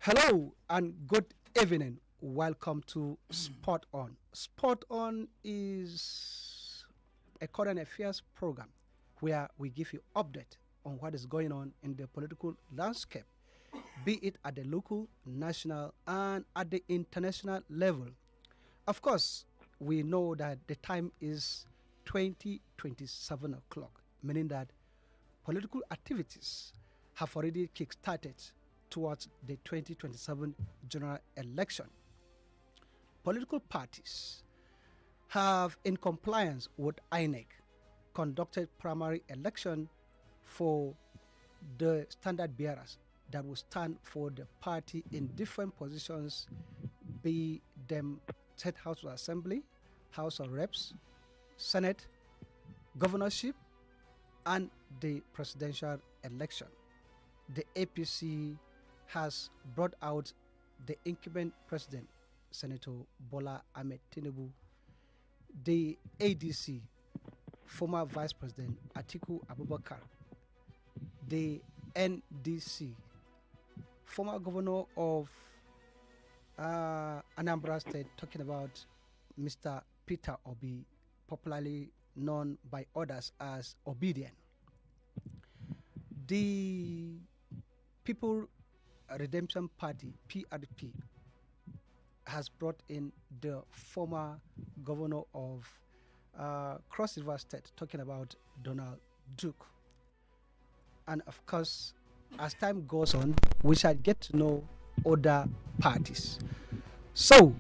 Hello and good evening. Welcome to Spot On. Spot On is a current affairs program where we give you update on what is going on in the political landscape, be it at the local, national, and at the international level. Of course, we know that the time is 2027 o'clock, meaning that political activities have already kick-started towards the 2027 general election. Political parties have, in compliance with INEC, conducted primary election for the standard bearers that will stand for the party in different positions, be them State House of Assembly, House of Reps, Senate, governorship, and the presidential election. The APC has brought out the incumbent president, Senator Bola Ahmed Tinubu, the ADC, former Vice President Atiku Abubakar, the NDC, former governor of Anambra State, talking about Mr. Peter Obi, popularly known by others as Obedient. The People Redemption Party, PRP, has brought in the former governor of Cross River State, talking about Donald Duke. And of course, as time goes on, we shall get to know other parties. So,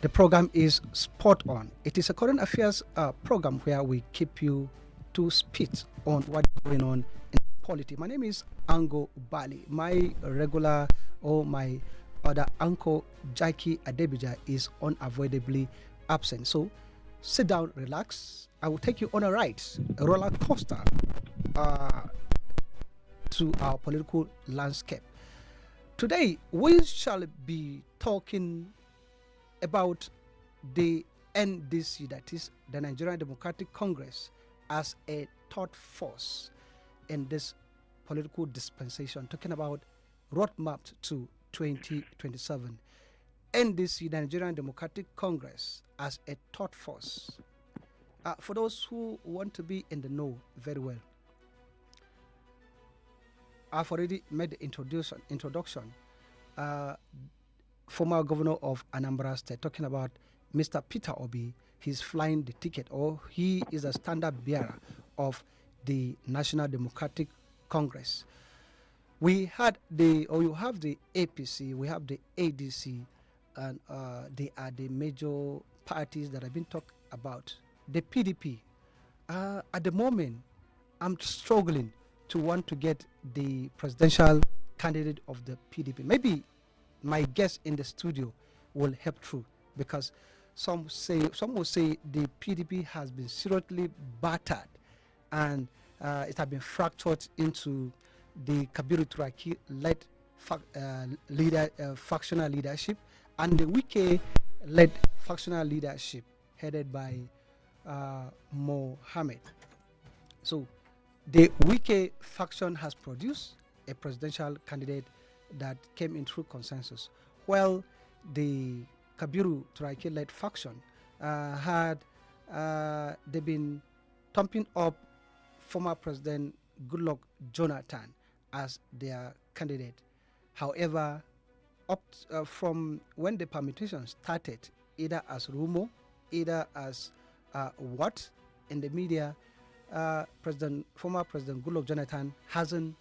the program is Spot On. It is a current affairs program where we keep you to speed on what's going on in politics. My name is Ango Bally. My regular or my other uncle, Jackie Adebija, is unavoidably absent. So sit down, relax. I will take you on a ride, a roller coaster to our political landscape. Today, we shall be talking about the NDC, that is the Nigerian Democratic Congress, as a third force in this political dispensation, talking about roadmap to 2027. NDC, the Nigerian Democratic Congress, as a third force. For those who want to be in the know very well, I've already made the introduction. Former governor of Anambra State, talking about Mr. Peter Obi. He's flying the ticket, or he is a standard bearer of the National Democratic Congress. We had you have the APC, we have the ADC, and they are the major parties that have been talked about. The PDP, at the moment, I'm struggling to want to get the presidential candidate of the PDP. Maybe my guest in the studio will help through, because some will say the PDP has been seriously battered and it has been fractured into the Kabiru Turaki led factional leadership and the Wike led factional leadership headed by Mohammed. So the Wike faction has produced a presidential candidate that came in through consensus, while the Kabiru Turaki led faction they've been thumping up former President Goodluck Jonathan as their candidate. However, from when the permutation started, either as rumor, either as what in the media, former President Goodluck Jonathan hasn't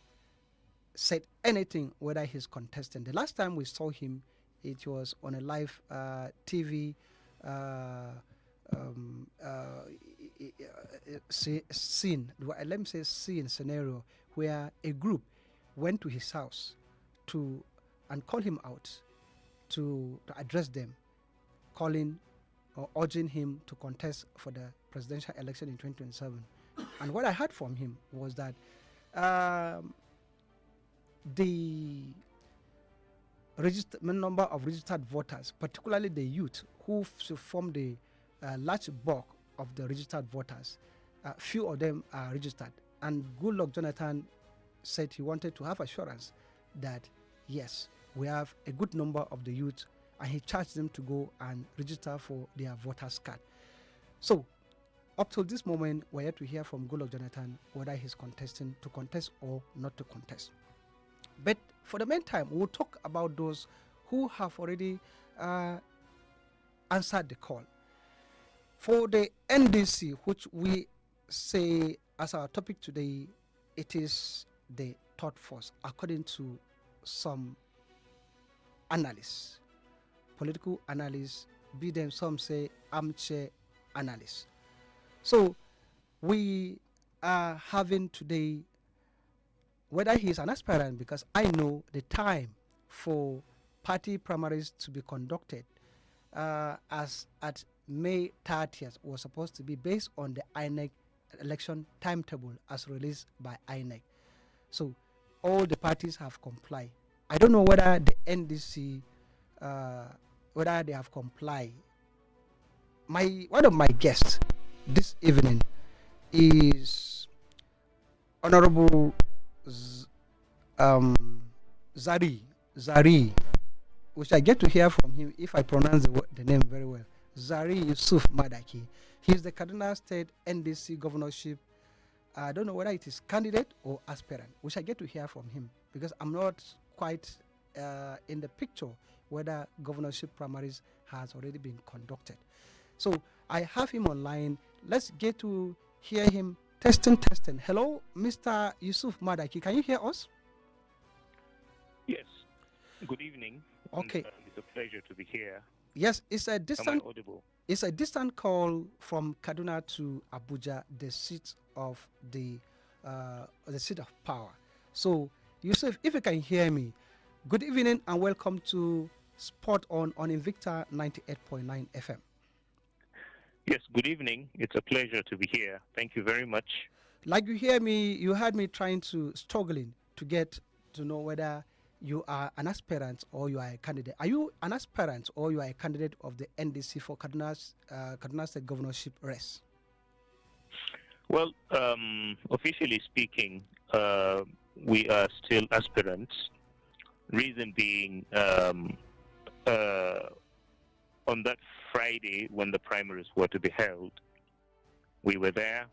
said anything whether he's contesting. The last time we saw him, it was on a live TV scene. Let me say scene scenario where a group went to his house and called him out to address them, calling or urging him to contest for the presidential election in 2027. And what I heard from him was that the number of registered voters, particularly the youth who form the large bulk of the registered voters, few of them are registered. And Goodluck Jonathan said he wanted to have assurance that yes, we have a good number of the youth, and he charged them to go and register for their voters card. So up till this moment, we're yet to hear from Goodluck Jonathan whether he's contesting to contest or not to contest. But for the meantime, we'll talk about those who have already answered the call. For the NDC, which we say as our topic today, it is the third force, according to some analysts, political analysts, be them some say armchair analysts. So we are having today, whether he is an aspirant, because I know the time for party primaries to be conducted as at May 30th was supposed to be based on the INEC election timetable as released by INEC. So all the parties have complied. I don't know whether the NDC, whether they have complied. One of my guests this evening is Honorable ZARIYI, which I get to hear from him if I pronounce the name very well. ZARIYI YUSUF MADAKI. He's the Kaduna State NDC governorship. I don't know whether it is candidate or aspirant, which I get to hear from him because I'm not quite in the picture whether governorship primaries has already been conducted. So I have him online. Let's get to hear him. Testing. Hello, Mr. Yusuf Madaki. Can you hear us? Yes. Good evening. Okay. It's a pleasure to be here. Yes, it's a distant. Am I audible? It's a distant call from Kaduna to Abuja, the seat of the seat of power. So, Yusuf, if you can hear me, good evening and welcome to Spot on Invicta 98.9 FM. Yes, good evening. It's a pleasure to be here. Thank you very much. Like you heard me struggling to get to know whether you are an aspirant or you are a candidate. Are you an aspirant or you are a candidate of the NDC for Kaduna State governorship race? Well, officially speaking, we are still aspirants. Reason being, on that Friday when the primaries were to be held, we were there.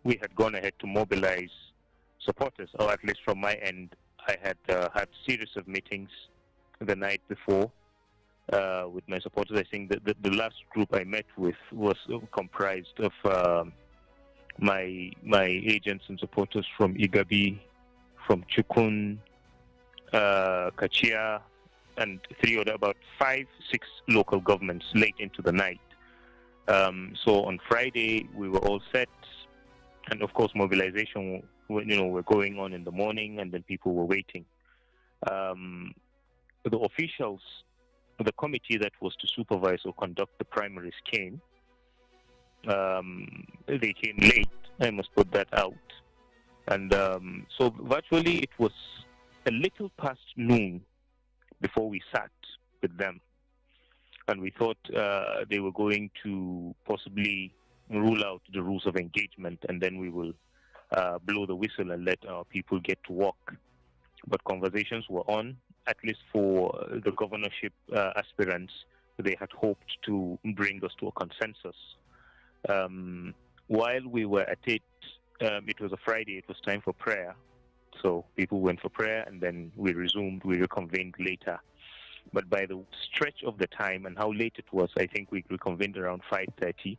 We had gone ahead to mobilize supporters, or at least from my end, I had had series of meetings the night before with my supporters. I think that the last group I met with was comprised of my agents and supporters from Igabi, from Chukun, Kachia, and about 5-6 local governments late into the night. So on Friday we were all set, and of course mobilization, were going on in the morning, and then people were waiting. The officials, the committee that was to supervise or conduct the primaries came. They came late. I must put that out. And so virtually it was a little past noon before we sat with them. And we thought they were going to possibly rule out the rules of engagement, and then we will blow the whistle and let our people get to work. But conversations were on, at least for the governorship aspirants. They had hoped to bring us to a consensus. While we were at it, it was a Friday, it was time for prayer. So people went for prayer, and then we reconvened later. But by the stretch of the time and how late it was, I think we reconvened around 5:30.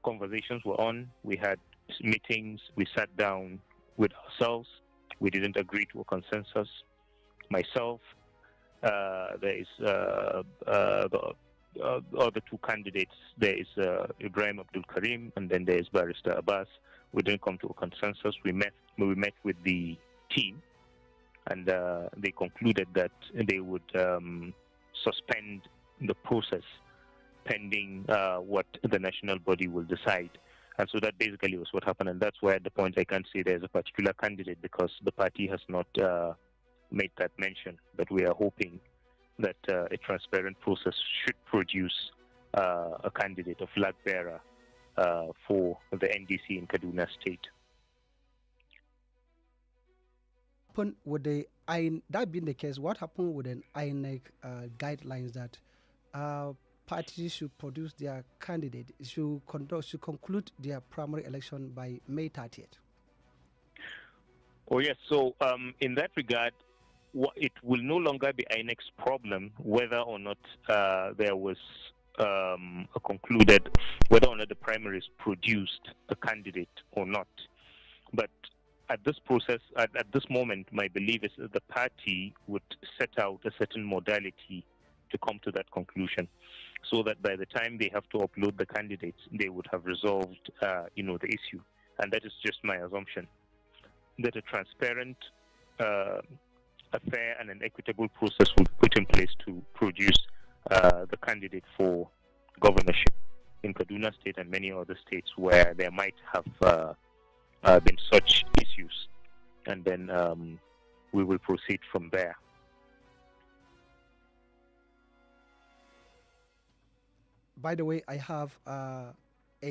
Conversations were on. We had meetings. We sat down with ourselves. We didn't agree to a consensus. Myself, there is the other two candidates. There is Ibrahim Abdul Karim, and then there is Barrister Abbas. We didn't come to a consensus. We met with the team, and they concluded that they would suspend the process pending what the national body will decide. And so that basically was what happened, and that's why at the point I can't say there's a particular candidate, because the party has not made that mention. But we are hoping that a transparent process should produce a candidate, a flag bearer for the NDC in Kaduna State. happened with the that being the case? What happened with the INEC guidelines that parties should produce their candidate, should conclude their primary election by May 30th? Oh yes. So in that regard, it will no longer be INEC's problem whether or not there was a concluded whether or not the primaries produced a candidate or not. But at this process, at this moment, my belief is that the party would set out a certain modality to come to that conclusion, so that by the time they have to upload the candidates, they would have resolved, the issue. And that is just my assumption, that a transparent, a fair and an equitable process will be put in place to produce the candidate for governorship in Kaduna State and many other states where there might have been such issues, and then we will proceed from there. By the way, I have a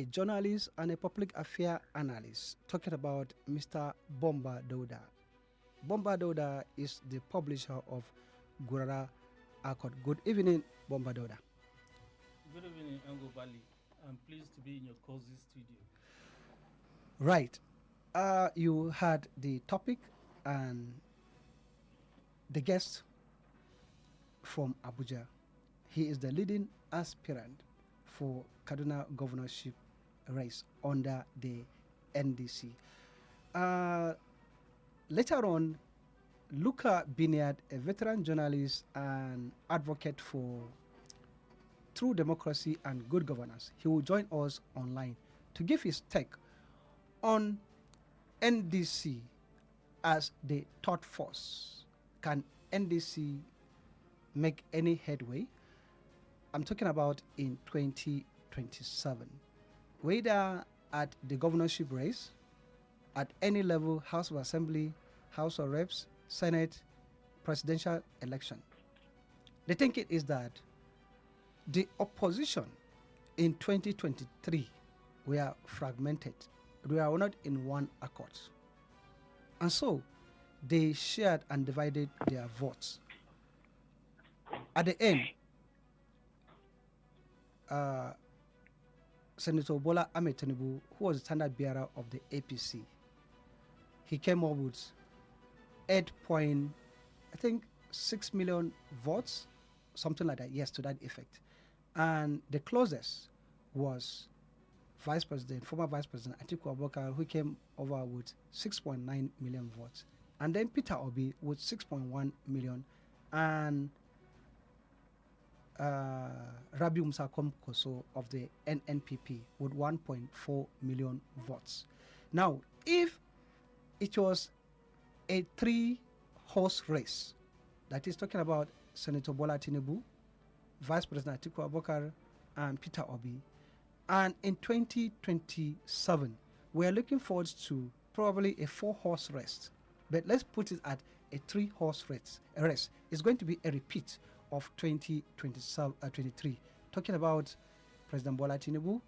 journalist and a public affairs analyst talking about Mr. BOMBA DAUDA. BOMBA DAUDA is the publisher of Gurara Accord. Good evening, BOMBA DAUDA. Good evening, Ango, Bally. I'm pleased to be in your cozy studio. Right. You had the topic and the guest from Abuja. He is the leading aspirant for Kaduna governorship race under the NDC. Later on, Luca Biniad, a veteran journalist and advocate for true democracy and good governance, he will join us online to give his take on NDC as the third force. Can NDC make any headway? I'm talking about in 2027. Whether at the governorship race, at any level, House of Assembly, House of Reps, Senate, presidential election. The thinking is that the opposition in 2023 were fragmented. They were not in one accord. And so they shared and divided their votes. At the end, Senator Bola Ahmed Tinubu, who was the standard bearer of the APC, he came up with 8.6 million votes, something like that, yes, to that effect. And the closest was former Vice President Atiku Abubakar, who came over with 6.9 million votes. And then Peter Obi with 6.1 million, and Rabi Musa Koso of the NNPP with 1.4 million votes. Now, if it was a three-horse race, that is talking about Senator Bola Tinubu, Vice President Atiku Abubakar, and Peter Obi, and in 2027, we are looking forward to probably a four-horse race. But let's put it at a three-horse race. It's going to be a repeat of 2023. Talking about President Bola Tinubu,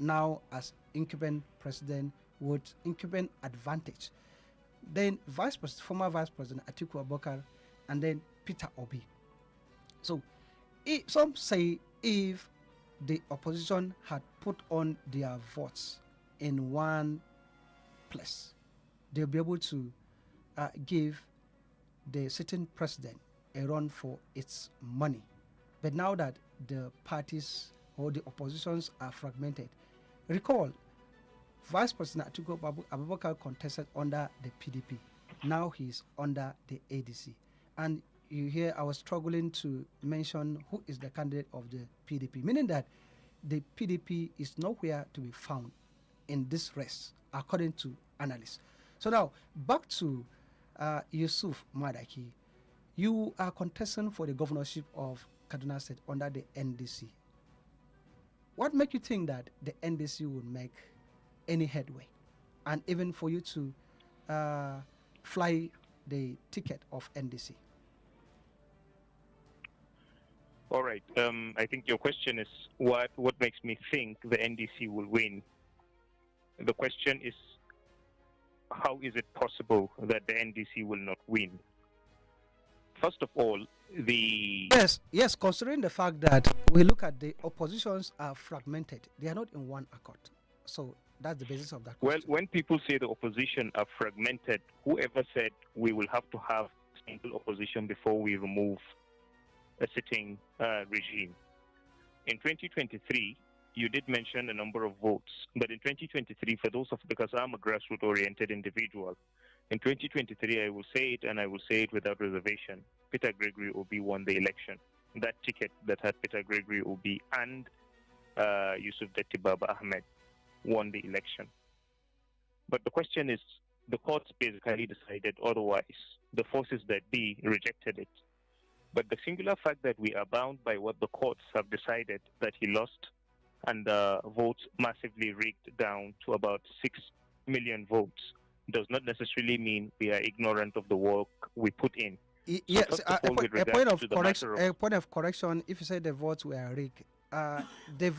now as incumbent president with incumbent advantage. Then former Vice President Atiku Abubakar, and then Peter Obi. So some say if the opposition had put on their votes in one place, they'll be able to give the sitting president a run for its money. But now that the parties or the oppositions are fragmented, recall, Vice President Atiku Abubakar contested under the PDP. Now he's under the ADC. And you hear I was struggling to mention who is the candidate of the PDP, meaning that the PDP is nowhere to be found in this race, according to analysts. So now, back to YUSUF MADAKI. You are contesting for the governorship of Kaduna State under the NDC. What makes you think that the NDC would make any headway, and even for you to fly the ticket of NDC? All right. I think your question is what makes me think the NDC will win. The question is how is it possible that the NDC will not win? First of all, yes, considering the fact that we look at the oppositions are fragmented, they are not in one accord. So that's the basis of that question. Well, when people say the opposition are fragmented, whoever said we will have to have single opposition before we remove a sitting regime? In 2023, you did mention a number of votes, but in 2023, for those of, because I'm a grassroots-oriented individual, in 2023, I will say it, and I will say it without reservation, Peter Gregory Obi won the election. That ticket that had Peter Gregory Obi and Yusuf Baba Ahmed won the election. But the question is, the courts basically decided otherwise. The forces that be rejected it. But the singular fact that we are bound by what the courts have decided, that he lost, and the votes massively rigged down to about 6 million votes, does not necessarily mean we are ignorant of the work we put in. Yes, a point of correction. If you say the votes were rigged, the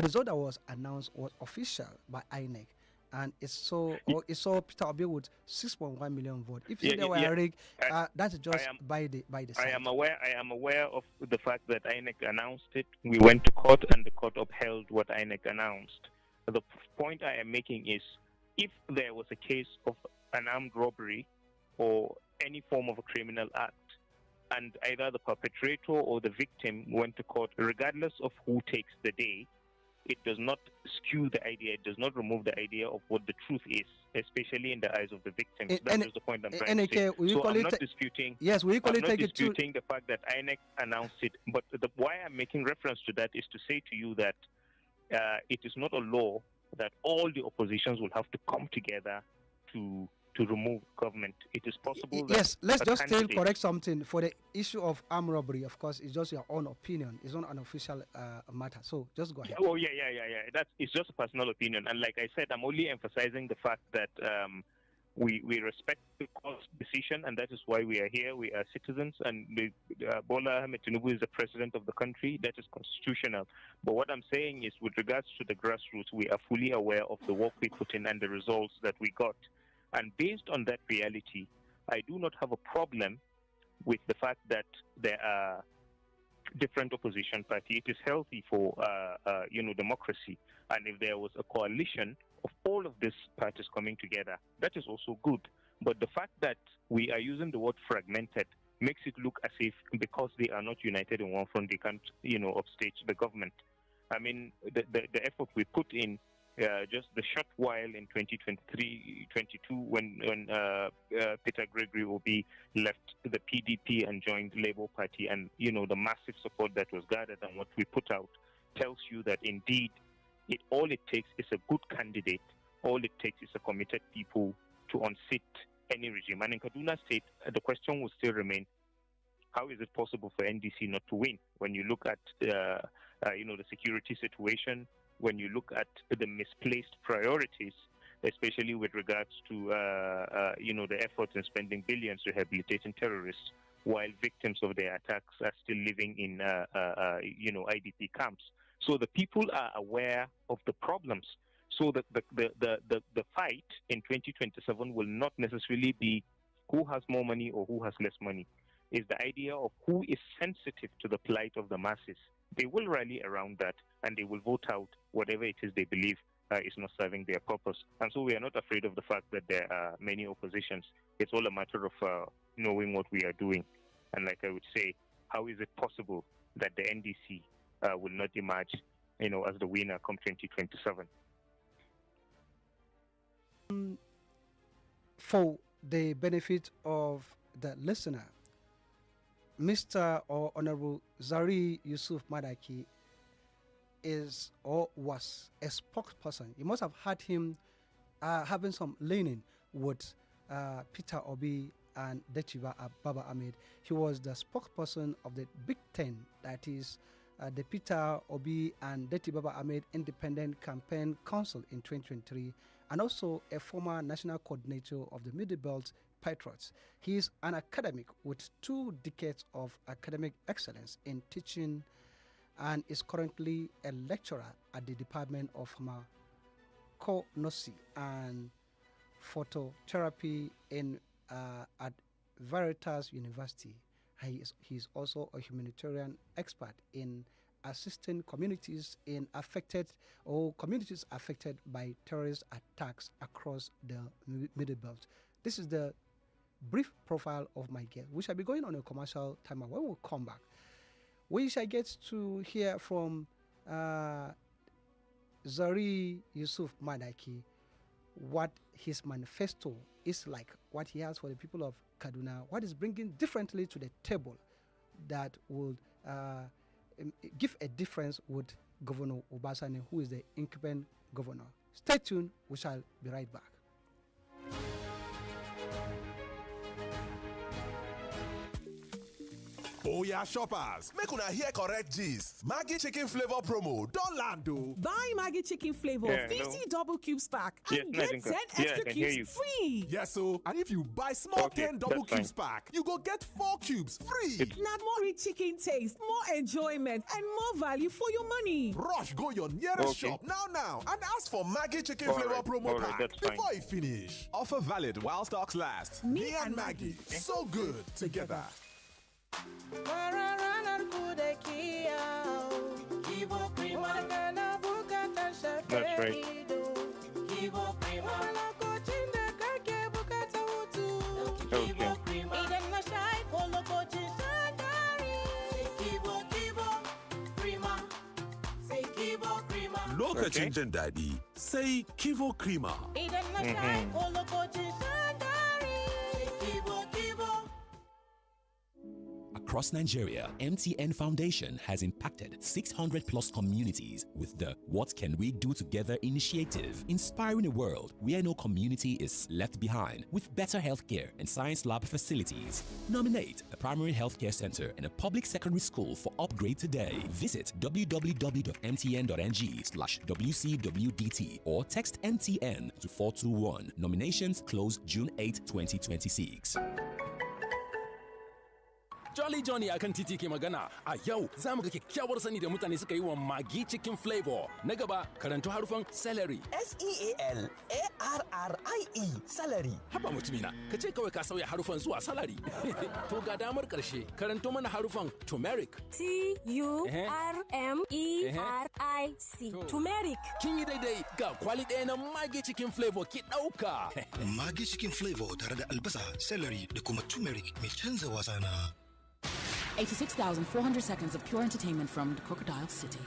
result that was announced was official by INEC, and it's so Peter Obi with 6.1 million votes. If you say they were rigged, that's just by the side. I am aware of the fact that INEC announced it. We went to court, and the court upheld what INEC announced. The point I am making is, if there was a case of an armed robbery or any form of a criminal act, and either the perpetrator or the victim went to court, regardless of who takes the day, it does not skew the idea, it does not remove the idea of what the truth is, especially in the eyes of the victims. That is the point I'm trying to say. So I'm not disputing, the fact that INEC announced it, but why I'm making reference to that is to say to you that it is not a law that all the oppositions will have to come together to remove government. It is possible that... Yes, let's just still correct something. For the issue of armed robbery, of course, it's just your own opinion. It's not an official matter. So just go ahead. Oh, yeah. It's just a personal opinion. And like I said, I'm only emphasizing the fact that we respect the court's decision, and that is why we are here. We are citizens, and Bola Ahmed Tinubu is the president of the country. That is constitutional. But what I'm saying is, with regards to the grassroots, we are fully aware of the work we put in and the results that we got. And based on that reality, I do not have a problem with the fact that there are different opposition parties. It is healthy for democracy. And if there was a coalition of all of these parties coming together, that is also good. But the fact that we are using the word fragmented makes it look as if because they are not united in one front, they can't, upstage the government. I mean, the effort we put in just the short while in 2023-22 when Peter Gregory Obi left the PDP and joined the Labour Party, and the massive support that was gathered and what we put out tells you that indeed all it takes is a good candidate. All it takes is a committed people to unseat any regime. And in Kaduna State, the question will still remain: how is it possible for NDC not to win? When you look at the security situation, when you look at the misplaced priorities, especially with regards to the efforts in spending billions rehabilitating terrorists, while victims of their attacks are still living in IDP camps. So the people are aware of the problems. So the fight in 2027 will not necessarily be who has more money or who has less money. It's the idea of who is sensitive to the plight of the masses. They will rally around that, and they will vote out whatever it is they believe is not serving their purpose. And so we are not afraid of the fact that there are many oppositions. It's all a matter of knowing what we are doing. And like I would say, how is it possible that the NDC will not emerge, as the winner come 2027? For the benefit of the listener, Mr. or Honorable ZARIYI Yusuf Madaki is or was a spokesperson. You must have heard him having some leaning with Peter Obi and Detiba Baba Ahmed. He was the spokesperson of the Big Ten, that is the Peter Obi and Detiba Baba Ahmed Independent Campaign Council in 2023, and also a former national coordinator of the Middle Belt Patriots. He is an academic with 2 decades of academic excellence in teaching and is currently a lecturer at the Department of Pharmaconocy and phototherapy in at Veritas University. He's also a humanitarian expert in assisting communities in communities affected by terrorist attacks across the Middle Belt. This is the brief profile of my guest. We shall be going on a commercial timer. When we come back, we shall get to hear from ZARIYI YUSUF MADAKI what his manifesto is like, what he has for the people of Kaduna, what is bringing differently to the table that would give a difference with Governor Obasani, who is the incumbent governor. Stay tuned. We shall be right back. Oh yeah, shoppers, make una hear correct gist. Maggi chicken flavor promo don land o. Buy Maggi chicken flavor 50 double cubes pack and Yes, get 10 extra cubes free. Yes so, and if you buy small 10 double cubes pack, you go get 4 cubes free. Na more rich chicken taste, more enjoyment and more value for your money. Rush go your nearest shop now and ask for Maggi chicken flavor promo pack that's fine. before e finish. Offer valid while stocks last. Me and Maggi, so good together. That's right. Lokacin jin daɗi sai Kivo Krima. Across Nigeria, MTN Foundation has impacted 600 plus communities with the What Can We Do Together initiative, inspiring a world where no community is left behind with better healthcare and science lab facilities. Nominate a primary healthcare center and a public secondary school for upgrade today. Visit www.mtn.ng/WCWDT or text MTN to 421. Nominations close June 8, 2026. Jolly Johnny akan titi ke magana a yau za mu ga kyakkyawar sani da mutane suka yi wa Maggi cikin flavor. Na gaba karanto harufan celery. S-E-A-L-A-R-R-I-E celery. Haba mutumina, ka ce kawai ka sauya harufan zuwa salary. To ga damar karshe karanto mana harufan turmeric. T-U-R-M-E-R-I-C. Turmeric. Kin yi daidai ga kwali ɗaya na Maggi cikin flavor ki ɗauka. Maggi cikin flavor tare da albasa, celery da kuma turmeric mai canza wasa na. 86,400 seconds of pure entertainment from the Crocodile City.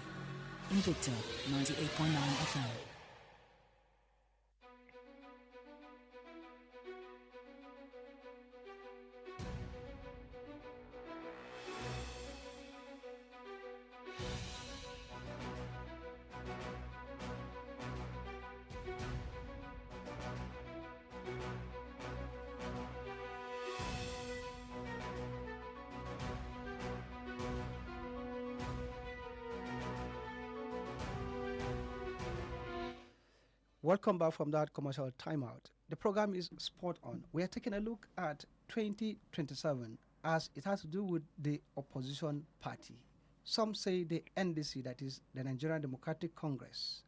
Invicta 98.9 FM. Welcome back from that commercial timeout. The program is Sport On. We are taking a look at 2027 as it has to do with the opposition party. Some say the NDC, that is the Nigerian Democratic Congress,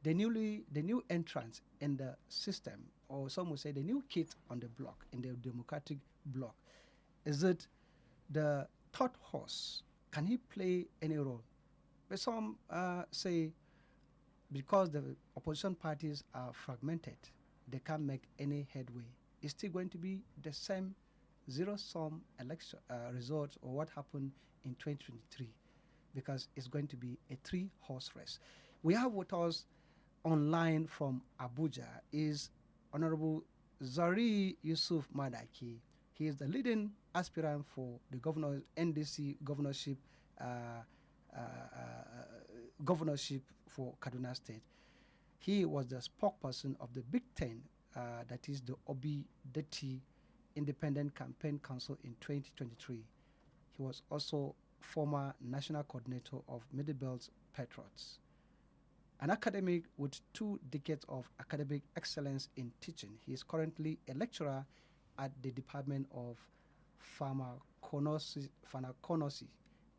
the new entrance in the system, or some will say the new kid on the block, in the Democratic block. Is it the third horse? Can he play any role? But some say because the opposition parties are fragmented, they can't make any headway. It's still going to be the same zero-sum election result or what happened in 2023, because it's going to be a three-horse race. We have with us online from Abuja is Honorable ZARIYI YUSUF MADAKI. He is the leading aspirant for the NDC governorship for Kaduna State. He was the spokesperson of the Big Ten, that is the Obi-Deti Independent Campaign Council in 2023. He was also former national coordinator of Middle Belt Patriots. An academic with 2 decades of academic excellence in teaching. He is currently a lecturer at the Department of Pharmaconocy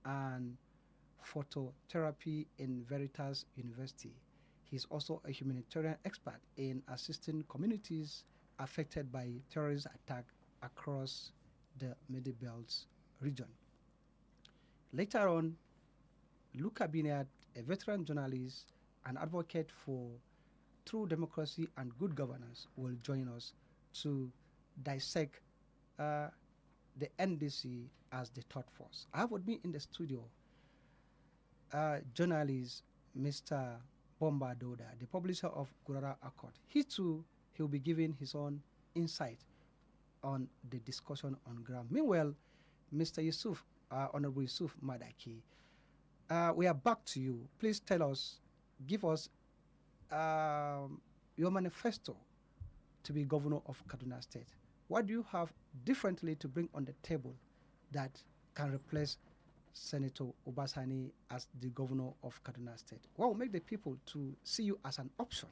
and Phototherapy in Veritas University. He's also a humanitarian expert in assisting communities affected by terrorist attack across the Middle Belt region. Later on, Luca Biniat, a veteran journalist and advocate for true democracy and good governance, will join us to dissect the NDC as the third force. I have with me in the studio journalist Mr. BOMBA DAUDA, the publisher of Gurara Accord. He'll be giving his own insight on the discussion on ground. Meanwhile, Mr. YUSUF, Honorable YUSUF MADAKI, we are back to you. Please give us your manifesto to be governor of Kaduna State. What do you have differently to bring on the table that can replace Senator Obasani as the governor of Kaduna State? What will make the people to see you as an option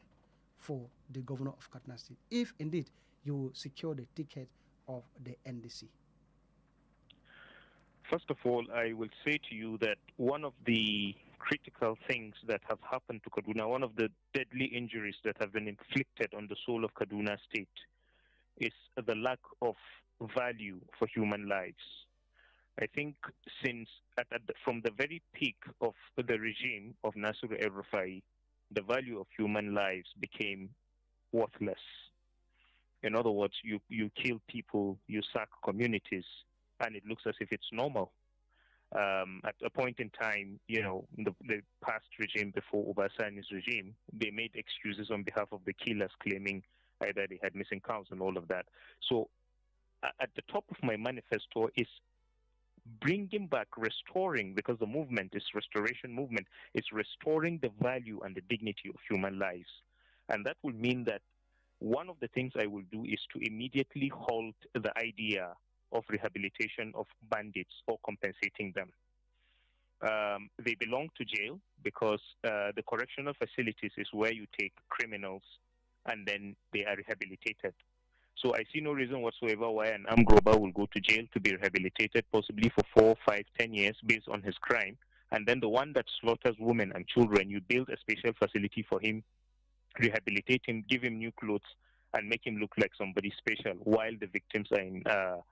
for the governor of Kaduna State, if indeed you will secure the ticket of the NDC? First of all, I will say to you that one of the critical things that have happened to Kaduna, one of the deadly injuries that have been inflicted on the soul of Kaduna State, is the lack of value for human lives. I think from the very peak of the regime of Nasir El-Rufai, the value of human lives became worthless. In other words, you kill people, you sack communities, and it looks as if it's normal. At a point in time, the past regime before Obasani's regime, they made excuses on behalf of the killers, claiming either they had missing cows and all of that. So at the top of my manifesto is bringing back, restoring, because the movement is restoration movement, is restoring the value and the dignity of human lives. And that will mean that one of the things I will do is to immediately halt the idea of rehabilitation of bandits or compensating them. They belong to jail because the correctional facilities is where you take criminals and then they are rehabilitated. So I see no reason whatsoever why an armed robber will go to jail to be rehabilitated, possibly for 4, 5, 10 years based on his crime. And then the one that slaughters women and children, you build a special facility for him, rehabilitate him, give him new clothes, and make him look like somebody special while the victims are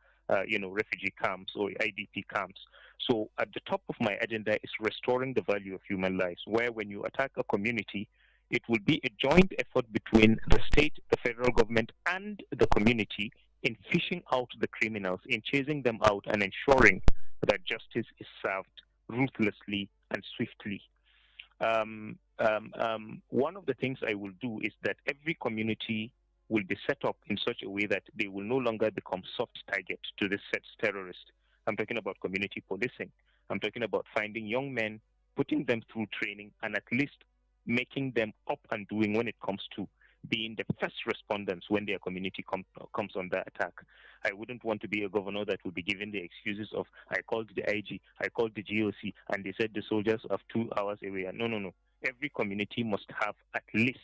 in refugee camps or IDP camps. So at the top of my agenda is restoring the value of human lives, where when you attack a community, it will be a joint effort between the state, the federal government, and the community in fishing out the criminals, in chasing them out, and ensuring that justice is served ruthlessly and swiftly. One of the things I will do is that every community will be set up in such a way that they will no longer become soft target to this terrorist. I'm talking about community policing. I'm talking about finding young men, putting them through training, and at least making them up and doing when it comes to being the first respondents when their community comes under attack. I wouldn't want to be a governor that will be given the excuses of, I called the IG, I called the GOC, and they said the soldiers are 2 hours away. No. Every community must have at least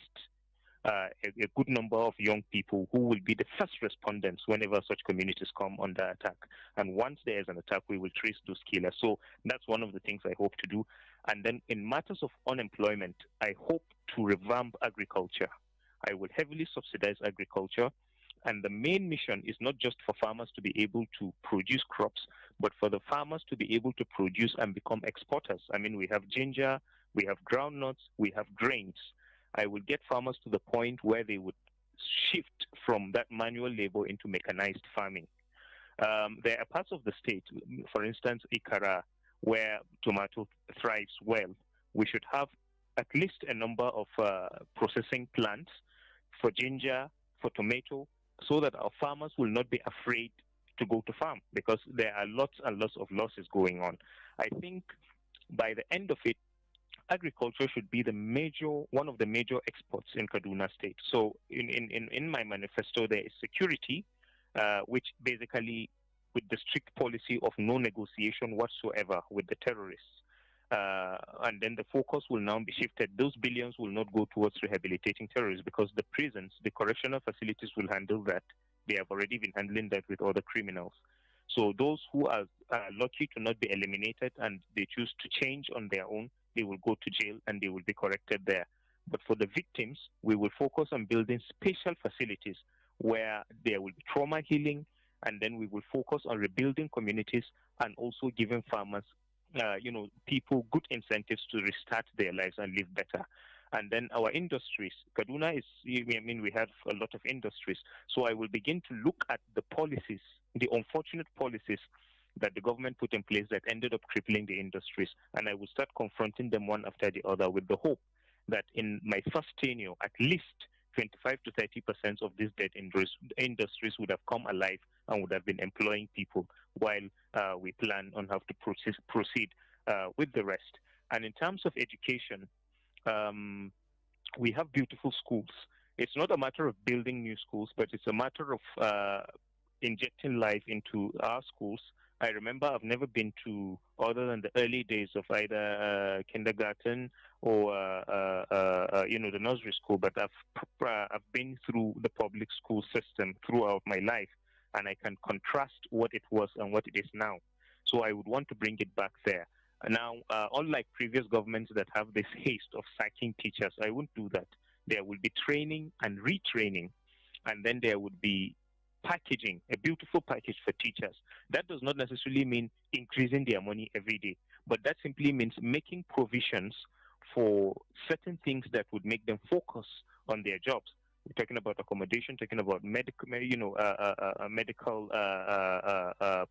a good number of young people who will be the first respondents whenever such communities come under attack. And once there is an attack, we will trace those killers. So that's one of the things I hope to do. And then in matters of unemployment, I hope to revamp agriculture. I will heavily subsidize agriculture. And the main mission is not just for farmers to be able to produce crops, but for the farmers to be able to produce and become exporters. I mean, we have ginger, we have groundnuts, we have grains. I will get farmers to the point where they would shift from that manual labor into mechanized farming. There are parts of the state, for instance, Ikara, where tomato thrives well. We should have at least a number of processing plants for ginger, for tomato, so that our farmers will not be afraid to go to farm, because there are lots and lots of losses going on. I think by the end of it, agriculture should be one of the major exports in Kaduna State. So in my manifesto, there is security, which basically with the strict policy of no negotiation whatsoever with the terrorists. And then the focus will now be shifted. Those billions will not go towards rehabilitating terrorists, because the prisons, the correctional facilities will handle that. They have already been handling that with other criminals. So those who are lucky to not be eliminated and they choose to change on their own, they will go to jail and they will be corrected there. But for the victims, we will focus on building special facilities where there will be trauma healing, and then we will focus on rebuilding communities and also giving farmers, people good incentives to restart their lives and live better. And then our industries, Kaduna is, we have a lot of industries. So I will begin to look at the policies, the unfortunate policies that the government put in place that ended up crippling the industries. And I will start confronting them one after the other with the hope that in my first tenure, at least 25 to 30% of these dead industries would have come alive and would have been employing people while we plan on how to proceed with the rest. And in terms of education, we have beautiful schools. It's not a matter of building new schools, but it's a matter of injecting life into our schools. I remember I've never been to, other than the early days of either kindergarten or the nursery school, but I've been through the public school system throughout my life, and I can contrast what it was and what it is now. So I would want to bring it back there. Now, unlike previous governments that have this haste of sacking teachers, I won't do that. There will be training and retraining, and then there would be packaging, a beautiful package for teachers. That does not necessarily mean increasing their money every day, but that simply means making provisions for certain things that would make them focus on their jobs. We're talking about accommodation, talking about medical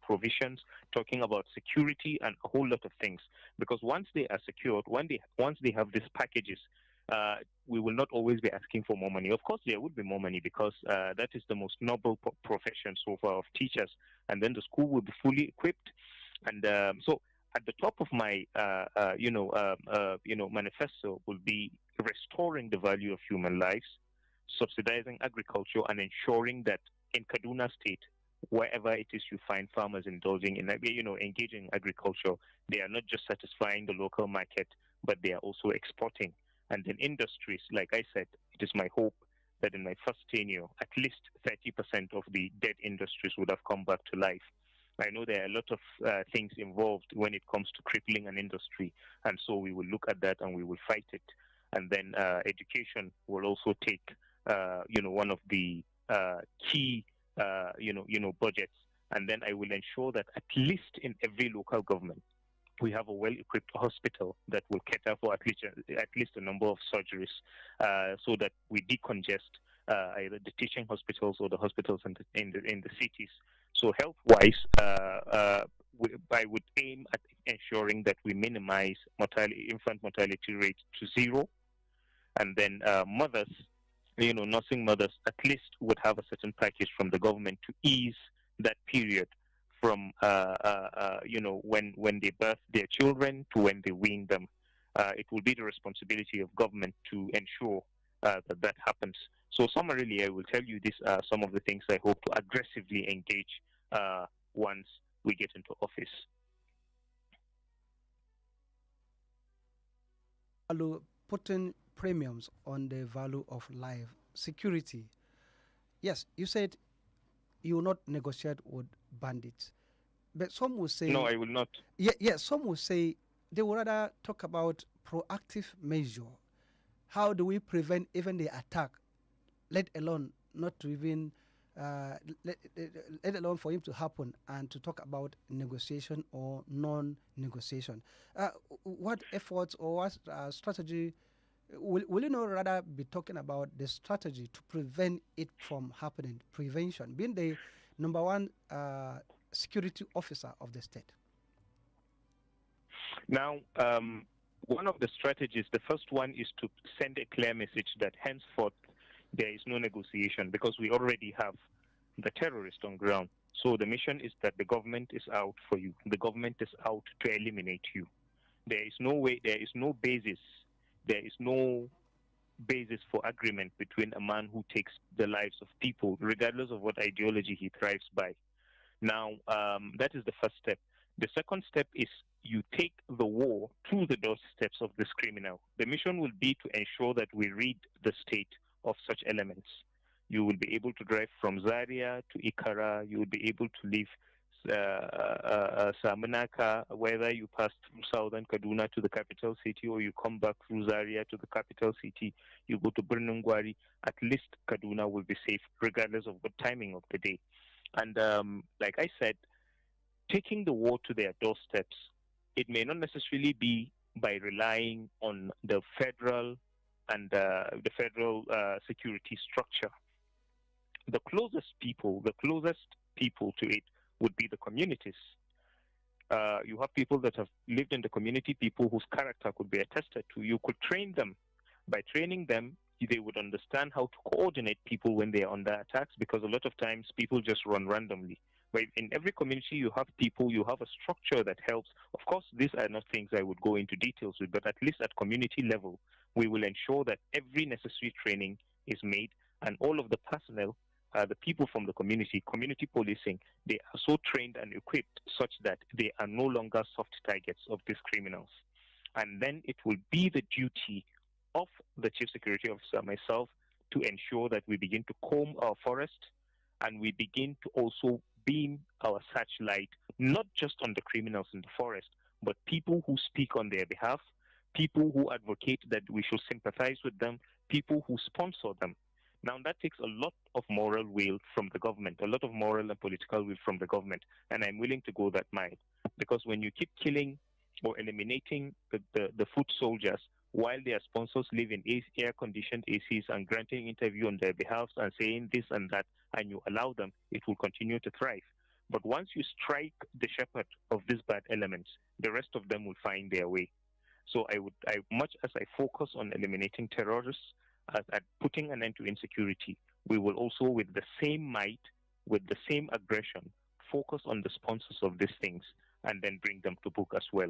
provisions, talking about security and a whole lot of things. Because once they are secured, once they have these packages, we will not always be asking for more money. Of course, there would be more money because that is the most noble profession so far of teachers. And then the school will be fully equipped. And so at the top of my, manifesto will be restoring the value of human lives, subsidizing agriculture, and ensuring that in Kaduna State, wherever it is you find farmers indulging in, engaging in agriculture, they are not just satisfying the local market, but they are also exporting. And then industries, like I said, it is my hope that in my first tenure, at least 30% of the dead industries would have come back to life. I know there are a lot of things involved when it comes to crippling an industry, and so we will look at that and we will fight it. And then education will also take, one of the key, budgets. And then I will ensure that at least in every local government, we have a well-equipped hospital that will cater for at least a number of surgeries, so that we decongest either the teaching hospitals or the hospitals in the cities. So health-wise, I would aim at ensuring that we minimize infant mortality rate to zero, and then mothers, nursing mothers, at least would have a certain package from the government to ease that period from when they birth their children to when they wean them. It will be the responsibility of government to ensure that happens. So summarily, I will tell you these are some of the things I hope to aggressively engage once we get into office. Putting premiums on the value of life, security. Yes, you said you will not negotiate with bandits, but some will say no, I will not. Yeah. Some will say they would rather talk about proactive measure. How do we prevent even the attack, let alone not to even let alone for him to happen, and to talk about negotiation or non-negotiation? What efforts or what strategy will you not rather be talking about the strategy to prevent it from happening? Prevention being the number one security officer of the state. Now, one of the strategies, the first one is to send a clear message that henceforth there is no negotiation, because we already have the terrorist on ground. So the mission is that the government is out for you. The government is out to eliminate you. There is no way, there is no basis for agreement between a man who takes the lives of people, regardless of what ideology he thrives by. Now, that is the first step. The second step is you take the war to the doorsteps of this criminal. The mission will be to ensure that we rid the state of such elements. You will be able to drive from Zaria to Ikara. You will be able to live Samanaka, whether you pass through southern Kaduna to the capital city or you come back through Zaria to the capital city, you go to Burnungwari, at least Kaduna will be safe regardless of the timing of the day. And like I said, taking the war to their doorsteps, it may not necessarily be by relying on the federal and the federal security structure. The closest people to it would be the communities. You have people that have lived in the community, people whose character could be attested to. You could train them. By training them, they would understand how to coordinate people when they are under attacks, because a lot of times people just run randomly. But in every community, you have people, you have a structure that helps. Of course, these are not things I would go into details with, but at least at community level, we will ensure that every necessary training is made, and all of the personnel, the people from the community policing, they are so trained and equipped such that they are no longer soft targets of these criminals. And then it will be the duty of the Chief Security Officer, myself, to ensure that we begin to comb our forest and we begin to also beam our searchlight, not just on the criminals in the forest, but people who speak on their behalf, people who advocate that we should sympathize with them, people who sponsor them. Now, that takes a lot of moral will from the government, a lot of moral and political will from the government, and I'm willing to go that mile. Because when you keep killing or eliminating the foot soldiers while their sponsors live in air-conditioned ACs and granting interview on their behalf and saying this and that, and you allow them, it will continue to thrive. But once you strike the shepherd of these bad elements, the rest of them will find their way. So much as I focus on eliminating terrorists, at putting an end to insecurity, we will also, with the same might, with the same aggression, focus on the sponsors of these things and then bring them to book as well.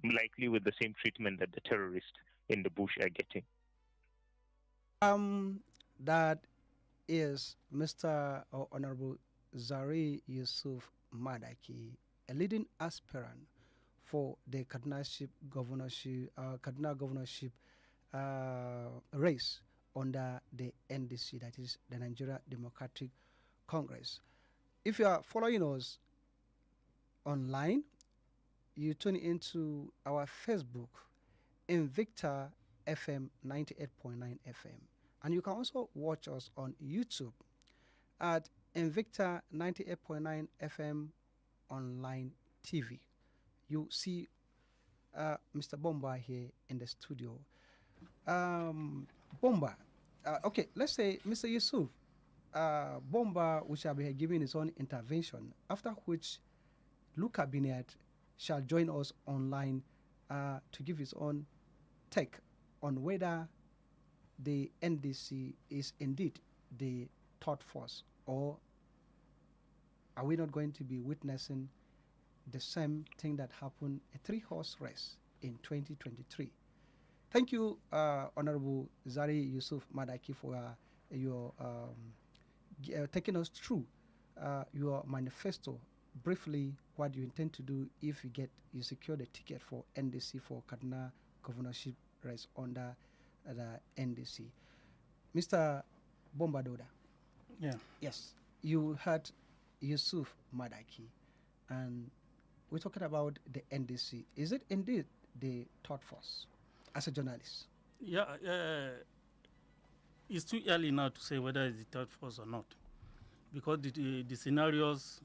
Likely with the same treatment that the terrorists in the bush are getting. That is Mr. or Honorable ZARIYI YUSUF MADAKI, a leading aspirant for the Kaduna governorship race under the NDC, that is the Nigeria Democratic Congress. If you are following us online, you tune into our Facebook, Invicta FM 98.9 FM. And you can also watch us on YouTube at Invicta 98.9 FM Online TV. You see Mr. Bomba here in the studio. Bomba, okay, let's say Mr. Yusuf, Bomba, we shall be giving his own intervention, after which Luka Binet shall join us online to give his own take on whether the NDC is indeed the third force, or are we not going to be witnessing the same thing that happened, a three-horse race in 2023. Thank you, Honorable ZARIYI YUSUF MADAKI, for your taking us through your manifesto. Briefly, what you intend to do if you secure the ticket for NDC for Kaduna governorship race under the NDC. Mr. Bomba DAUDA. Yeah. Yes, you heard Yusuf MADAKI, and we're talking about the NDC. Is it indeed the third force as a journalist? Yeah, it's too early now to say whether it's the third force or not, because the scenarios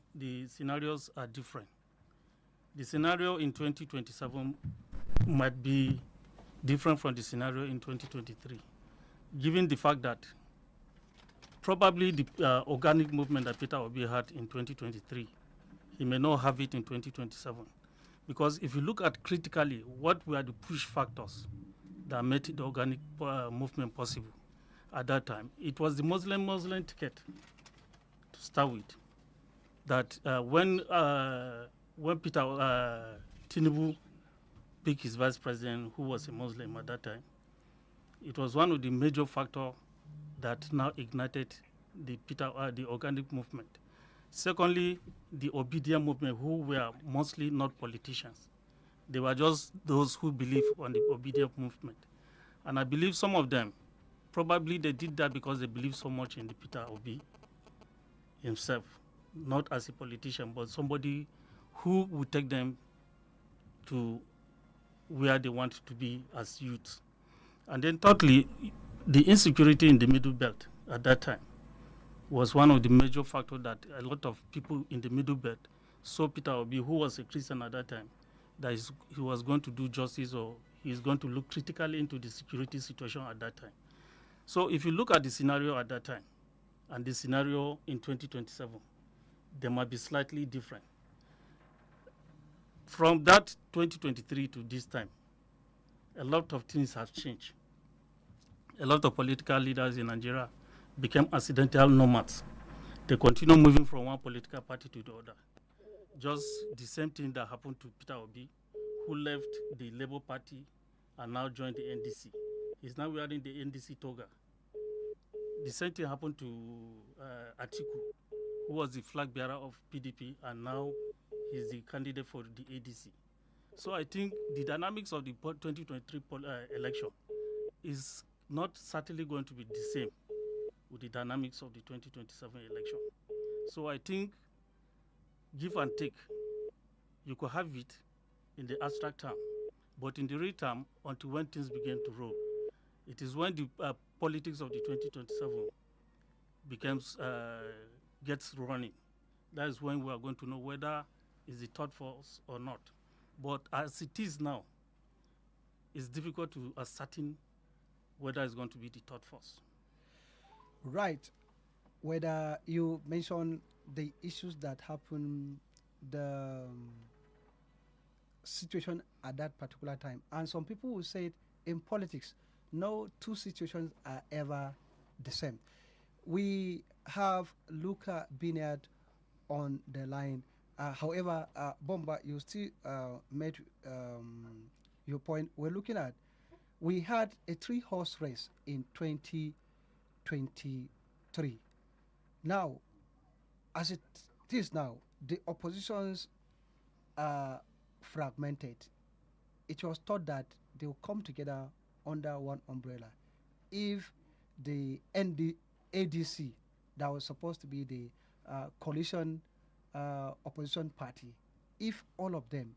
are different. The scenario in 2027 might be different from the scenario in 2023, given the fact that probably the organic movement that Peter Obi had in 2023, he may not have it in 2027. Because if you look at critically what were the push factors that made the organic movement possible at that time, it was the Muslim ticket to start with. That when Peter Tinubu picked his vice president, who was a Muslim at that time, it was one of the major factors that now ignited the organic movement. Secondly, the obedient movement, who were mostly not politicians. They were just those who believe on the obedient movement. And I believe some of them, probably they did that because they believe so much in the Peter Obi himself. not as a politician, but somebody who would take them to where they want to be as youths. And then thirdly, the insecurity in the Middle Belt at that time was one of the major factors that a lot of people in the Middle Belt saw Peter Obi, who was a Christian at that time, that he was going to do justice, or he's going to look critically into the security situation at that time. So if you look at the scenario at that time and the scenario in 2027, they might be slightly different. From that 2023 to this time, a lot of things have changed. A lot of political leaders in Nigeria became accidental nomads. They continue moving from one political party to the other. Just the same thing that happened to Peter Obi, who left the Labour Party and now joined the NDC. He's now wearing the NDC toga. The same thing happened to Atiku, who was the flag bearer of PDP, and now he's the candidate for the ADC. So I think the dynamics of the 2023 election is not certainly going to be the same with the dynamics of the 2027 election. So I think give and take, you could have it in the abstract term, but in the real term, until when things begin to roll, it is when the politics of the 2027 gets running. That is when we are going to know whether it's the third force or not. But as it is now, it's difficult to ascertain whether it's going to be the third force. Right. Whether you mentioned the issues that happen, the situation at that particular time, and some people will say it in politics, no two situations are ever the same. We have Luca Binyard on the line. However, Bomba, you still made your point. We're looking at, we had a 3-horse race in 2023. Now, as it is now, the oppositions are fragmented. It was thought that they will come together under one umbrella. If the ADC, that was supposed to be the coalition opposition party, if all of them,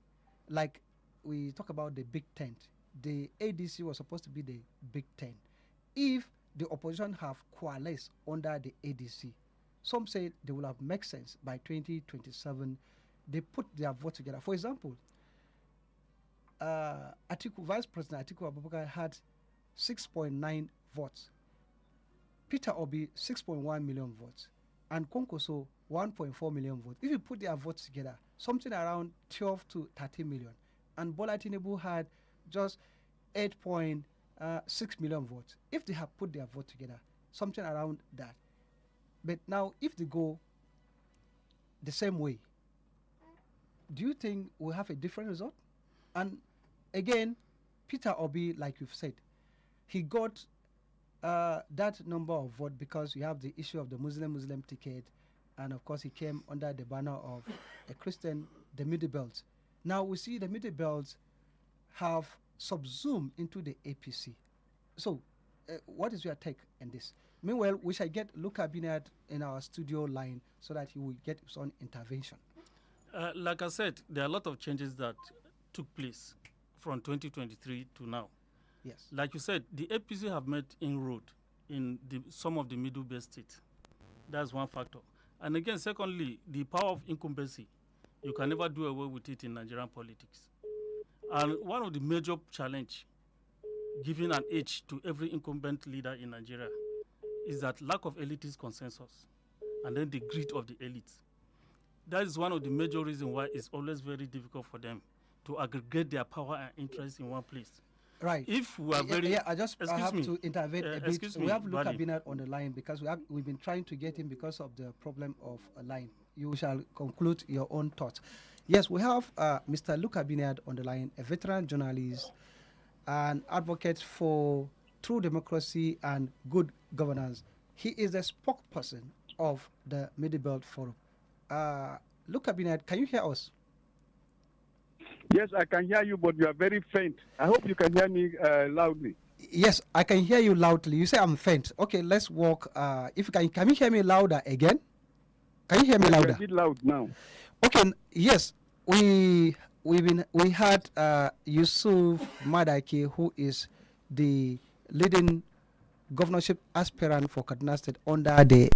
like we talk about the big tent, the ADC was supposed to be the big tent. If the opposition have coalesced under the ADC, some say they will have made sense by 2027. They put their vote together. For example, Vice President Atiku Abubakar had 6.9 votes. Peter Obi, 6.1 million votes. And Konkoso, 1.4 million votes. If you put their votes together, something around 12 to 13 million. And Bola Tinubu had just 8.6 million votes. If they have put their vote together, something around that. But now, if they go the same way, do you think we'll have a different result? And again, Peter Obi, like you've said, he got that number of votes because you have the issue of the Muslim ticket, and of course he came under the banner of a Christian, the Middle Belt. Now we see the Middle Belt have subsumed into the APC. So what is your take on this? Meanwhile, we shall get Luca Binyard in our studio line so that he will get his own intervention. Like I said, there are a lot of changes that took place from 2023 to now. Yes. Like you said, the APC have made inroad in some of the Middle Belt states. That's one factor. And again, secondly, the power of incumbency. You can never do away with it in Nigerian politics. And one of the major challenges, giving an edge to every incumbent leader in Nigeria, is that lack of elitist consensus and then the greed of the elites. That is one of the major reasons why it's always very difficult for them to aggregate their power and interest in one place. Right. If we are I have to intervene a bit. We have Luca Binyard on the line because we've been trying to get him because of the problem of a line. You shall conclude your own thoughts. Yes, we have Mr. Luca Binyard on the line, a veteran journalist and advocate for true democracy and good governance. He is the spokesperson of the Middle Belt Forum. Luca Binyard, can you hear us? Yes, I can hear you, but you are very faint. I hope you can hear me loudly. Yes, I can hear you loudly. You say I'm faint. Okay, let's walk. If you can you hear me louder again? Can you hear me louder? A bit loud now. Okay. Yes, we had Yusuf Madaki, who is the leading governorship aspirant for Kaduna State under the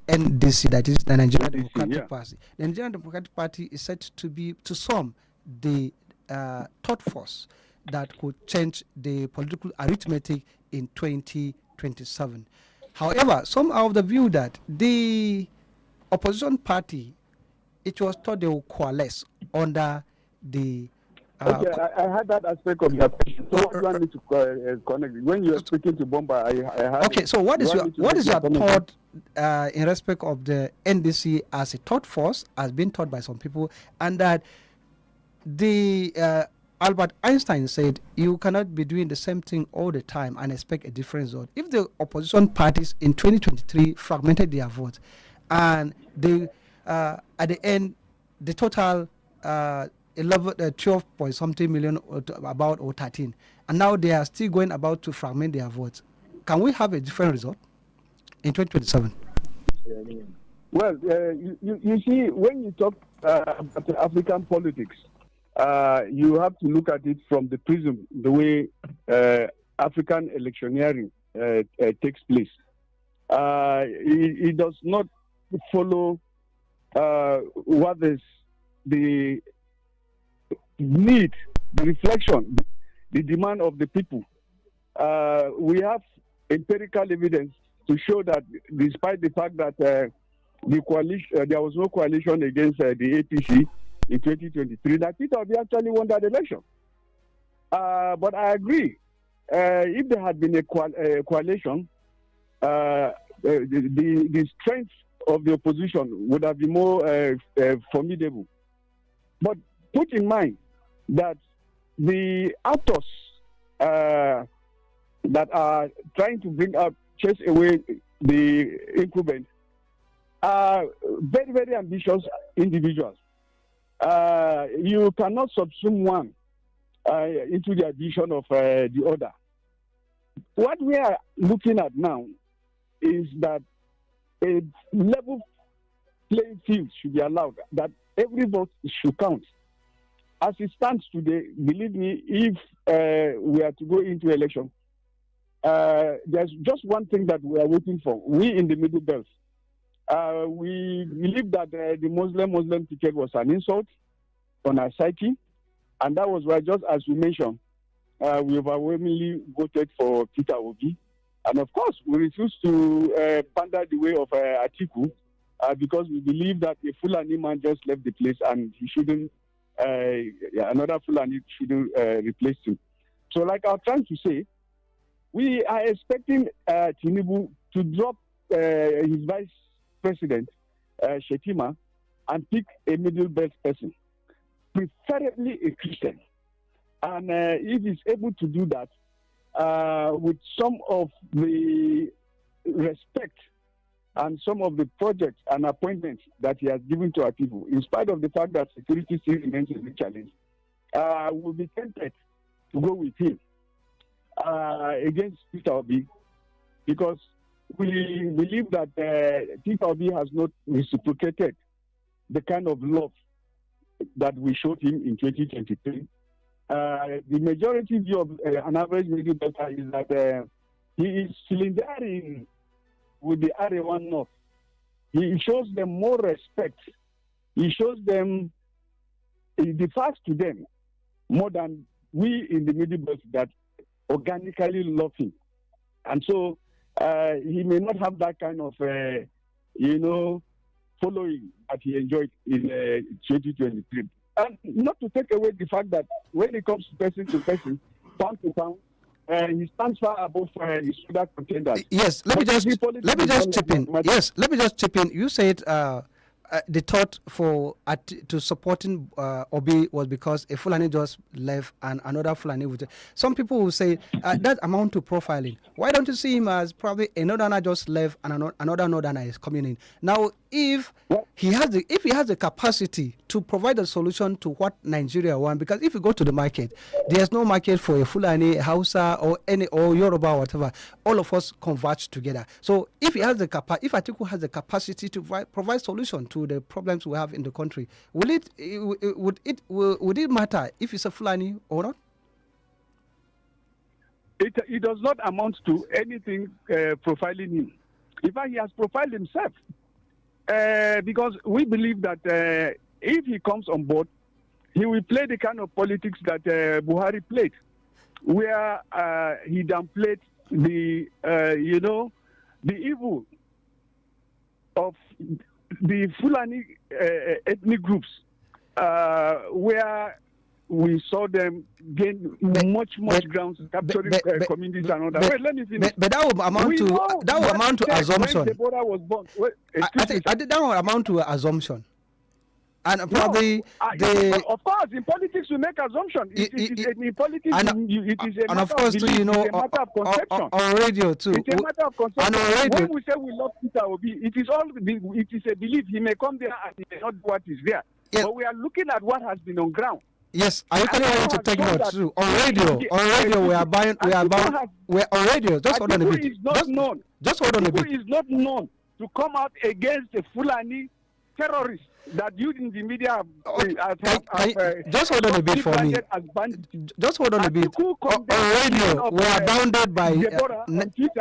NDC, that is the Nigerian Democratic Party. The Nigerian Democratic Party is said to some the third force that could change the political arithmetic in 2027. However, some are of the view that the opposition party, it was thought they would coalesce under the. Okay, I had that aspect of your question. So what do you want me to connect? When you are speaking to Bomba, I had. Okay, so what is your thought in respect of the NDC as a third force, as been taught by some people, and that the Albert Einstein said you cannot be doing the same thing all the time and expect a different result. If the opposition parties in 2023 fragmented their votes, and they at the end the total 12 point something million or 13, and now they are still going about to fragment their votes, can we have a different result in 2027? Well, you see, when you talk about African politics, you have to look at it from the prism, the way African electioneering takes place. It does not follow what is the need, the reflection, the demand of the people. We have empirical evidence to show that despite the fact that the coalition, there was no coalition against the APC in 2023, that Peter Obi actually won that election. But I agree, if there had been a coalition, the strength of the opposition would have been more formidable. But put in mind that the actors that are trying to chase away the incumbent are very, very ambitious individuals. You cannot subsume one into the vision of the other. What we are looking at now is that a level playing field should be allowed, that every vote should count. As it stands today, believe me, if we are to go into election, there's just one thing that we are waiting for. We in the Middle Belt, we believe that the Muslim ticket was an insult on our psyche, and that was why, just as you mentioned, we overwhelmingly voted for Peter Obi. And of course, we refuse to pander the way of Atiku because we believe that a Fulani man just left the place and he shouldn't, another Fulani shouldn't replace him. So like I was trying to say, we are expecting Tinubu to drop his vice president, Shetima, and pick a middle belt person, preferably a Christian. And if he's able to do that, with some of the respect and some of the projects and appointments that he has given to our people, in spite of the fact that security still remains a big challenge, we'll be tempted to go with him against Peter Obi, because we believe that Peter Obi has not reciprocated the kind of love that we showed him in 2023. The majority view of an average middle belter is that he is cylindering with the Arewan North. He shows them more respect. He shows them, he defers to them more than we in the middle belt that organically love him. And so he may not have that kind of, following that he enjoyed in 2023. And not to take away the fact that when it comes to person, pound to pound, he stands far above his other contenders. Yes, let me just chip in. Yes, let me just chip in. You said the thought to supporting Obi was because a Fulani just left and another Fulani would. Some people will say that amount to profiling. Why don't you see him as probably a Northerner just left and another Northerner is coming in? Now, if he has the capacity to provide a solution to what Nigeria wants, because if you go to the market, there's no market for a Fulani, a Hausa, or Yoruba, or whatever. All of us converge together. So if he has if Atiku has the capacity to provide solution to to the problems we have in the country, would it matter if it's a Fulani or not? It does not amount to anything profiling him. In fact, he has profiled himself because we believe that if he comes on board, he will play the kind of politics that Buhari played, where he downplayed the evil of the Fulani ethnic groups, where we saw them gain much grounds, capturing communities and all that. Wait, let me finish. But that will amount to assumption. Deborah was born. Wait, I think that will amount to assumption. And probably of course, in politics we make assumptions. In politics, it is a matter of belief, a matter of conception. On radio too. It's a matter of conception. And on radio, when we say we love Peter Obi, it is a belief. He may come there and he may not do what is there. Yes. But we are looking at what has been on ground. Yes, I actually want to take note too. On radio, we are bound. We're on radio. Just hold on a bit. Just hold on a bit. Who is not known to come out against the Fulani terrorists that you in the media just hold on a bit for me. Just hold on a bit. On radio, we are bounded by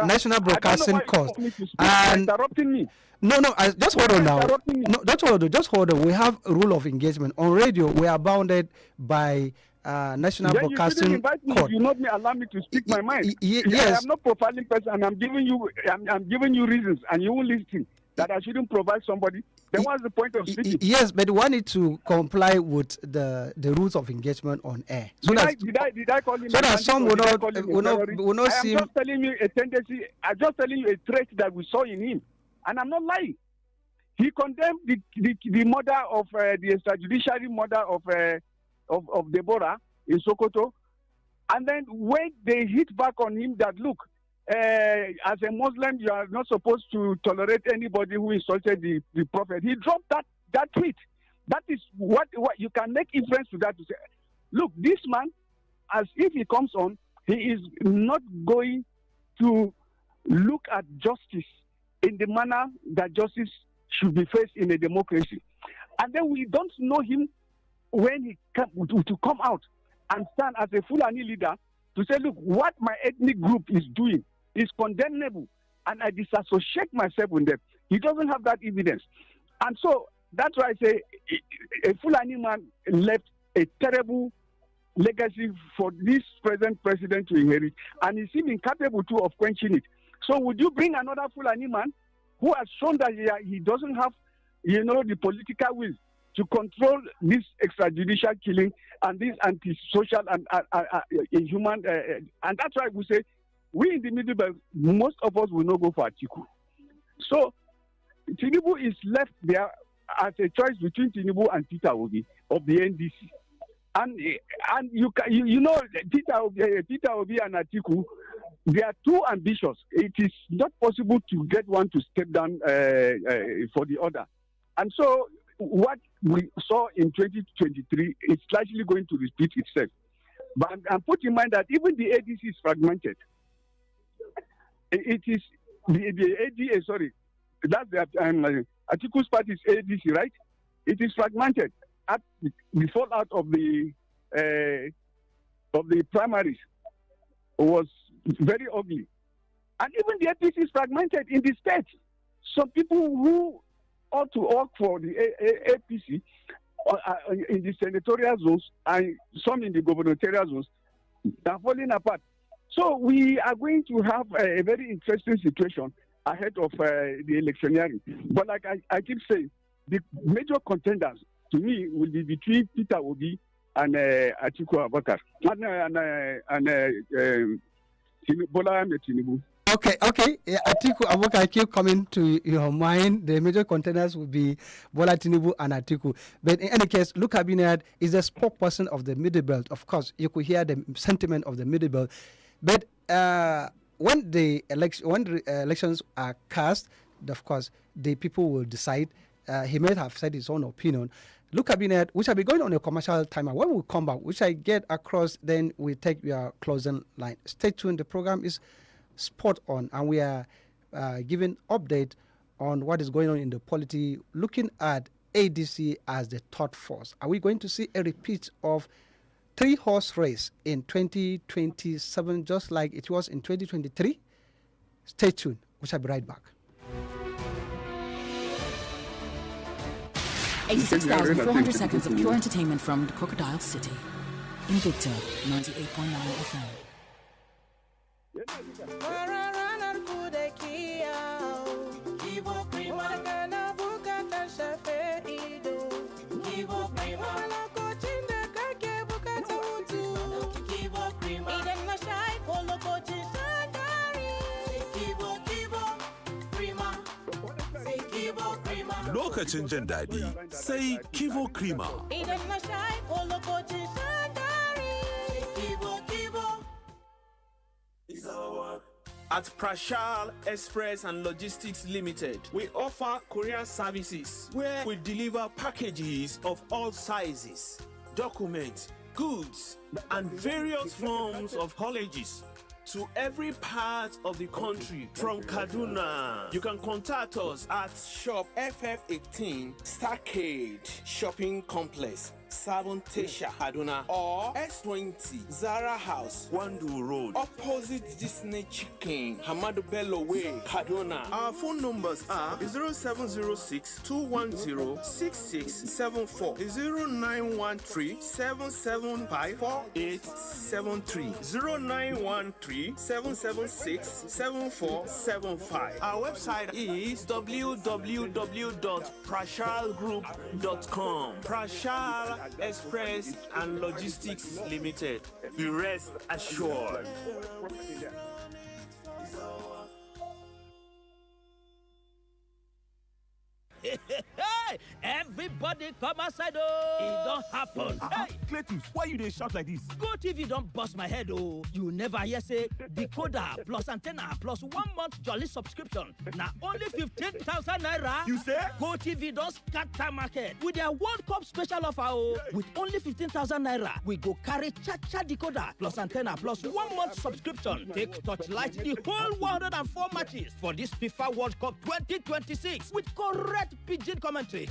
National Broadcasting Court. And interrupting me. No, just hold on now. No, just hold on. We have a rule of engagement. On radio, we are bounded by National Broadcasting Court. You not allow me to speak my mind. Yes. I am not profiling person, and I'm giving you reasons, and you will listen that I shouldn't provide somebody. Then what's the point of speaking? Yes, but we need to comply with the rules of engagement on air. So did I call him? So that some will not see. I'm just telling you a tendency. I'm just telling you a trait that we saw in him, and I'm not lying. He condemned the murder of the extrajudiciary murder of Deborah in Sokoto, and then when they hit back on him that look, as a Muslim, you are not supposed to tolerate anybody who insulted the prophet. He dropped that tweet. That is what you can make inference to that to say, look, this man, as if he comes on, he is not going to look at justice in the manner that justice should be faced in a democracy. And then we don't know him when he to come out and stand as a Fulani leader to say, look, what my ethnic group is doing is condemnable, and I disassociate myself with them. He doesn't have that evidence. And so that's why I say a Fulani man left a terrible legacy for this present president to inherit, and he seems incapable too of quenching it. So would you bring another Fulani man who has shown that he doesn't have, the political will to control this extrajudicial killing and this anti-social and inhuman, and that's why we say, we in the middle belt, most of us will not go for Atiku. So Tinubu is left there as a choice between Tinubu and Peter Obi of the NDC. And Peter Obi and Atiku, they are too ambitious. It is not possible to get one to step down for the other. And so what we saw in 2023 is likely going to repeat itself. But and put in mind that even the ADC is fragmented. It is the ADA, sorry, that's the Atiku's party is ADC, right? It is fragmented. At the fallout of the primaries was very ugly, and even the APC is fragmented in the state. Some people who ought to work for the APC in the senatorial zones and some in the gubernatorial zones are falling apart. So we are going to have a very interesting situation ahead of the electioneering. But like I keep saying, the major contenders to me will be between Peter Obi and Atiku Abubakar and Bola Ahmed Tinubu. Okay. Atiku Abubakar keep coming to your mind. The major contenders will be Bola Tinubu and Atiku. But in any case, Luke Abinad is the spokesperson of the Middle Belt. Of course, you could hear the sentiment of the Middle Belt. But when the elections are cast, of course, the people will decide. He may have said his own opinion. Look, Cabinet, we shall be going on a commercial timer. When we come back, we shall get across, then we take your closing line. Stay tuned. The program is Spot On, and we are giving update on what is going on in the polity, looking at ADC as the third force. Are we going to see a repeat of three-horse race in 2027, just like it was in 2023? Stay tuned. We shall be right back. 86,400 seconds of pure entertainment from the Crocodile City. Invicta 98.9 FM. Lokacin jin daɗi sai Kivo Krima. Idan na sha ko lokacin shan dari, Kivo. At Prashal Express and Logistics Limited, we offer courier services where we deliver packages of all sizes, documents, goods, and various forms of haulages to every part of the country from Kaduna. You can contact us at Shop FF18 Starcade Shopping Complex, 7 Tesha, Kaduna, or S20 Zara House, Wandu Road, opposite Disney Chicken, Hamadu Bello Way, Kaduna. Our phone numbers are 0706 210 6674, 0913 775 4873, 0913 776 7475. Our website is www.prashalgroup.com. Prashal Express and Logistics Limited. We rest assured. Hey, everybody come outside, oh! It don't happen. Hey, Cletus, why you dey shout like this? Go TV don't bust my head, oh! You never hear say decoder plus antenna plus 1 month jolly subscription. Now only 15,000 naira. You say? Go TV don't scatter market with their World Cup special offer, oh! With only 15,000 naira, we go carry cha-cha decoder plus antenna plus 1 month subscription. Take torchlight the whole 104 matches for this FIFA World Cup 2026 with correct pidgin commentary.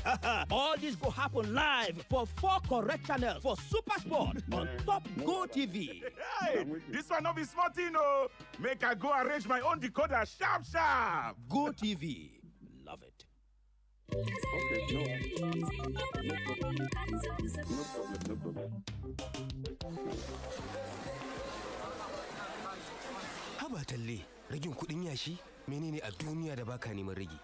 All this go happen live for 4 correct channels for Super Sport on Top Go TV. Hey, this one not be smart, you know. Make I go arrange my own decoder sharp. Go TV. Love it. Okay, no problem. Haba talle, ragin kudin yashi menene a duniya da baka neman ragi?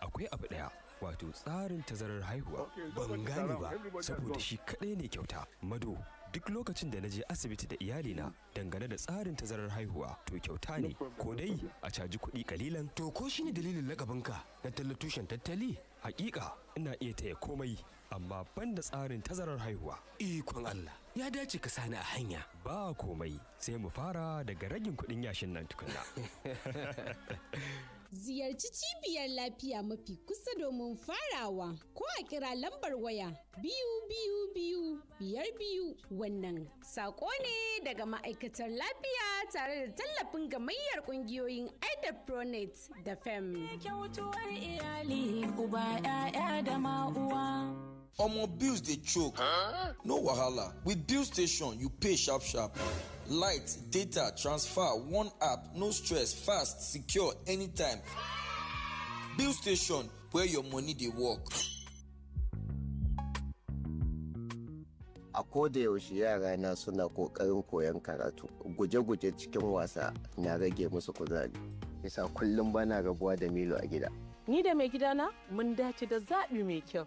Akwai abu daya, wato tsarin tazarar haihuwa. Ban gane ba, saboda shi kadai ne kyauta. Mado, duk lokacin da naje asibiti da iyalina dangane da tsarin tazarar haihuwa, to kyauta ne, ko dai a caji kuɗi kalilan. To ko shine dalilin lakabinka na tallatushen tattali? Hakika ina iya taya komai, amma banda tsarin tazarar haihuwa. Ikon Allah, ya dace ka sani a hanya. Ba komai, sai mu fara daga ragin kuɗin yashin nan tukunna. Ziyarci cibiyar lafiya mafi kusa domin farawa ko a kira lambar waya 222 wannan sako ne daga ma'aikatar lafiya tare da tallafin gamayyar kungiyoyin Pronet da FEM. Kyautuwar iyali uba 'ya'ya da ma'uwa. Omo bills dey choke. No wahala. With Bill Station, you pay sharp. Light, data, transfer, one app, no stress, fast, secure, anytime. Bill Station, where your money dey work. A koda yaushe yara na suna kokarin koyon karatu. Guje-guje cikin wasa na rage musu kuzari. Yasa kullum bana rabuwa da Milo a gida. Ni da mai gidana mun dace da zaɓi mai kyau.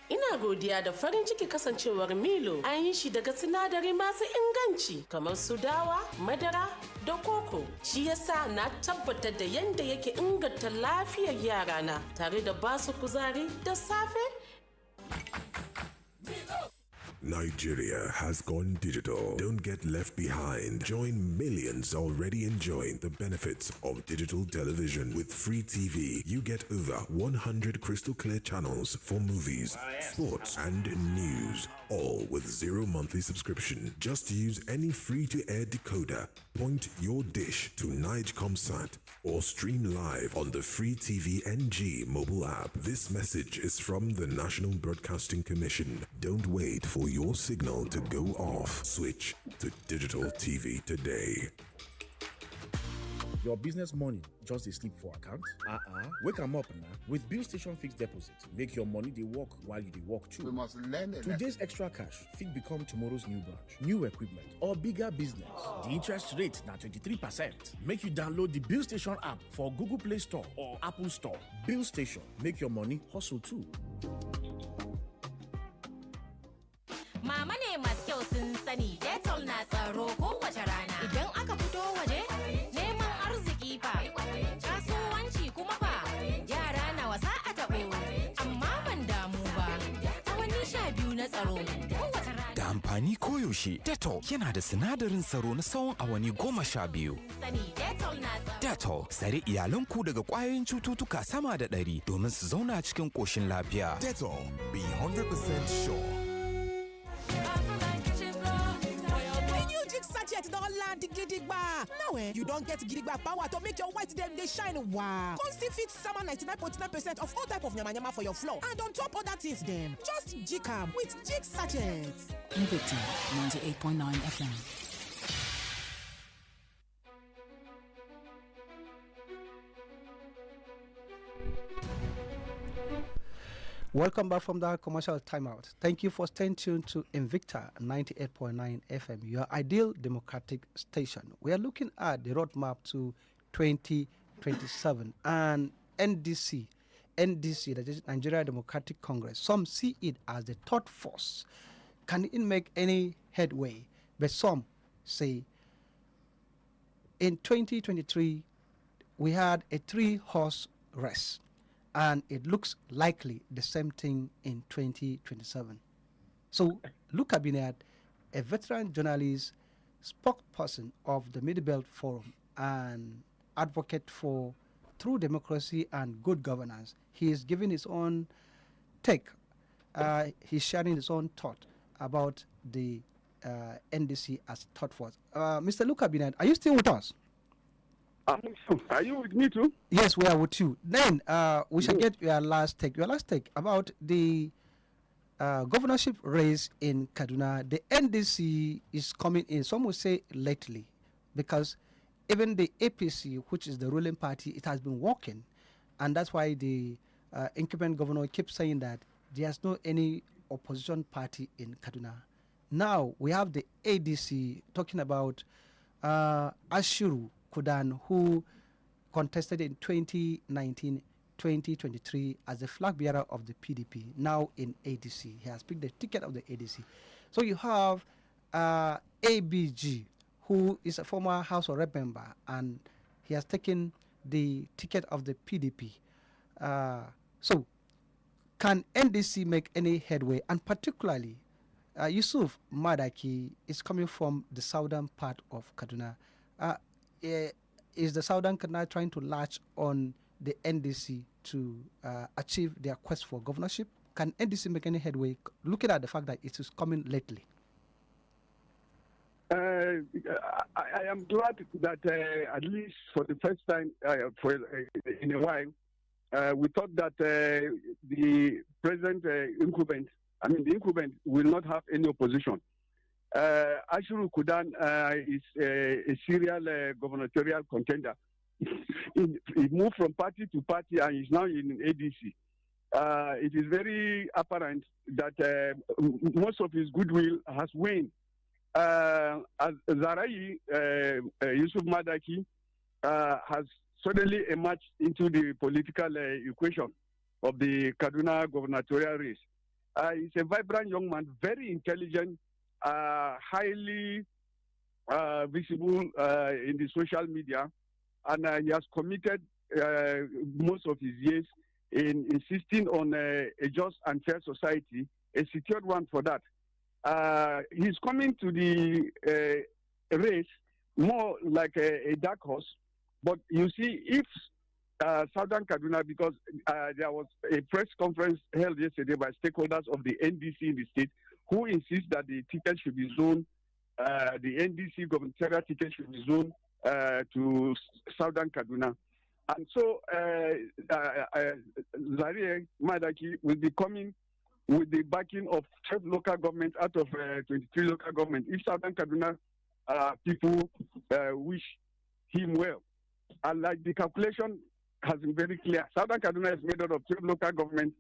Ina godiya da farin ciki kasancewar Milo an yi shi daga sinadari masu inganci kamar su dawa, madara da koko. Shi yasa na tabbatar da yadda yake inganta lafiyar yarana tare da basu kuzari da safe. Nigeria has gone digital. Don't get left behind. Join millions already enjoying the benefits of digital television. With free TV, you get over 100 crystal clear channels for movies, sports, and news, all with zero monthly subscription. Just use any free-to-air decoder, point your dish to NIGEComSat, or stream live on the free TV NG mobile app. This message is from the National Broadcasting Commission. Don't wait for your signal to go off. Switch to digital TV today. Your business money just a sleep for account? Wake them up now with Bill Station Fixed Deposit. Make your money they work while you they work too. We must learn it. Today's extra cash fit become tomorrow's new branch, new equipment, or bigger business. The interest rate now 23%. Make you download the Bill Station app for Google Play Store or Apple Store. Bill Station, make your money hustle too. Mama ne masu kyau sun sani Dettol na tsaro kowace rana. Idan aka fito waje, neman arziki fa, kasuwanci kuma fa, yara na wasa a taɓo, amma ban damu ba. Awanni 12 na tsaro kowace rana. Da amfani koyaushe, Dettol yana da sinadarin tsaro na tsawon awanni 12. Dettol, tsare iyalanku daga ƙwayoyin cututtuka sama da 100 domin su zauna cikin ƙoshin lafiya. Dettol, be 100% sure. Sachet don land gidigba. Now you don't get gidigba power to make your white dem dey shine wow. Come still fit sama 99.9% of all type of nyama for your floor and on top other things dem. Just jig am with Jig Sachet. Invicta 98.9 FM. Welcome back from the commercial timeout. Thank you for staying tuned to Invicta 98.9 FM, your ideal democratic station. We are looking at the roadmap to 2027 and NDC, that is Nigeria Democratic Congress. Some see it as the third force. Can it make any headway? But some say in 2023 we had a 3-horse race. And it looks likely the same thing in 2027. So, Luka Binet, a veteran journalist, spokesperson of the Mid-Belt Forum, and advocate for true democracy and good governance, he is giving his own take. He's sharing his own thought about the NDC as thought force. Mr. Luka Binet, are you still with us? Are you with me too? Yes, we are with you. Then we shall get your last take. Your last take about the governorship race in Kaduna. The NDC is coming in, some will say lately, because even the APC, which is the ruling party, it has been working. And that's why the incumbent governor keeps saying that there's no any opposition party in Kaduna. Now we have the ADC talking about Ashiru Kudan, who contested in 2019-2023 as the flag bearer of the PDP, now in ADC. He has picked the ticket of the ADC. So you have ABG, who is a former House of Rep member, and he has taken the ticket of the PDP. So can NDC make any headway? And particularly, YUSUF Madaki is coming from the southern part of Kaduna. Is the Southern Kaduna trying to latch on the NDC to achieve their quest for governorship? Can NDC make any headway, looking at the fact that it is coming lately? I am glad that at least for the first time in a while, we thought that the present incumbent, the incumbent will not have any opposition. Ashiru Kudan is a serial gubernatorial contender. He moved from party to party and is now in ADC. It is very apparent that most of his goodwill has waned. ZARIYI, YUSUF Madaki, has suddenly emerged into the political equation of the Kaduna gubernatorial race. He's a vibrant young man, very intelligent, highly visible in the social media, and he has committed most of his years in insisting on a just and fair society, a secured one for that. he's coming to the race more like a dark horse. But you see, if Southern Kaduna, because there was a press conference held yesterday by stakeholders of the NDC in the state who insist that the ticket should be zoned, the NDC gubernatorial ticket should be zoned to Southern Kaduna. And so ZARIYI MADAKI will be coming with the backing of 12 local governments out of 23 local governments. If Southern Kaduna people wish him well. And like the calculation has been very clear, Southern Kaduna is made up of 12 local governments.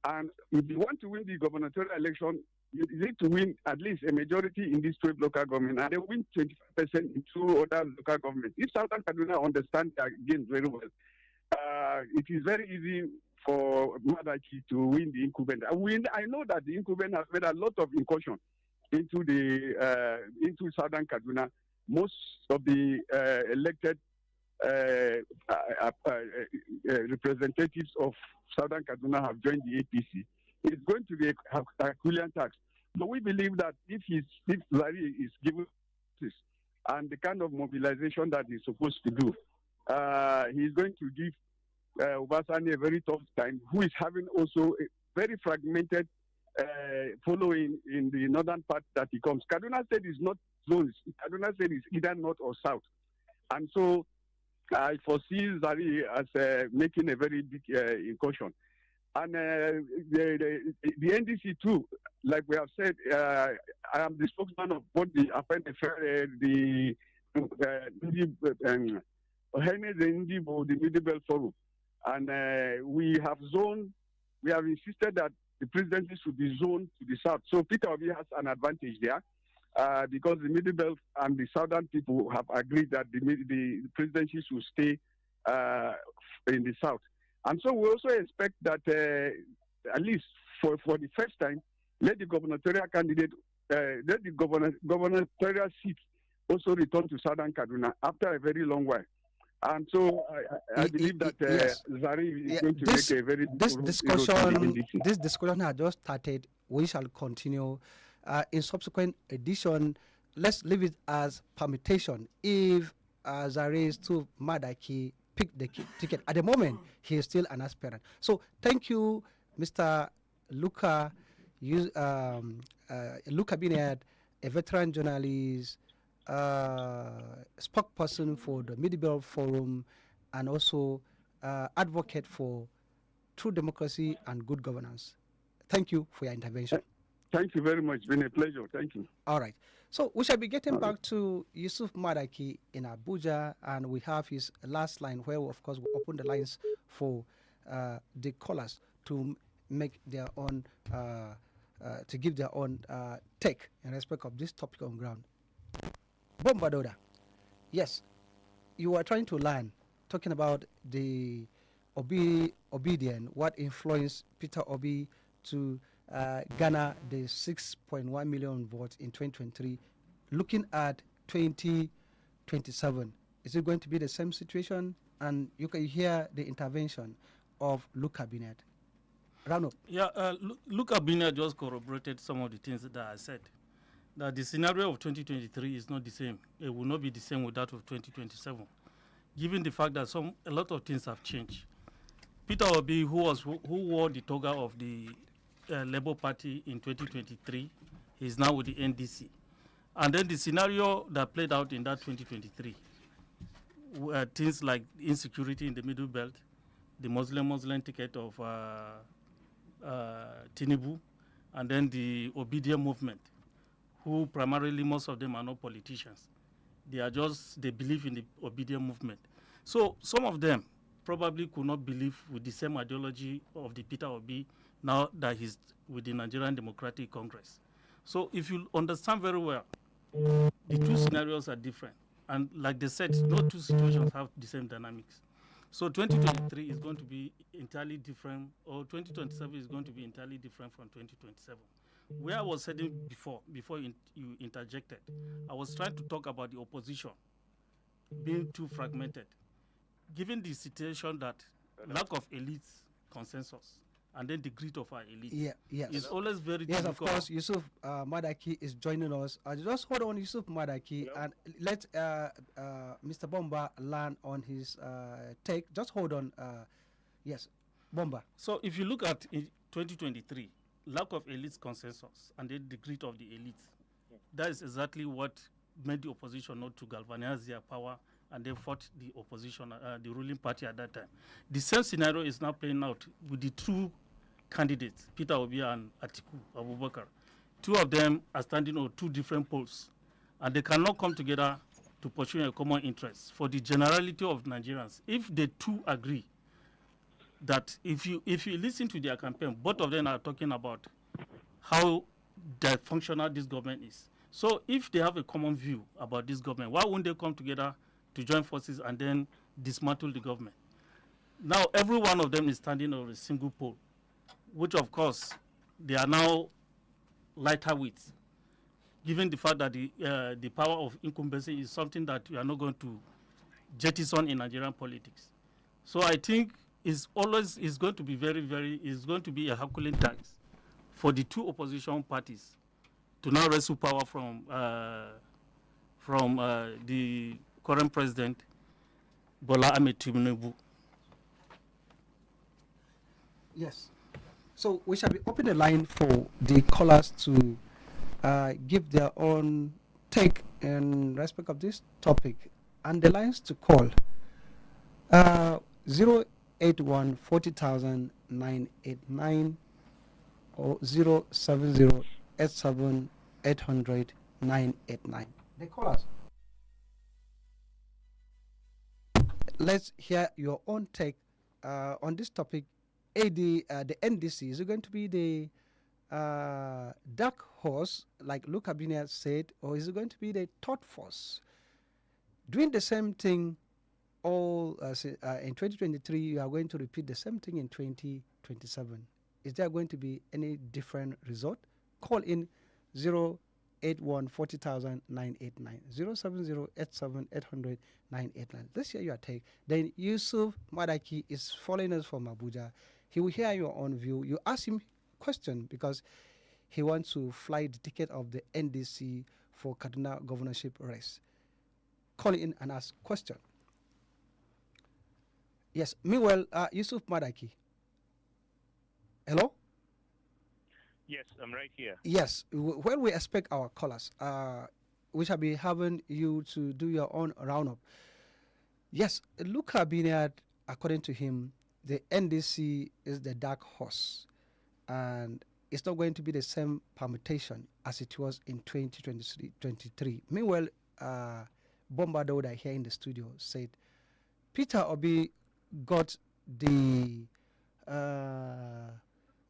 And if you want to win the gubernatorial election, you need to win at least a majority in these 12 local governments, and they win 25% in 2 other local governments. If Southern Kaduna understands their game very well, it is very easy for Madaki to win the incumbent. I know that the incumbent has made a lot of incursion into Southern Kaduna. Most of the elected representatives of Southern Kaduna have joined the APC. It's going to be a Herculean task. But we believe that if ZARIYI is given this and the kind of mobilization that he's supposed to do, he's going to give Obasanjo a very tough time, who is having also a very fragmented following in the northern part that he comes. Kaduna State is not zones. Kaduna State is either north or south. And so I foresee ZARIYI as making a very big incursion. And the NDC too, like we have said, I am the spokesman of both the Middle Belt Forum. And we have insisted that the presidency should be zoned to the south. So Peter Obi has an advantage there because the Middle Belt and the southern people have agreed that the presidency should stay in the south. And so we also expect that at least for the first time, let the gubernatorial candidate, let the gubernatorial seat also return to Southern Kaduna after a very long while. And so I believe that ZARIYI is going to make a very this discussion has just started. We shall continue in subsequent edition. Let's leave it as permutation. If ZARIYI is to Madaki pick the ticket. At the moment, he is still an aspirant. So thank you, Mr. Luka Binet, a veteran journalist, spokesperson for the Middle Belt Forum, and also advocate for true democracy and good governance. Thank you for your intervention. Thank you very much. It's been a pleasure. Thank you. All right. So we shall be getting back to YUSUF Madaki in Abuja, and we have his last line where, of course, we open the lines for the callers to make their own, to give their own take in respect of this topic on ground. BOMBA DAUDA, yes, you are trying to learn, talking about the obedient, what influenced Peter Obi to garner the 6.1 million votes in 2023. Looking at 2027, is it going to be the same situation? And you can hear the intervention of Luka Binet. Rano. Yeah, Luka Binet just corroborated some of the things that I said. That the scenario of 2023 is not the same. It will not be the same with that of 2027, given the fact that a lot of things have changed. Peter Obi, who wore the toga of the Labour Party in 2023, is now with the NDC. And then the scenario that played out in that 2023 were things like insecurity in the Middle Belt, the Muslim ticket of Tinubu, and then the Obedient movement, who primarily, most of them are not politicians. They believe in the Obedient movement. So some of them probably could not believe with the same ideology of the Peter Obi now that he's with the Nigerian Democratic Congress. So if you understand very well, the two scenarios are different. And like they said, no two situations have the same dynamics. So 2023 is going to be entirely different, or 2027 is going to be entirely different from 2027. Where I was heading before you interjected, I was trying to talk about the opposition being too fragmented. Given the situation that lack of elite consensus, and then the greed of our elite. Yeah, yes. It's always very yes, difficult. of course, Yusuf Madaki is joining us. Just hold on, Yusuf Madaki, and let Mr. Bomba land on his take. Just hold on. Yes, Bomba. So if you look at in 2023, lack of elite consensus and then the greed of the elite, that is exactly what made the opposition not to galvanize their power and then fought the opposition, the ruling party at that time. The same scenario is now playing out with the two candidates, Peter Obi and Atiku Abubakar. Two of them are standing on two different poles, and they cannot come together to pursue a common interest for the generality of Nigerians. If the two agree that if you listen to their campaign, both of them are talking about how dysfunctional this government is. So if they have a common view about this government, why won't they come together to join forces and then dismantle the government? Now every one of them is standing on a single pole, which of course they are now lighter weights, given the fact that the power of incumbency is something that we are not going to jettison in Nigerian politics. So I think it's going to be it's going to be a Herculean task for the two opposition parties to now wrestle power from the current president, Bola Ahmed Tinubu. Yes. So we shall be opening the line for the callers to give their own take in respect of this topic. And the lines to call 081 40,000 989 or 070 87 800 989. The callers. Let's hear your own take on this topic. The NDC, is it going to be the dark horse, like Luke Abinia said, or is it going to be the third force? Doing the same thing all in 2023, you are going to repeat the same thing in 2027. Is there going to be any different result? Call in 081 40,000 989 070 87 800 989. Let's hear your take. Then Yusuf Madaki is following us from Abuja. He will hear your own view. You ask him question because he wants to fly the ticket of the NDC for Kaduna governorship race. Call in and ask question. Yes. Meanwhile, Yusuf Madaki. Hello? Yes, I'm right here. Yes. When we expect our callers, we shall be having you to do your own roundup. Yes, Luka Biniad, according to him, the NDC is the dark horse, and it's not going to be the same permutation as it was in 2023. Meanwhile, Bomba DAUDA here in the studio said Peter Obi got the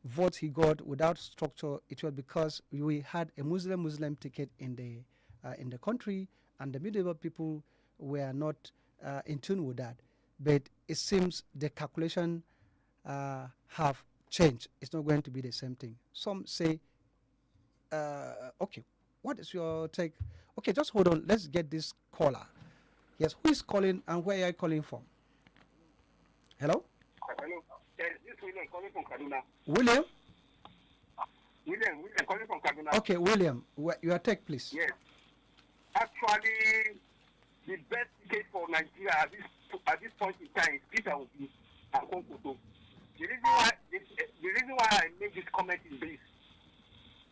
vote he got without structure. It was because we had a Muslim ticket in the country, and the medieval people were not in tune with that. But it seems the calculation have changed. It's not going to be the same thing. Some say, okay, what is your take? Okay, just hold on. Let's get this caller. Yes, who is calling and where are you calling from? Hello? Hello. Yes, this is William calling from Kaduna. William? William calling from Kaduna. Okay, William, your take, please. Yes. Actually, the best ticket for Nigeria at this point in time is Peter Obi and Konkoto. The reason why I make this comment is this: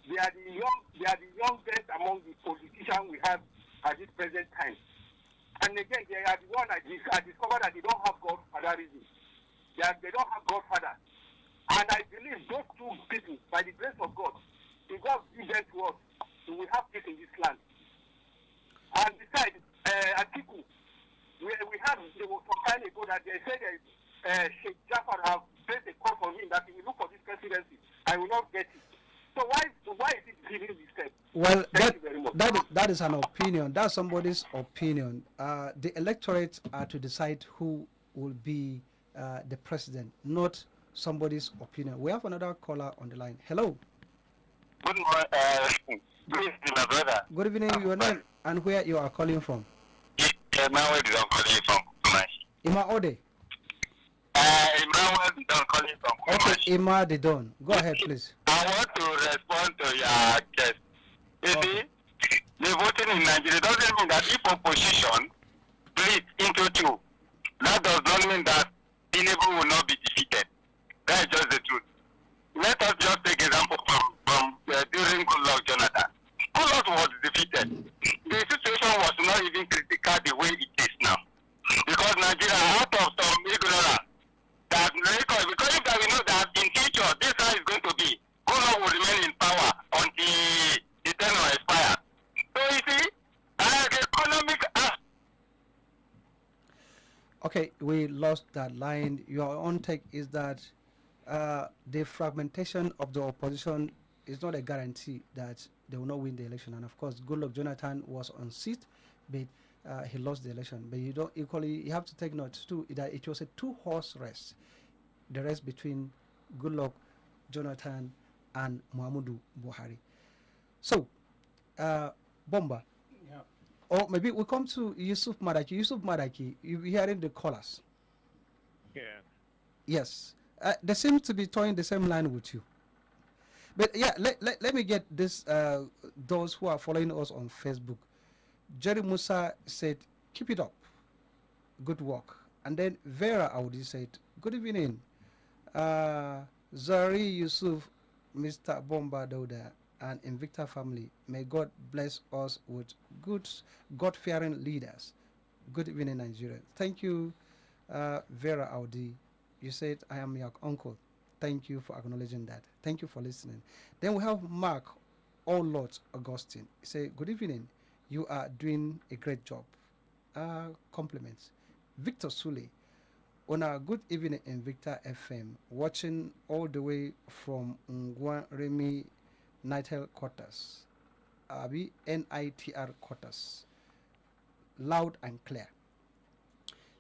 they are the youngest among the politicians we have at this present time. And again, they are the one I discovered that they don't have godfatherism. They don't have godfather. And I believe those two people, by the grace of God, if God gives them to us, we will have peace in this land. And besides, Atiku, we had there was some time ago that they said Sheikh Jafar have placed a call for him that he will look for this presidency. I will not get it. So why is it giving this step? Well, that is an opinion. That's somebody's opinion. The electorate are to decide who will be the president, not somebody's opinion. We have another caller on the line. Hello. Good morning, good evening, my brother. Good evening. Your name and where you are calling from? Where is I'm calling from? Ima Ode. Emmanuel Didon calling from Okay, Ima the Don. Go ahead, please. I want to respond to your guest. You see, the voting in Nigeria doesn't mean that if opposition split into two, that does not mean that Tinubu will not be defeated. That is just the truth. Let us just take example from during Goodluck Jonathan. Goodluck was defeated. The situation was not even critical the way it is now. Because Nigeria, out of some ignorance, that because if that we know that in future this how is going to be, Goodluck will remain in power until the tenure expires. So you see, the economic Okay, we lost that line. Your own take is that the fragmentation of the opposition is not a guarantee that they will not win the election. And of course, Goodluck Jonathan was on seat, but he lost the election. But you don't equally, you have to take note too that it was a two-horse race, the race between Goodluck Jonathan and Muhammadu Buhari. So, Bomba. Yeah. Or maybe we come to Yusuf Madaki. Yusuf Madaki, you're hearing the callers. Yeah. Yes. They seem to be towing the same line with you. But yeah, let me get this, those who are following us on Facebook. Jerry Musa said, keep it up. Good work. And then Vera Audi said, good evening. ZARIYI, Yusuf, Mr. Bomba, DAUDA, and Invicta family. May God bless us with good, God-fearing leaders. Good evening, Nigeria. Thank you, Vera Audi. You said, I am your uncle. Thank you for acknowledging that. Thank you for listening. Then we have Mark Lord Augustine. He said, good evening. You are doing a great job. Compliments. Victor Sule. On a good evening in Victor FM, watching all the way from Ngwa Remi Nitel quarters. NITR quarters. Loud and clear.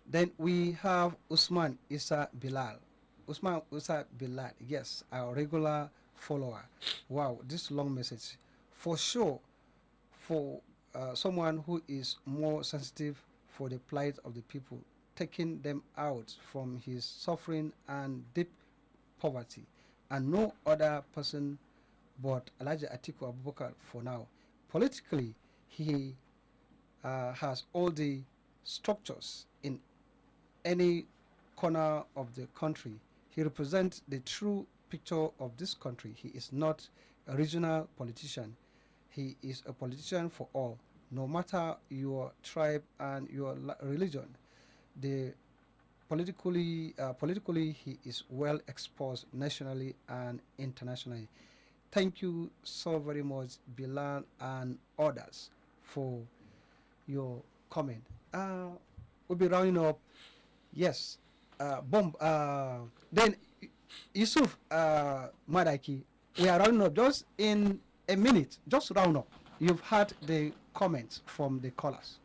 Then we have Usman Isa Bilal. Usman Isa Bilal, yes, our regular follower. Wow, this long message. For sure, for someone who is more sensitive for the plight of the people, taking them out from his suffering and deep poverty, and no other person but Elijah Atiku Abubakar for now. Politically, he has all the structures in any corner of the country. He represents the true picture of this country. He is not a regional politician. He is a politician for all, no matter your tribe and your religion. The politically, he is well exposed nationally and internationally. Thank you so very much, Bilal and others, for your comment. We'll be rounding up. Yes, then Yusuf Madaki, we are rounding up just in a minute. Just round up. You've heard the comments from the callers.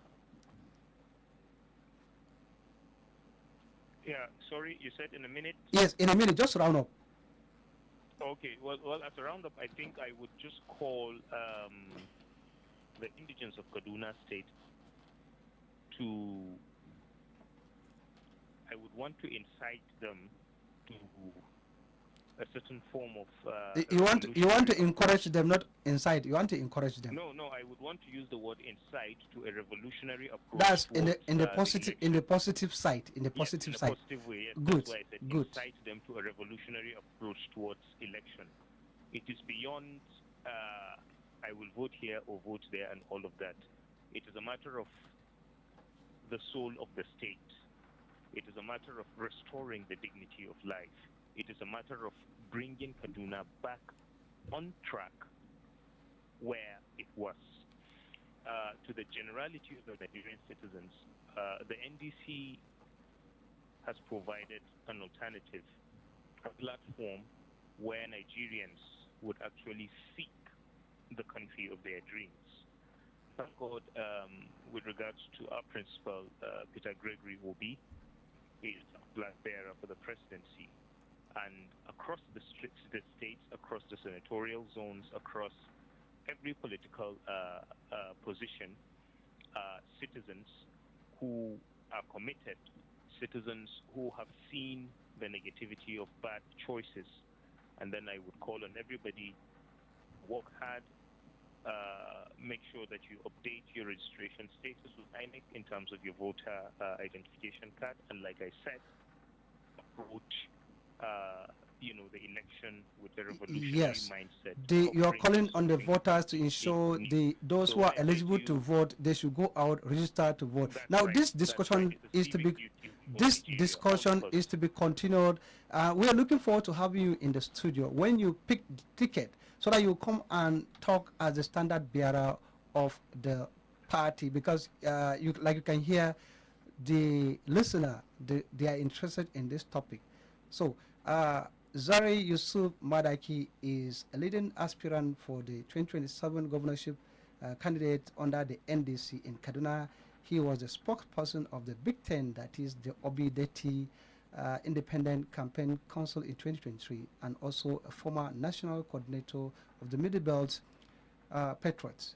Yeah, sorry, you said in a minute? Yes, in a minute. Just round up. Okay, well, as a roundup, I think I would just call the indigents of Kaduna State to. I would want to incite them to a certain form of. You want to encourage them, not incite. You want to encourage them. No, I would want to use the word incite to a revolutionary approach. That's in the positive side. In the positive yes, side. In a positive way. Yes, good. That's why I said Good. incite them to a revolutionary approach towards election. It is beyond. I will vote here or vote there and all of that. It is a matter of the soul of the state. It is a matter of restoring the dignity of life. It is a matter of bringing Kaduna back on track where it was. To the generality of the Nigerian citizens, the NDC has provided an alternative, a platform where Nigerians would actually seek the country of their dreams. Thank God, with regards to our principal, Peter Gregory Obi, is a flag bearer for the presidency. And across the states, across the senatorial zones, across every political position, citizens who are committed, citizens who have seen the negativity of bad choices. And then I would call on everybody, work hard, make sure that you update your registration status with INEC in terms of your voter identification card. And like I said, approach the election with a revolutionary mindset. You are calling on the voters to ensure those who are eligible to vote, they should go out, register to vote. Now, this discussion is to be continued. We are looking forward to having you in the studio when you pick the ticket, so that you come and talk as the standard bearer of the party, because you can hear the listener, they are interested in this topic. So ZARIYI YUSUF MADAKI is a leading aspirant for the 2027 governorship candidate under the NDC in Kaduna. He was the spokesperson of the Big Ten, that is the Obideti Independent Campaign Council in 2023, and also a former national coordinator of the Middle Belt Patriots.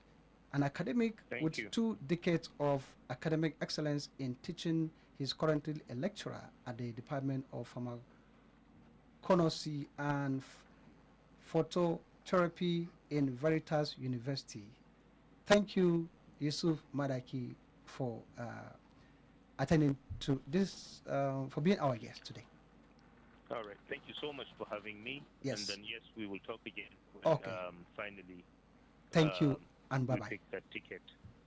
An academic with 2 decades of academic excellence in teaching. He's currently a lecturer at the Department of Pharmacology and Phototherapy in Veritas University. Thank you, YUSUF MADAKI, for attending to this, for being our guest today. All right. Thank you so much for having me. Yes. And then, yes, we will talk again when, finally. Thank you, and bye-bye. Take that ticket.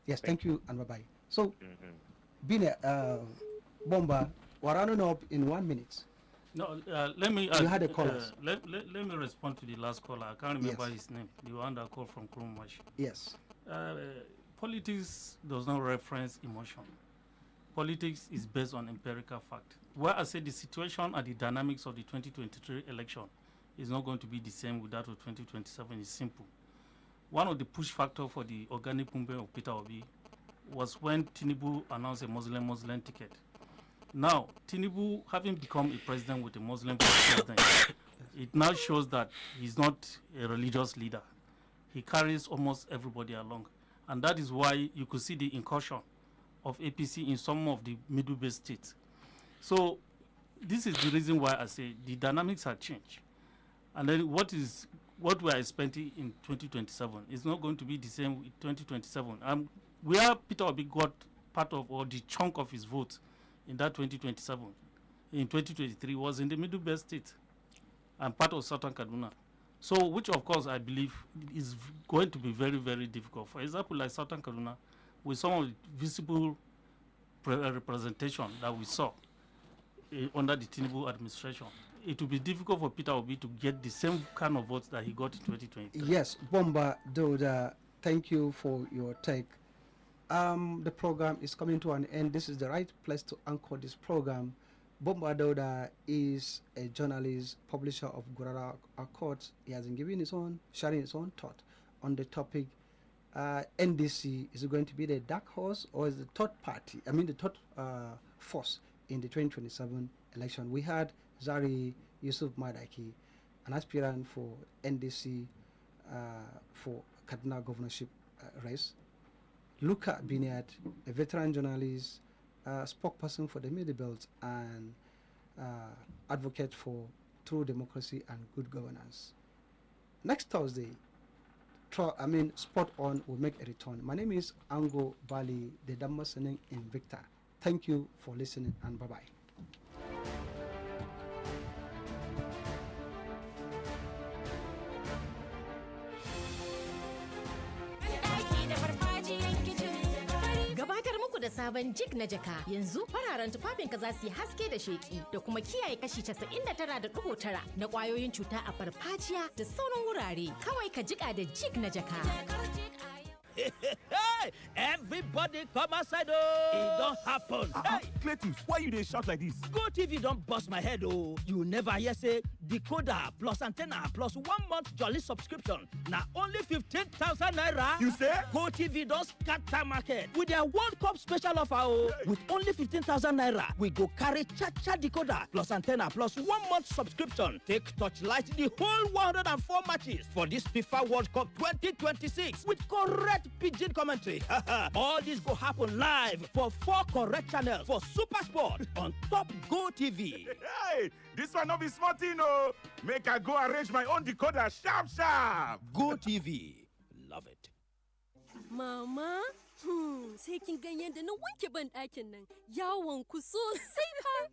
Yes, thank you, and bye-bye. So, Bine, Bomba, we're running up in 1 minute. No, let me. You had a caller. Let me respond to the last caller. I can't remember his name. The one that called from Krumash. Yes. Politics does not reference emotion. Politics is based on empirical fact. Where I say the situation and the dynamics of the 2023 election is not going to be the same with that of 2027 is simple. One of the push factors for the organic movement of Peter Obi was when Tinubu announced a Muslim ticket. Now, Tinubu, having become a president with a Muslim president, it now shows that he's not a religious leader. He carries almost everybody along. And that is why you could see the incursion of APC in some of the middle-based states. So this is the reason why I say the dynamics have changed. And then what we are expecting in 2027 is not going to be the same with 2027. Where Peter Obi got part of, or the chunk of his vote in that 2027, in 2023, was in the middle-based state and part of Southern Kaduna. So, which of course I believe is going to be very, very difficult. For example, like Southern Kaduna, with some of the visible representation that we saw under the Tinubu administration, it will be difficult for Peter Obi to get the same kind of votes that he got in 2023. Yes, Bomba, DAUDA, thank you for your take. The program is coming to an end. This is the right place to anchor this program. Bomba DAUDA is a journalist, publisher of Gurara Accords. He has been sharing his own thought on the topic. NDC is going to be the dark horse, or is the third party? I mean, the third force in the 2027 election. We had ZARIYI YUSUF MADAKI, an aspirant for NDC for Kaduna governorship race. Luka Biniat, a veteran journalist, spokesperson for the Middle Belt, and advocate for true democracy and good governance. Next Thursday, Spot On will make a return. My name is Ango, Bally, the Damasaning Invicta. Thank you for listening, and bye-bye. Gabatar muku da sabon jig na jaka, yanzu fararen tufafinka za su yi haske da sheki da kuma kiyaye kashi 99.9 na kwayoyin cuta a farfajiya da sauran wurare. Kawai ka jika da jig na jaka. Everybody come outside, oh! It don't happen. Hey, Cletus, why you dey shout like this? Go TV don't bust my head, oh! You never hear say decoder plus antenna plus 1 month jolly subscription. Now only 15,000 naira. You say? Go TV don't scatter market with their World Cup special offer, oh! Hey. With only 15,000 naira, we go carry cha-cha decoder plus antenna plus 1 month subscription. Take torchlight the whole 104 matches for this FIFA World Cup 2026 with correct pidgin commentary. All this go happen live for 4 correct channels for Super Sport on Top Go TV. Hey, this one not be smart, Make I go arrange my own decoder sharp. Go TV. Love it. Mama, sai kin gan yadda na wanke ban ɗakin nan. Ya wanku sosai fa.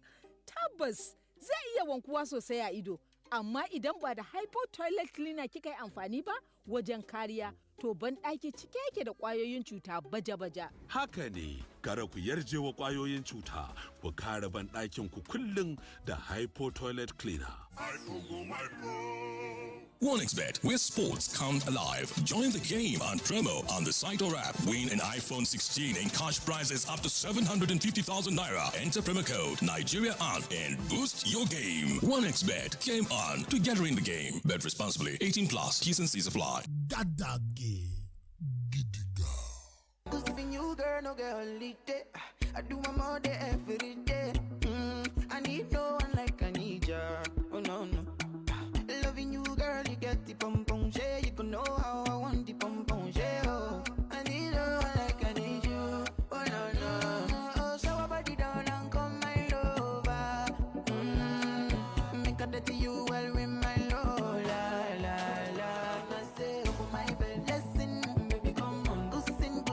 Tabbas zai iya wankuwa sosai a ido, amma idan ba da hypo toilet cleaner kika yi amfani ba wajen kariya, to ban ɗaki cike yake da ƙwayoyin cuta baja-baja. Haka ne, kara ku yarje wa ƙwayoyin cuta, ku kare ban ɗakin ku kullum da hypo toilet cleaner. OneXBet, where sports come alive. Join the game on promo on the site or app. Win an iPhone 16 and cash prizes up to 750,000 naira. Enter promo code NIGERIAN and boost your game. OneXBet, game on, together in the game. Bet responsibly. 18 plus. T's and C's apply. Dadage. Cause if you girl, no girl, I do my more day every day. I need no one like I need ya. Oh no. Loving you, girl, you get the pom pom share. You can know how I want the pom pom share. Oh, I need no one like I need you. Oh no. Oh, show body down and come my lover. Make a dirty you well with my love. La. I say over my bed, listen, baby, come on, go sin,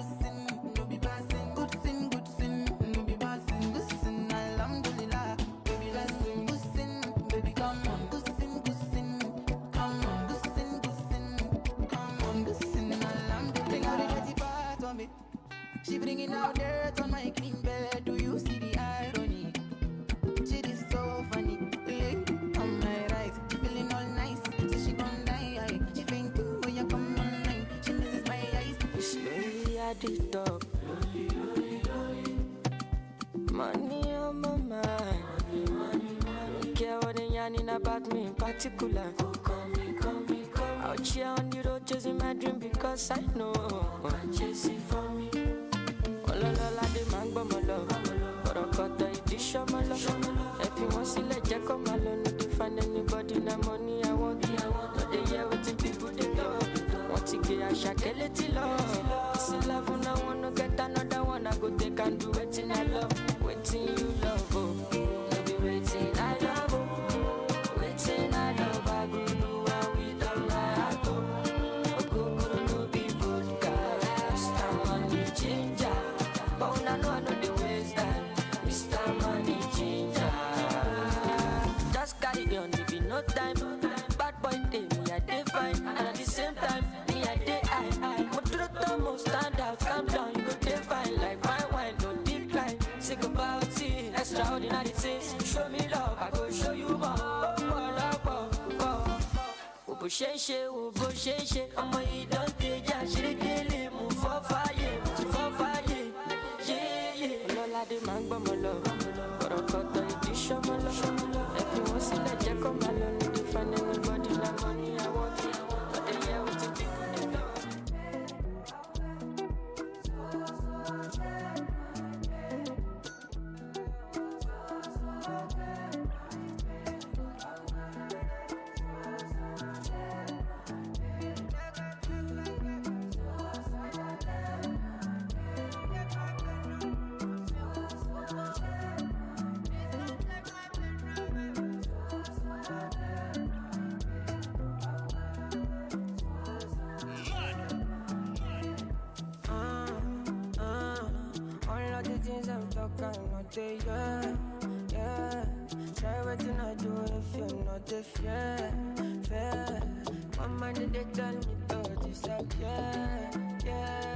no be passing, good sin, no be passing, good sin, alhamdulillah, baby, listen, good sin, baby, come on, good sin. She bringing out dirt on my clean bed. Do you see the irony? She is so funny. On my right, she feeling all nice. So she gon' die. She think too when you come online. She misses my eyes. Slowly at the top. Money on my mind. Don't care what they yarning about me in particular. Call me. Out here on the road chasing my dream because I know chasing for me. La de mango malo, but I got the edition malo. If you want to let Jack come alone, not to find anybody, no money I want. But they hear what the people they love. Want to get a shakeleti love. It's 11, I want to get another one. I go take and do waiting I love, waiting you love. Oh, maybe waiting I love. Oh, waiting I love. I go do what we don't like. Oh, go no be vodka. I'm on the ginger. But I know the ways that Mr. Money Ginger. Just carry on, if you no time. Bad boy day, me I dey fine. And at the same time, me I dey high. Motor most stand out, calm down, you go dey fine. Like fine wine, don't decline. Sick about it, extraordinary things. Show me love, I go show you more. Ubo sheshe, I'ma eat don't take ya. She dey move for fire. De mango malo, but I got the edition malo. If you want to let Jack come alone, you find anybody na money I want. But they hear what the people they love. Yeah. Try what you not do if you're not fair. My mind they tell me to disappear. Yeah.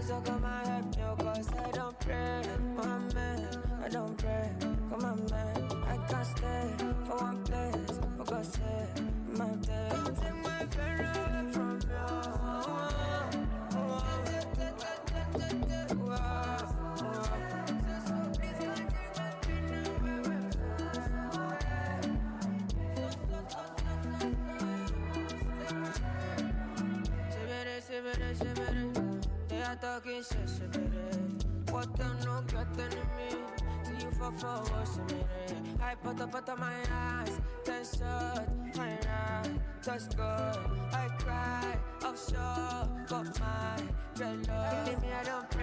So come and help me, cause I don't pray. My man, I don't pray. Come on, man, I can't stay for one place. For God's sake, my day. Don't take my pain away from they are talking shit, what them no getting me? Do you fall for what's me? I put up my eyes, then shut my right, that's good. I cry, offshore, got my red love. Leave me, I don't pray.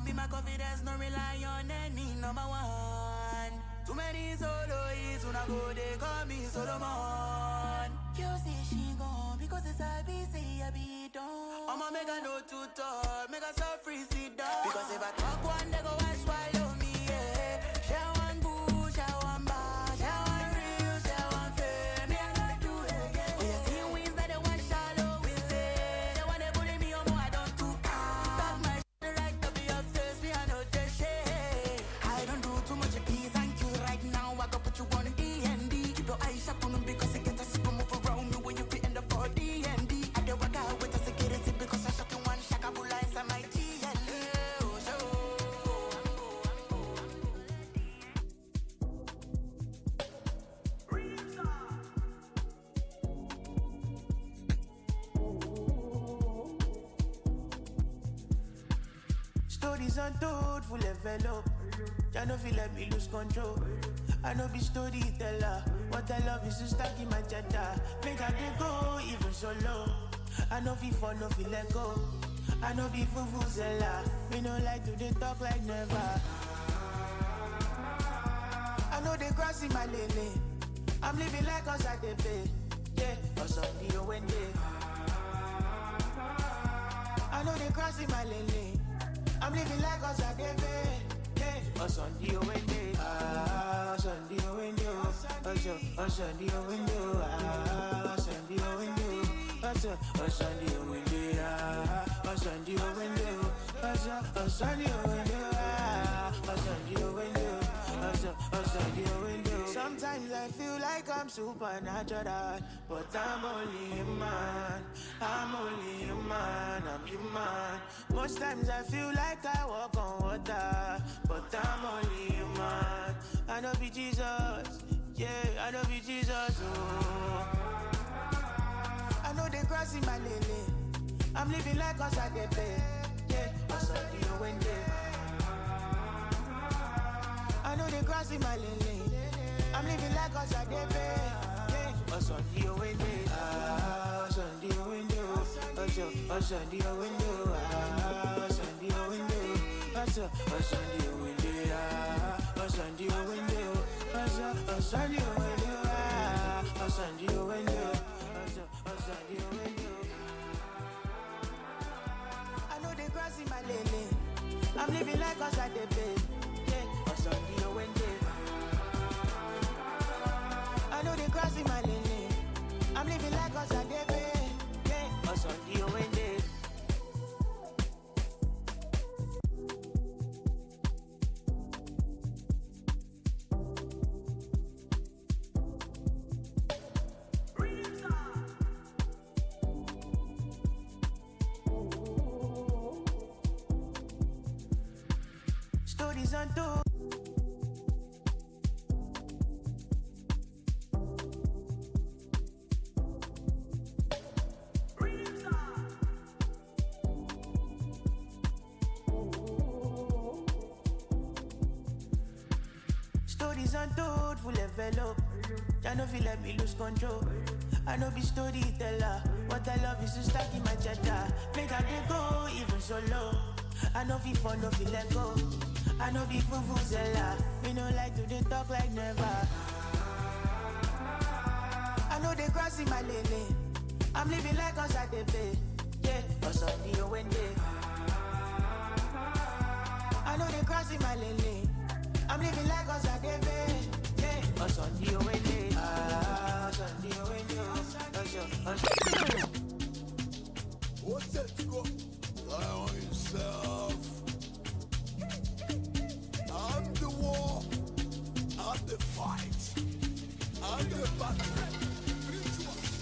me, my confidence no rely on any number one. Too many soloists when I go, they call me Solomon. You say she gone because it's a busy, I be done. I'ma make a no too tall, make a so free sit down. Because if I talk one, they go and swallow me, yeah. Share one boo, share one bar, share one real, share one fame. Me, I gotta do it again. Oh, you see wins that they want shallow with it. They want to bully me, oh, I don't do talk my shit right to be obsessed, me, I know this shit. I don't do too much peace, thank you right now. I gotta put you on D&D. Keep your eyes shut on them because it gets a super move around me when you fit in the 4D and D. I don't work out with the security because I shot in one shaka bula inside my T&D. Oh, so. Stories untold, full envelope. I know feel let me lose control. I know be storyteller. What I love is to stack in my chata. Make I dey go even solo. I know feel fun, no feel let go. I know be fufuzela. Me no like to dey talk like never. I know they cross in my lane. I'm living like us at the pay. Yeah, or something you went there. I know they cross in my lane. I'm living like us at the pay. Oh, Sunday, oh, window. Ah, Sunday, oh, window. Oh, Sunday, oh, window. Ah, Sunday, oh, window. Oh, Sunday, oh, window. Ah, Sunday, oh, window. Oh, Sunday, oh, window. Ah, Sunday, oh, window. Oh, Sunday, oh, window. Sometimes I feel like I'm supernatural, but I'm only a man. I'm only a man. I'm human. Most times I feel like I walk on water, but I'm only a man. I know be Jesus, yeah, I know be Jesus, oh. I know they cross in my lane. I'm living like us at the pay, yeah, or something you went there. I know they cross in my lane. I'm living like us at the pay, yeah, or something you went there. Ah, Sunday you went there. Oh, Sunday you went there. Ah, Sunday you went there. Oh, Sunday you went there. Oh, Sunday you went there. Oh, Sunday you went there. Oh, Sunday you went there. Oh, Sunday you went there. I know they cross in my lane. I'm living like us at the pay, yeah, oh, Sunday you went there. I know they cross in my lane. I'm living like us at the pay, yeah, oh, Sunday you went there. Stories untold. Stories untold, full envelope. I know feel let me lose control. I know be storyteller. What I love is to stack in my chata. Make I dey go even solo. I know feel fun, no feel let go. I know be fufuzela. Me no like to dey talk like never. I know they cross in my lane. I'm living like us at the pay, yeah, or something you went there. I know they cross in my lane. I'm living like us at the pay, yeah, or something you went there. Ah, something you went there. What's that to go? Lie on yourself. I'm the war. I'm the fight. I'm the battle.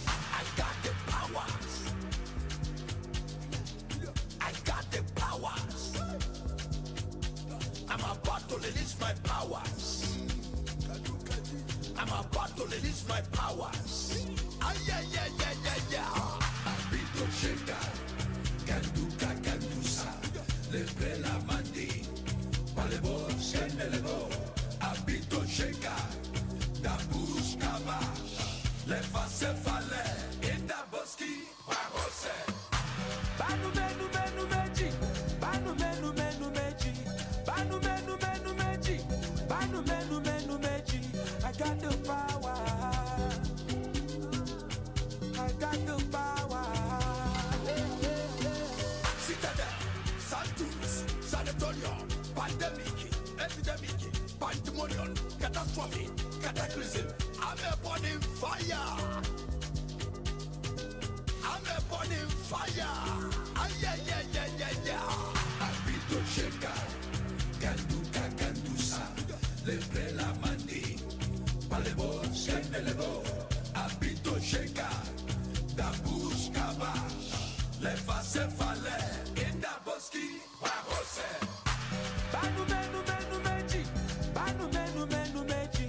I got the powers. I got the powers. I'm about to release my powers. I'm about to release my powers. Ay, ay, ay, ay, ay, ay. Abito Sheka, Kanduka, Kandusa, Lebela Mandi, Palebo, Sendelebo, Abito Sheka, Dabus Kaba, Lefa Sefale, Indaboski, Barose. Banu Menu Menu Meji, Banu Menu Menu Meji, got the power. I got the power. Citadel, Santos, Sanatorium, pandemic, epidemic, pandemonium, catastrophe, cataclysm. I'm a burning fire. I'm a burning fire. Ah, yeah. I beat the shaker. Can do ça. Lebre la mandi. Palebo, skendelebo. I beat the shaker. Da bouche cabache. Leva se fale. In da boski. Wabose. Banu menu meji. Banu menu meji.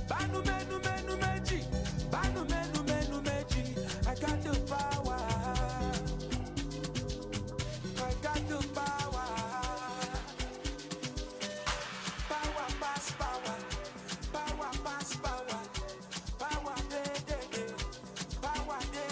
Banu menu meji. Banu menu meji. I got the power. I got the power. Power pass power. Power pass power. Power day. Power day.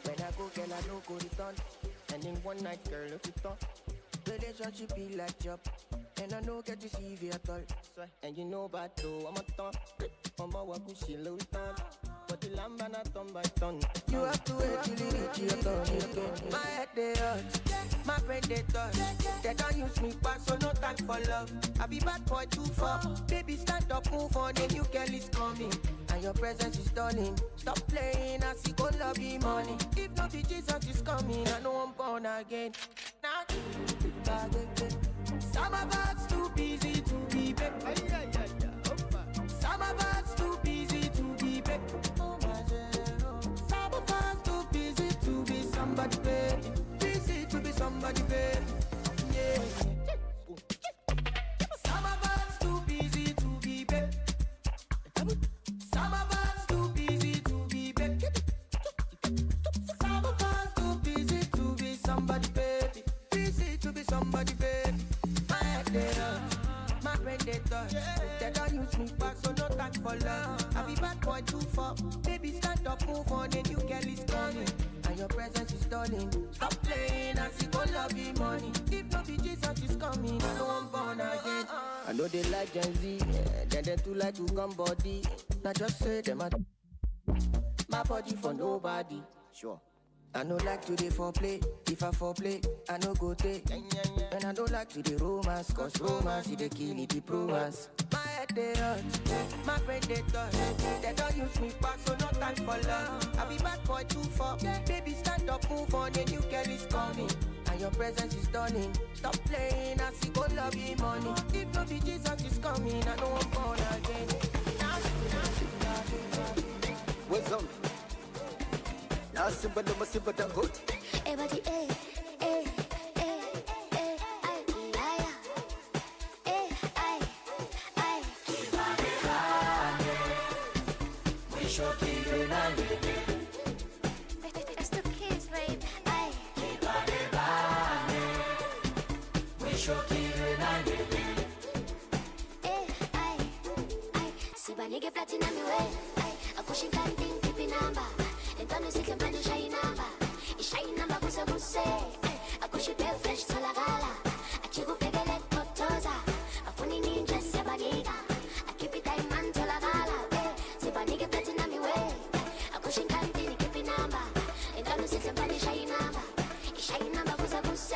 When I go, girl, I no go return. And in one night, girl, if you talk, relationship be like job. And I no get to see you at all. And you know about though, I'm a ton. I'm a wakushi low ton. But the lamb and a ton by ton. You have to wait till you reach your turn. My head they hurt, my brain they touch. They don't use me back, so no time for love. I be bad boy too far. Baby, stand up, move on, a new girl is coming. And your presence is stunning. Stop playing, I see go love you money. If not, the Jesus is coming, I know I'm born again. Now, some of us too busy to be back. Some of us too busy to be back. Some of us too busy to be somebody, baby. Busy to be somebody, baby. Yeah. Some of us too busy to be back. Some of us too busy to be back. Some of us too busy to be somebody, baby. Busy to be somebody, baby. My head they hurt, my brain they touch. They don't use me back, so no time for love. I be bad boy too far. Baby, stand up, move on, a new girl is coming. And your presence is stunning. Stop playing, I see go love you money. If not be Jesus is coming, I know I'm born again. I know they like Gen Z, then they too like to come body. Now just say them my body for nobody. Sure. I no like to dey foreplay. If I foreplay, I no go take. And I don't like to dey romance, cause romance is the kill it, the romance. My head they hurt, my brain they touch. They don't use me back, so no time for love. I be bad boy too far. Baby, stand up, move on, a new girl is coming. And your presence is stunning. Stop playing, I see go love you money. If not be Jesus is coming, I know I'm born again. What's up? Now simple the hood. Everybody, it's the kids, babe. Nigga platinum me way. I push it can't think keeping number. And don't you see can find the shine number. It's shine number busa buse. I push it bare fresh to la gala. I chigo pegele totoza. I funny ninja sebaniga. I keep it diamond to la gala. Siba nigga platinum me way. I push it can't think keeping number. And don't you see can find the shine number. It's shine number busa buse.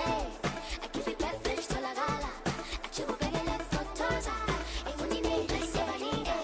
I keep it bare fresh to la gala. I chigo pegele totoza. I funny ninja sebaniga.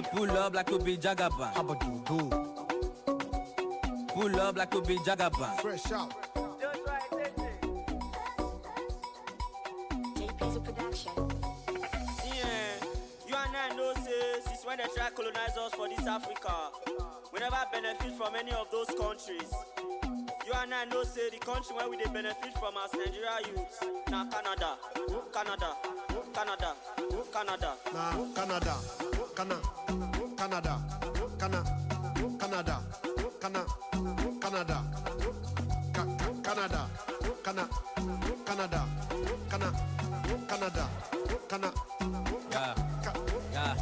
We pull up like we be Jagaban. How about you do? Pull up like we be Jagaban. Fresh out. You and I know say since when they try to colonize us for this Africa, we never benefit from any of those countries. You and I know say the country where we they benefit from as Nigeria youths. Now Canada, Canada, Canada, Canada. Nah, Canada, Canada, Canada, Canada, Canada, Canada, Canada, Canada, Canada, Canada, Canada, Canada. Yeah.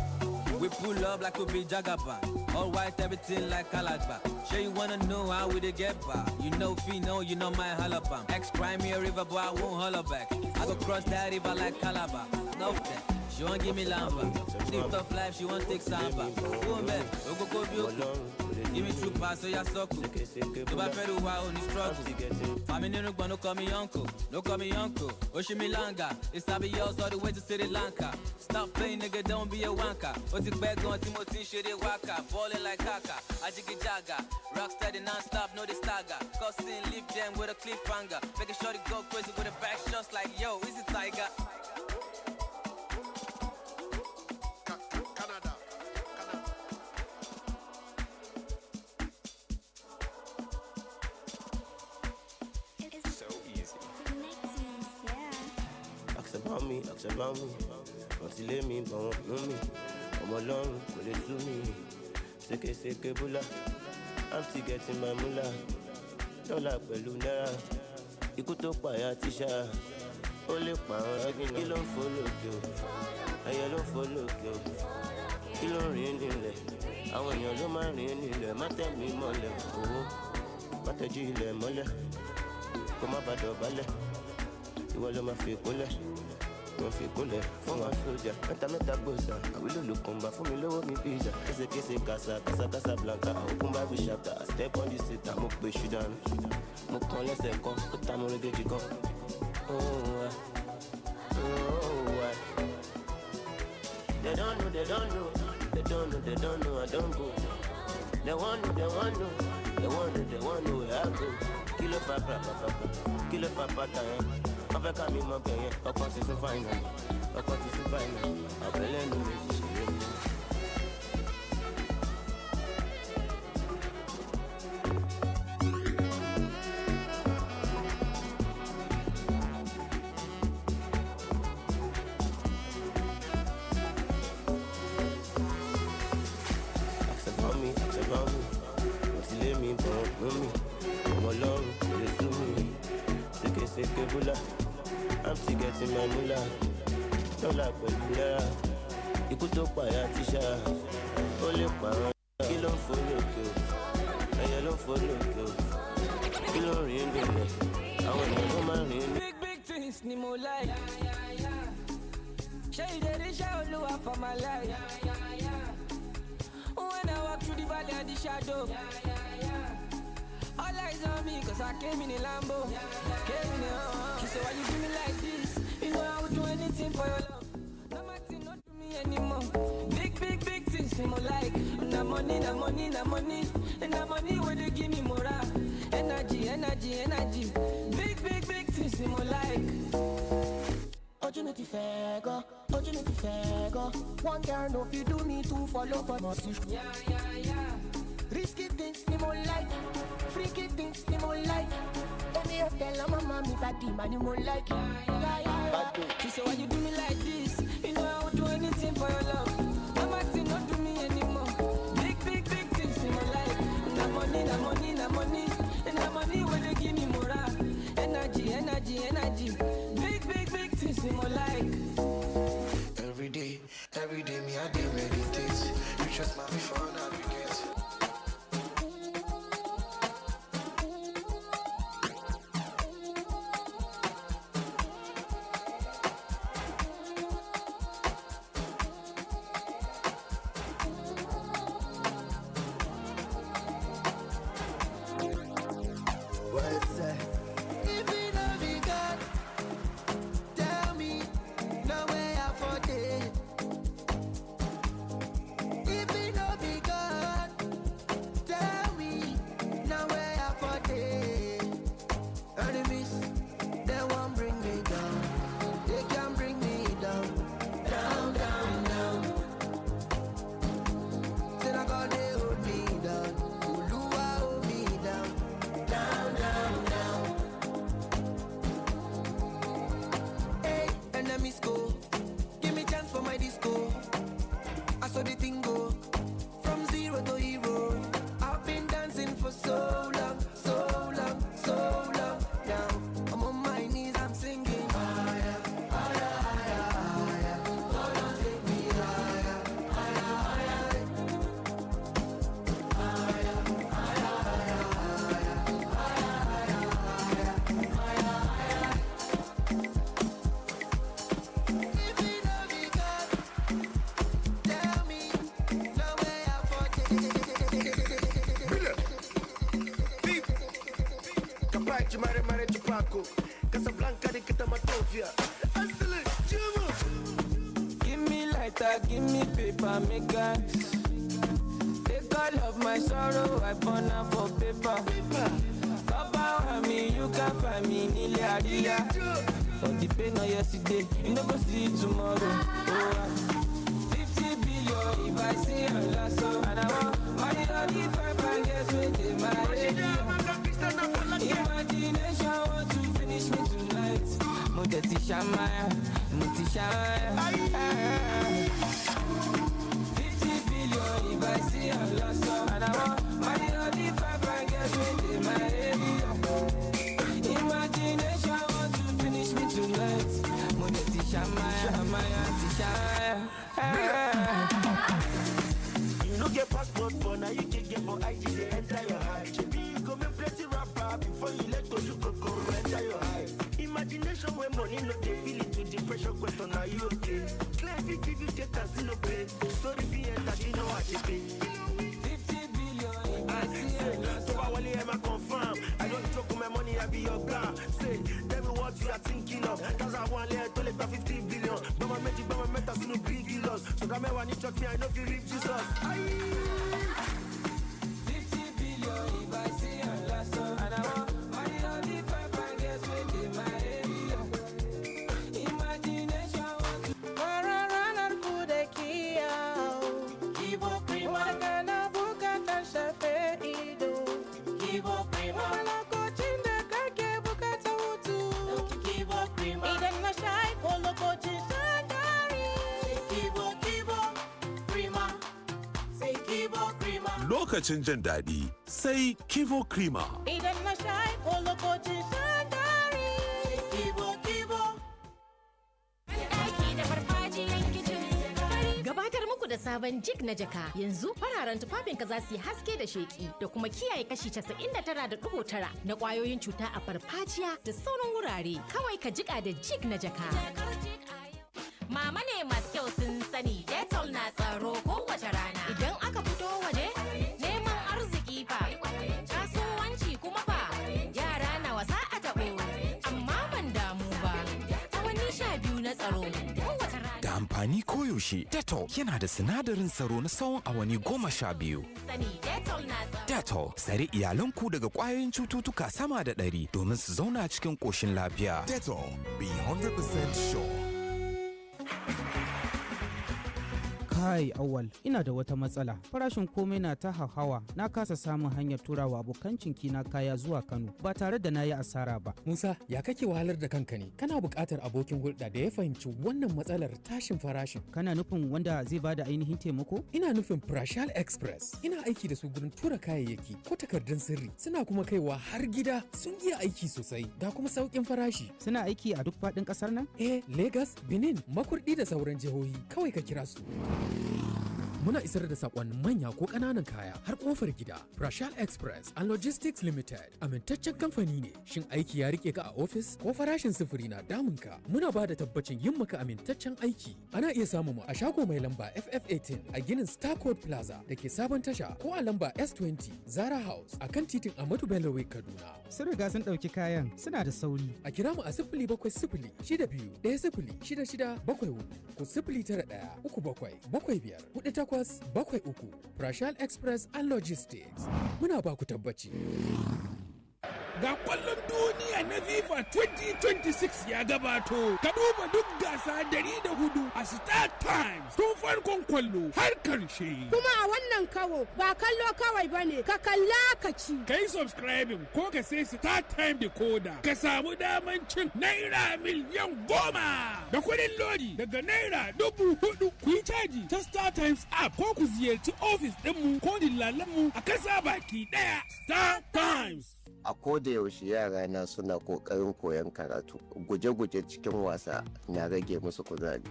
We pull up like we be Jagaban. All white, everything like Calabar. Sure you wanna know how we they get by. You know Fino, you know my halabam. Ex-crime me a river, but I won't holler back. I go cross that river like Calabar. Nothing. She won't give me lamba. Live tough life, she won't take samba. Boom, man. Go give me true pass, so ya suckle. To buy fed while on the struggle. Family no no call me uncle. No call me uncle. Oshimilanga. It's yours all the way to Sri Lanka. Stop playing, nigga, don't be a wanker. What's it back on Timothy, shit, waka. Ballin' like Kaka. Ajiki Jaga. Rock steady non-stop, no the stagger. Cussing, leave them with a cliffhanger. Making sure to go crazy with a back shots like, yo, is it Tiger? Ask about me. Want to lay me, but won't know me. I'm alone, will it do me? Seke bula. I'm still getting my moolah. Dollar pẹ̀lú náírà. Ikú tó pààyà tíṣà. Ó lè pààrọ̀ ẹ̀gbìn. Kí ló ń fò lókè o? Ẹyẹ ló ń fò lókè o. Kí ló ń rìn nílẹ̀? Àwọn èèyàn ló máa ń rìn nílẹ̀. Má tẹ̀ mí mọ́lẹ̀ owó. Má tẹ̀jú ilẹ̀ mọ́lẹ̀. Kó má bàa dọ̀bálẹ̀. Ìwọ ló máa fi kólẹ̀. Wọ́n fi kólẹ̀ fún wa sójà. Mẹ́ta gbòòsà. Àwílò ló kàn bá fún mi lówó mi pizza. Kése kásá blanca. Òkun bá bí ṣàtà. Step on the seat, mo pè ṣùdánù. Mo kàn lẹ́sẹ̀ kan, ó ta mo régéjì kan. They don't know, I don't go. They want know where I go. Kilo fa pata yẹn. Wọ́n fẹ́ ká mi mọ bẹ̀yẹn. Ọkọ̀ ti sún fáìnà. Àbẹ̀lẹ̀ nu méjì ṣeré mi. I'm still getting my moolah. Dollar pẹ̀lú náírà. Ikú tó pààyà tíṣà. Ó lè pààrọ̀. Kí ló ń fò lókè o? Ẹyẹ ló ń fò lókè o. Kí ló ń rìn nílẹ̀? Àwọn èèyàn ló máa ń rìn nílẹ̀. Big things ni mo like. Ṣé ìdérí iṣẹ́ Olúwa for my life? When I walk through the valley and the shadow. All eyes on me, cause I came in a Lambo. She said, why you do me like this? You know I would do anything for your love. No matter not to me anymore. Big things me more like. Na money. And the money where they give me more energy. Big things me more like. Opportunity fair go. One girl know if you do me to follow for my sister. Yeah. Risky things me more like. Freaky things me more like. Any of tell mama me body man you more like. Yeah. She said why you do me like this? You know I would do anything for your love. No matter not do me anymore. Big things me more like. Na money. And the money where they give me more energy. Big things me more like. Every day me I do meditate. You trust my before navigate. White, Mare Mare Chupaco. Casablanca, the Kitamatofia. Give me lighter, give me paper, make us. Take all of my sorrow, I burn out for paper. Papa, me, you can find me, nearly a dealer. For the pain of yesterday, you never see it tomorrow. Oh, 50 billion if I see a lasso. And I want money on the 5 and guess what in my head. Imagination want to finish me tonight. Muteti Shamaya, Muti Shamaya. 50 billion if I see a lasso. And I want money on the 5 and guess what in my head. Imagination want to finish me tonight. Muteti Shamaya, You no get passport, but now you can get for IG, they enter your heart. You come and plenty rapper before you let go, you go enter your heart. Imagination when money no they feel it with depression question, are you okay? Clear if you give you take as no pay. Story be enter, you know what you pay. 50 billion, I see it. So I only ever confirm. I don't joke with my money, I be your guy. Say, tell me what you are thinking of. Cause I want to tell it 50 billion. But my magic, but my metas no big kilos. So that me when you chuck me, I know if you reach Jesus. 50 billion if I see a lasso. And I want money on the 5 and guess what in my area. Imagination want to Marana kude kia. Kivo prima kana buka tasha feido. Kivo prima la kochinda kake buka tautu. Kivo prima idan na shai kolo kochin shandari. Kivo prima. Say Kivo prima. Lokacin jin daɗi sai Kivo Krima. Idan na shai kolo kocin shandari. Kivo. Ɗaki da farfajiyan kicin. Gabatar muku da sabon jig na jaka. Yanzu fararen tufafinka za su yi haske da sheki da kuma kiyaye kashi 99.9 na ƙwayoyin cuta a farfajiya da sauran wurare. Kawai ka jika da jig na jaka. Mama ne masu kyau sun sani Dettol na tsaro kowace rana. Idan aka fito waje, neman arziki fa. Kasuwanci kuma fa, yara na wasa a taɓo. Amma ban damu ba, awanni 12 na tsaro kowace rana. Da amfani koyaushe, Dettol yana da sinadarin tsaro na tsawon awanni 12. Sani Dettol na tsaro. Dettol, tsare iyalanku daga ƙwayoyin cututtuka sama da 100 domin su zauna cikin ƙoshin lafiya. Dettol, be 100% sure. Kai Awal, ina da wata matsala. Farashin komai na ta hauhawa. Na kasa samun hanyar turawa abokan cinki na kaya zuwa Kano ba tare da na yi asara ba. Musa, ya kake wahalar da kanka ne? Kana buƙatar abokin hulɗa da ya fahimci wannan matsalar tashin farashin. Kana nufin wanda zai bada ainihin taimako? Ina nufin Prashal Express. Ina aiki da su gurin tura kayayyaki ko takardun sirri. Suna kuma kaiwa har gida. Sun iya aiki sosai. Ga kuma sauƙin farashi. Suna aiki a duk faɗin ƙasar nan? Lagos, Benin, Makurdi da sauran jihohi. Kawai ka kira su. Muna isar da saƙonnin manya ko ƙananan kaya har ƙofar gida. Prashal Express and Logistics Limited amintaccen kamfani ne. Shin aiki ya rike ka a ofis ko farashin sufuri na damunka? Muna ba da tabbacin yin maka amintaccen aiki. Ana iya samun mu a shago mai lamba FF18 a ginin Starcourt Plaza da ke sabon tasha ko a lamba S20 Zara House a kan titin Ahmadu Bello Way Kaduna. Sun riga sun ɗauki kayan, suna da sauri. A kira mu a 0700 62 10 6674 ko 091 37 75 873 Prashal Express and Logistics. Muna ba ku tabbaci. Ga kwallon duniya na FIFA 2026 ya gabato. Ka duba duk gasa 104 a Star Times tun farkon kwallo har karshe. Kuma a wannan kawo ba kallo kawai bane, ka kalla ka ci. Kai subscribing ko ka sai Star Time decoder ka samu daman cin naira miliyan 10 da kuɗin lodi daga naira 4,000. Ku yi caji ta Star Times app ko ku ziyarci ofis ɗinmu ko dillalanmu a kasa baki ɗaya. Star Times. A koda yaushe yara na suna kokarin koyon karatu, guje-guje cikin wasa na rage musu kuzari.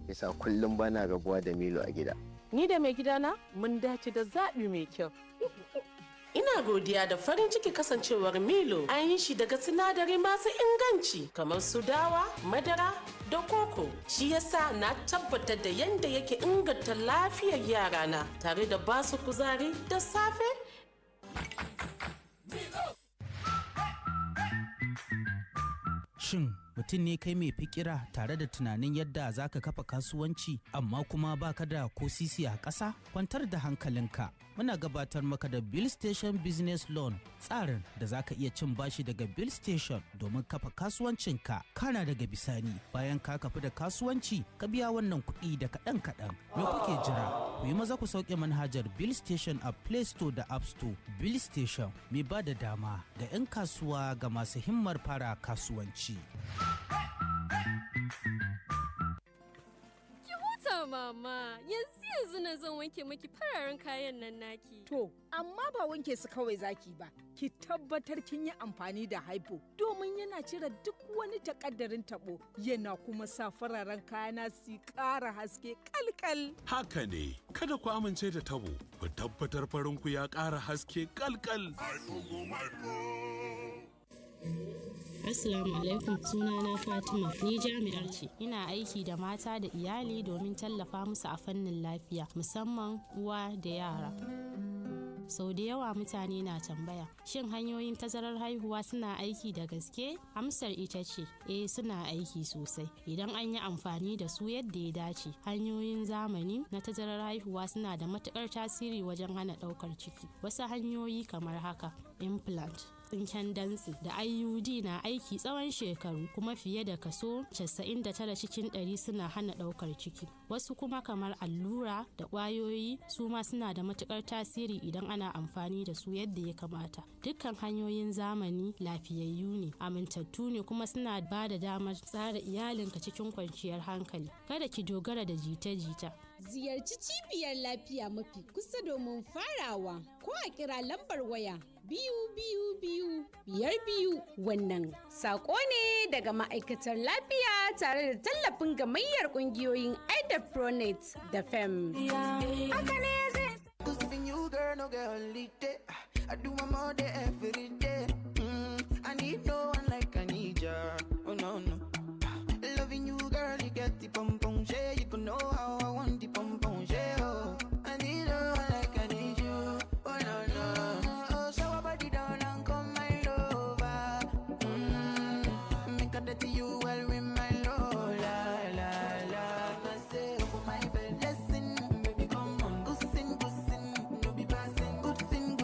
Yasa kullum bana rabuwa da Milo a gida. Ni da mai gidana mun dace da zaɓi mai kyau. Ina godiya da farin ciki kasancewar Milo an yi shi daga sinadari masu inganci kamar su dawa, madara da koko. Shi yasa na tabbatar da yadda yake inganta lafiyar yarana tare da basu kuzari da safe. Shin mutum ne kai mai fikira tare da tunanin yadda za ka kafa kasuwanci amma kuma baka da ko sisi a ƙasa? Kwantar da hankalinka. Muna gabatar maka da Bill Station Business Loan, tsarin da za ka iya cin bashi daga Bill Station domin kafa kasuwancinka. Kana daga bisani bayan ka kafi da kasuwanci ka biya wannan kuɗi da kaɗan-kaɗan. Me kuke jira? Ku yi maza ku sauke manhajar Bill Station a Play Store da App Store. Bill Station mai ba da dama ga 'yan kasuwa ga masu himmar fara kasuwanci. Ki huta mama, yanzu na zan wanke maki fararen kayan nan naki. To, amma ba wanke su kawai zaki ba. Ki tabbatar kin yi amfani da haifo domin yana cire duk wani takaddarin tabo yana kuma sa fararen kayana su ƙara haske kalkal. Haka ne, kada ku amince da tabo, ku tabbatar farinku ya ƙara haske kalkal. Assalamu alaikum, sunana Fatima, ni jami'a ce. Ina aiki da mata da iyali domin tallafa musu a fannin lafiya, musamman uwa da yara. Sau da yawa mutane na tambaya, shin hanyoyin tazarar haihuwa suna aiki da gaske? Amsar ita ce, suna aiki sosai. Idan an yi amfani da su yadda ya dace, hanyoyin zamani na tazarar haihuwa suna da matukar tasiri wajen hana ɗaukar ciki. Wasu hanyoyi kamar haka, implant, tsinken dantse da IUD na aiki tsawon shekaru kuma fiye da kaso 99 cikin 100 suna hana ɗaukar ciki. Wasu kuma kamar allura da ƙwayoyi su ma suna da matukar tasiri idan ana amfani da su yadda ya kamata. Dukkan hanyoyin zamani lafiyayyu ne, amintattu ne kuma suna ba da damar tsara iyalinka cikin kwanciyar hankali. Kada ki dogara da jita-jita. Ziyarci cibiyar lafiya mafi kusa domin farawa ko a kira lambar waya 222 wannan sako ne daga ma'aikatar lafiya tare da tallafin gamayyar kungiyoyin Pronet da FEM. I do my more day every day. I need no one like I need ya. Oh no no. Loving you, girl, you get the pom pom shade. You can know how I want the pom pom shade. Oh, I need no one like I need you. Oh no no. Oh, shower body down and come my lover. Make a dirty you well with my love. La la la. I say over my bed, listen, baby, come on, go sin, no be passing, good sin,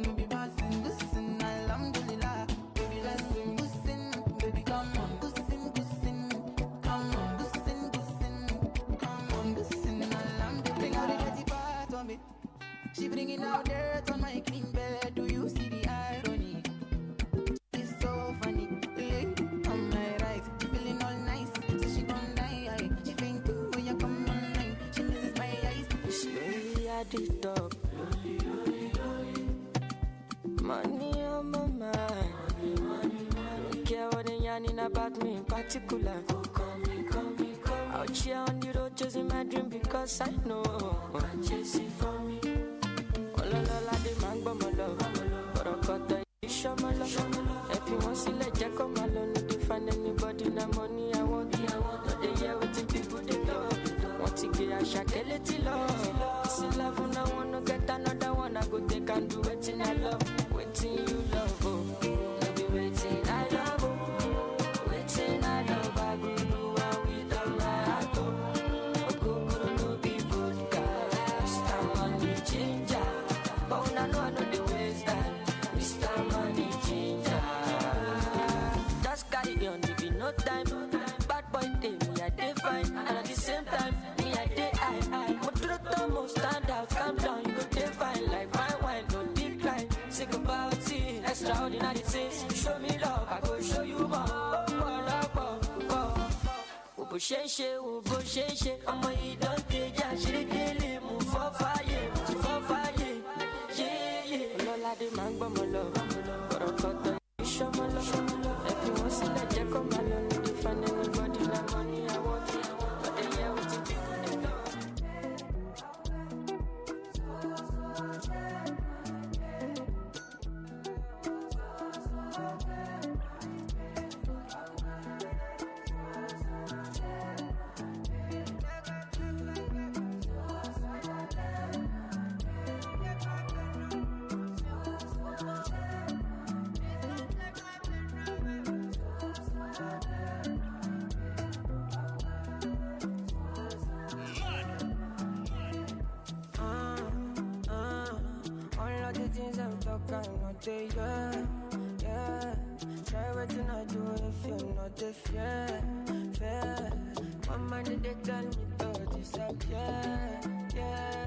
no be passing, good sin, alhamdulillah, baby, listen, good sin, baby, come on, good sin, come on, good sin, come on, good sin, alhamdulillah. Bring out the dirty part of me, she bringing out dirt on my clean bed. Do you see the irony? It's so funny, lady on my right, she feeling all nice, so she gon' die. She think when you come online, she misses my eyes. Slowly at the top, money on my mind. Don't care what they yarning about me in particular. Out here on the road chasing my dream because I know chase it for me. All la the man but my love, but I got the show my love. If you want to let Jack come alone, need to find anybody na money I want. But they hear what the people they love. Want to get a shakeleti love. This is love and I wanna get another one. I go take and do it in I love. Waiting you love, oh. No be waiting I love, oh. Waiting I love, I go do one with all my heart, oh. Go no be vodka. Mr. Money Ginger. But when I know the ways that Mr. Money Ginger. Just carry on, if you no time. Bad boy day, me I dey fine. And at the same time, me I dey high. Motrotomo stand out, calm down, you go dey fine. Like fine wine, no decline. Sick about it, extraordinary things. Show me love, I go show you more. Obo sheshe, I'ma eat don't take ya. She dey move for fire, yeah. Lola the man, but my love, but I got the show my love. If you want to let Jack come alone, need to find anybody na money I want. But they hear what the people they love. day, yeah. Try what you not do if you're not the fair. My mind they tell me to disappear, yeah.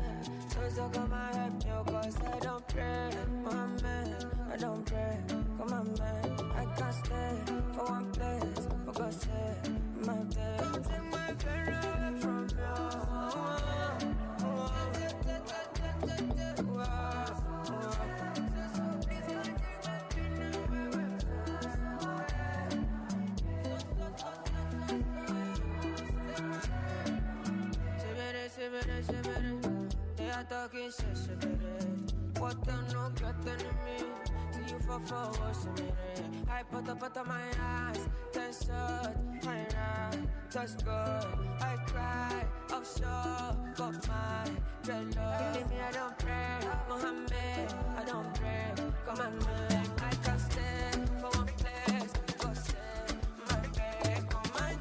So come and help me, cause I don't pray, my man, I don't pray. Come on, man, I can't stay for one place, for God's sake, my bed. Don't take my pain away from they are talking shit, what them no getting me? Till you fall what's I put up my eyes, then shut my eyes, that's good. I cry, offshore, got my dread love. Believe me, I don't pray, Mohammed, I don't pray. Come on, man, I can't stay for one place, go say my bed, come on,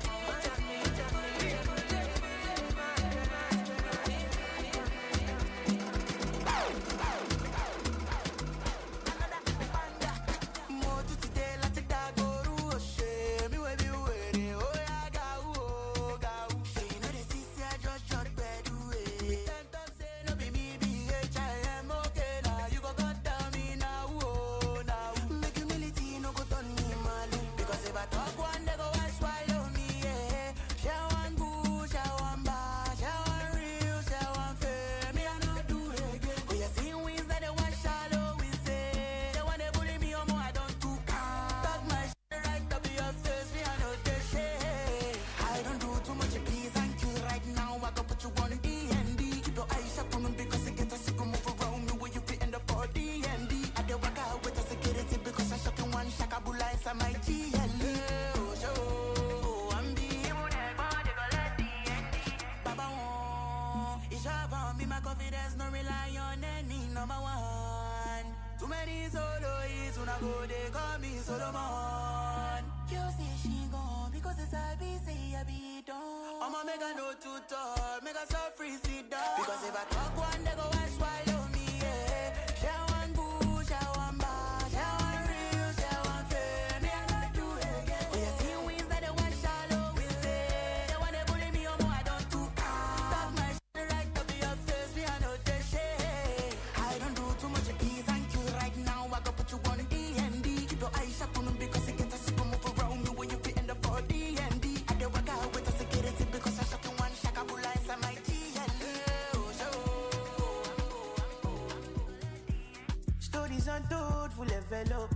untold, full envelope.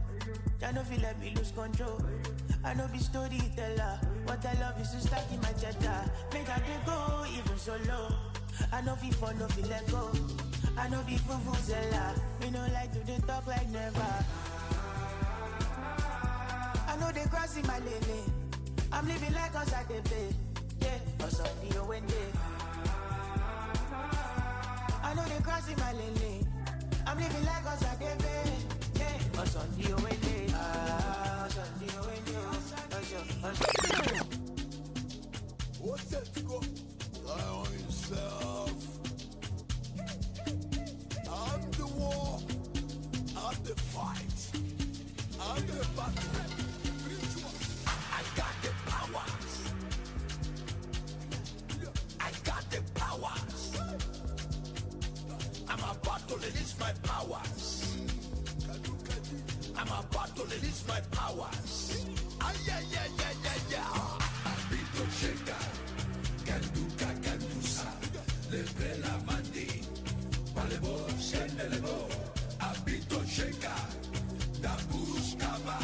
I know feel let me lose control. I know be storyteller. What I love is to stack in my cheddar. Make I dey go even solo. I know feel fun, no feel let go. I know be fufuzela. Me no like to dey talk like never. I know they crossing my lane. I'm living like us at the pay. Yeah, us on the OND. I know they crossing my lane. I'm living like us at the pay. Yeah, us on the OND. Us on the OND. What's that to go? Lie on yourself. I'm the war. I'm the fight. I'm the battle. I got the powers. I got the powers. I'm about to release my powers. I'm about to release my powers. Ay, ay, ay, ay, ay, ay. Abito checa. Kanduka, kandusa. Lebre la mandi. Palebo, senelebo. Abito checa. Da buscaba.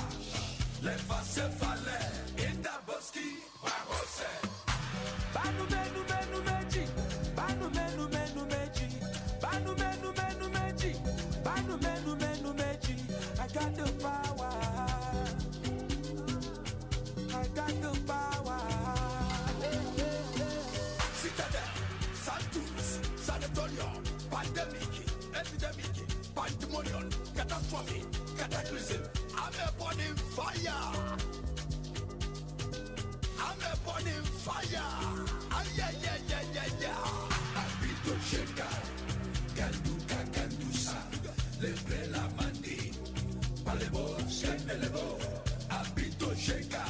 Leva se fale. Inda boski. Barose. Banu menu menu meji. Banu menu menu meji. Banu menu menu meji. Banu menu menu meji. I got the power. I got the power. Citadel, Santos, Sanatorium, pandemic, epidemic, pandemonium, catastrophe, cataclysm. I'm a burning fire. I'm a burning fire. Ay, ay, ay, ay, ay, ay. Abito checa, kanduka, kandusa, lebre la mandi, Balebo, Shenelebo, Abito Sheka,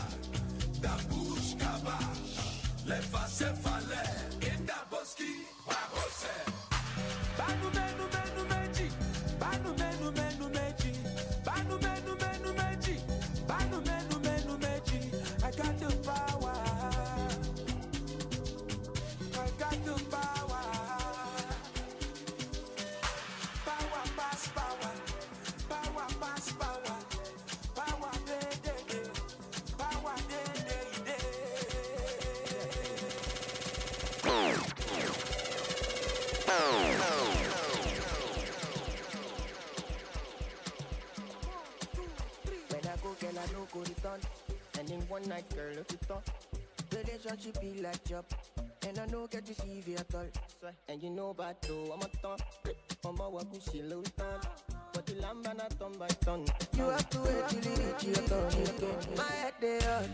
Dabush Kaba, Lefa Sefale, Inda Boski, Wabose. Banu menu menu meji, banu menu menu meji, banu menu menu meji, banu menu menu meji. I got the power, I got the power. Power pass power, power pass power, power day day day, power day day day. When I go, girl, I no go return. And in one night, girl, look it up. Relationship be like job. And I no get to see you at all. And you know about though, I'm a ton. I'm a wakushi low ton. But the lamb and I turn by ton. You have to wait till you reach your turn. My head they hurt,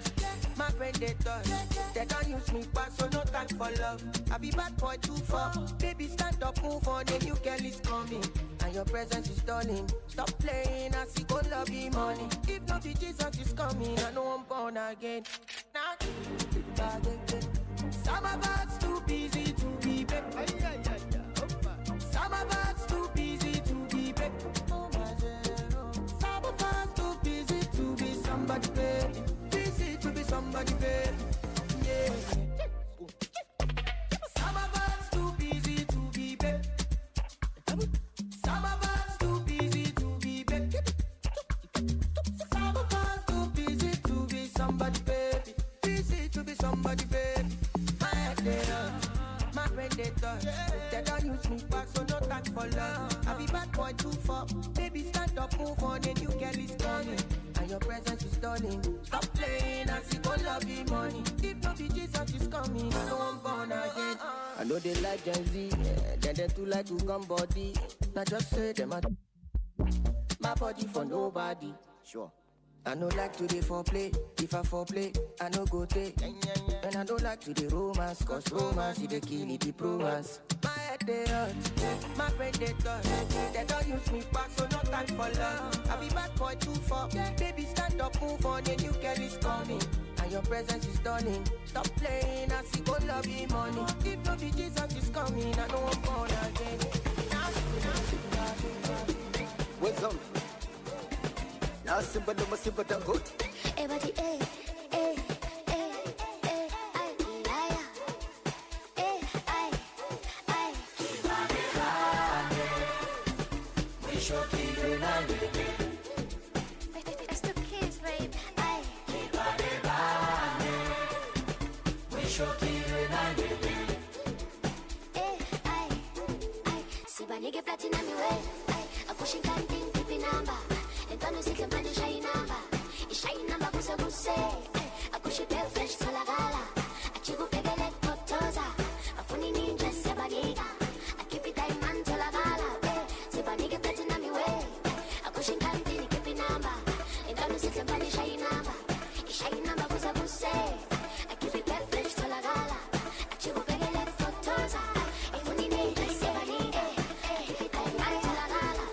my brain they touch. They don't use me back, so no time for love. I be bad boy too far. Baby, stand up, move on, a new girl is coming. And your presence is stalling. Stop playing, I see go love you money. If not be Jesus is coming, I know I'm born again. Now, some of us too busy to be back. Some of us too busy to be back. Some of us too busy to be somebody, baby. Busy to be somebody, baby. Yeah. Some of us too busy to be back. Some of us too busy to be back. Some of us too busy to be somebody, baby. Busy to be somebody, baby. My head they hurt, my brain they touch. They don't use me back, so no time for love. I be bad boy too far. Baby, stand up, move on, a new girl is coming. And your presence is stalling. Stop playing, I see go love you money. If not be Jesus is coming, I know I'm born again. I know they like Gen Z, then they too like to come body. Now just say them a my body for nobody. Sure. I no like to the foreplay. If I foreplay, I no go take. And I don't like to the romance, cause romance is the kill the romance. My head they hurt, my brain they touch. They don't use me back, so no time for love. I be bad boy too far. Baby, stand up, move on, a new girl is coming. And your presence is stunning. Stop playing, I see go love you money. If not be Jesus is coming, I know I'm born again. What's up? Now simple the simple the good. Everybody, ay, We show you now. It's the kids, babe. Ay, We show you now. si banige platina mi way. Ay, akushi kanting pipi namba. Então se que manda shine namba. E shine namba busa buse. Akushi pe fresh tola gala. Achigu pegele kotoza. Afuni ninja se baniga. Akipi diamond tola gala. Se banige platina mi way. Akushi kanting pipi namba. Então se que manda shine namba. E shine namba busa buse. Akipi pe fresh tola gala. Achigu pegele kotoza. Afuni ninja se baniga. Akipi diamond tola gala.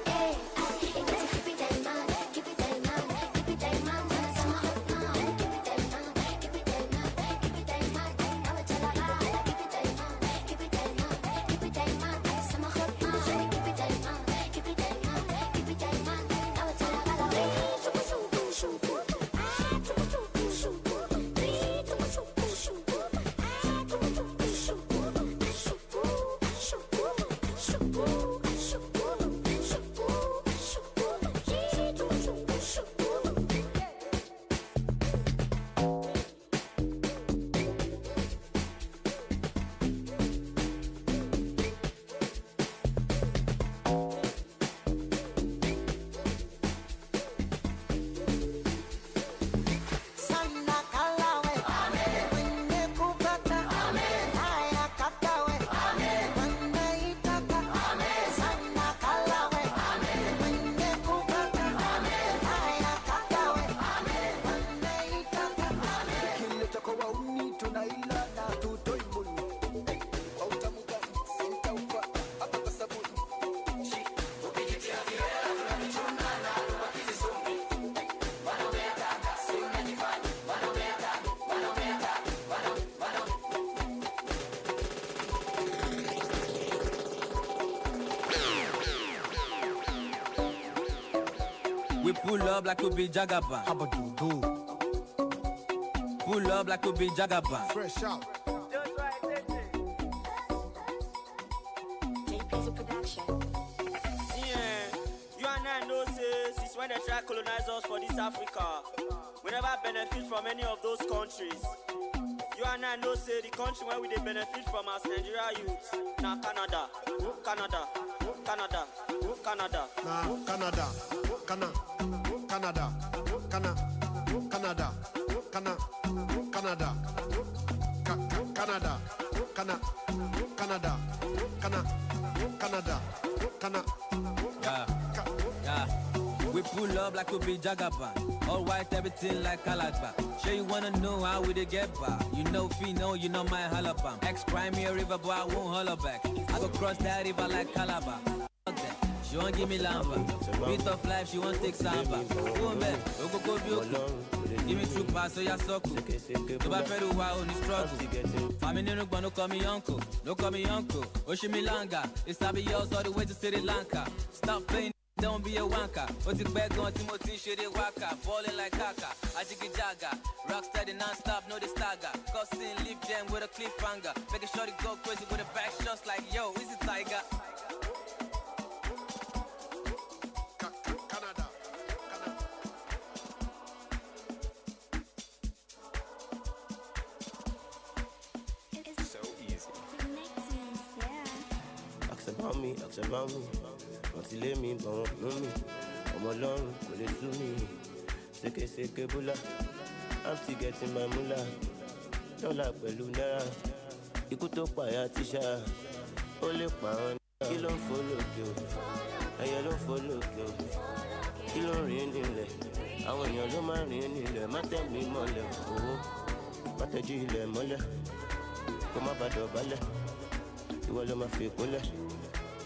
We pull up like we be Jagaban. How about you do? Pull up like we be Jagaban. Fresh out. You and I know say since when they try to colonize us for this Africa, we never benefit from any of those countries. You and I know say the country where we they benefit from as Nigeria youths. Now Canada, Canada, Canada, Canada. Nah, Canada, Canada, Canada, Canada, Canada, Canada, Canada, Canada, Canada, Canada, Canada, Canada. Yeah. We pull up like we be Jagaban. All white, everything like Calabar. Sure you wanna know how we they get by. You know Fino, you know my halabam. Ex-crime me a river, but I won't holler back. I go cross that river like Calabar. Fuck that. She won't give me lamba. Beat of life, she won't take samba. Boom, man. Go, give me true pass, so ya soku. To ba feru wa only struggle. Family no gonna call me uncle. No call me uncle. Oshimilanga. It's yours all the way to Sri Lanka. Stop playing. Don't be a wanker. What's it back on Timothy Shitty Waka? Balling like Kaka. Ajiki Jaga. Rock steady non-stop, no the stagger. Cussing, leave jam with a cliffhanger. Make a shorty go crazy with a back shots like yo, is it Tiger? So easy. Ask about me. Wọ́n lé mi bọ̀ wọ́n mú mi ọmọ ọlọ́run kò lè tú mi ṣékeṣéke búlá I'm still getting my mula dọ́là pẹ̀lú náírà ikú tó pààyà tíṣà ó lè pààrọ̀ náírà kí ló ń fò lókè o ẹyẹ ló ń fò lókè o kí ló ń rìn nílẹ̀ àwọn èèyàn ló máa rìn nílẹ̀ má tẹ̀ mí mọ́lẹ̀ owó má tẹ̀jú ilẹ̀ mọ́lẹ̀ kó má bàa dọ̀bálẹ̀ ìwọ ló máa fi kólẹ̀.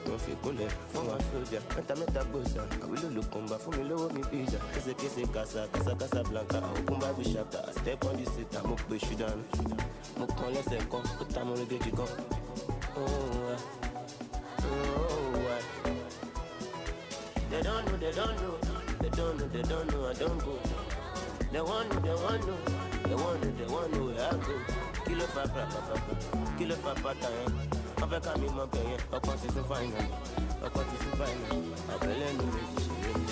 Wọ́n fi kúnlẹ̀ fún wa sójà mẹ́ta gbòòsà àwílò ló kàn bá fún mi lówó mi bíjà késekése kásá blanca òkun bá bí ṣàkà step on the seat mo pè ṣùdánù mo kàn lẹ́sẹ̀ kan ó ta mo rí gèjì kan. They don't know, I don't go. They want know where I go. Kilo fa pata yẹn. Wọ́n fẹ́ ká mi mọ bẹ̀yẹn, ọkọ̀ ti sún fáìnà, àbẹ̀lẹ̀ nu méjì ṣeré mi.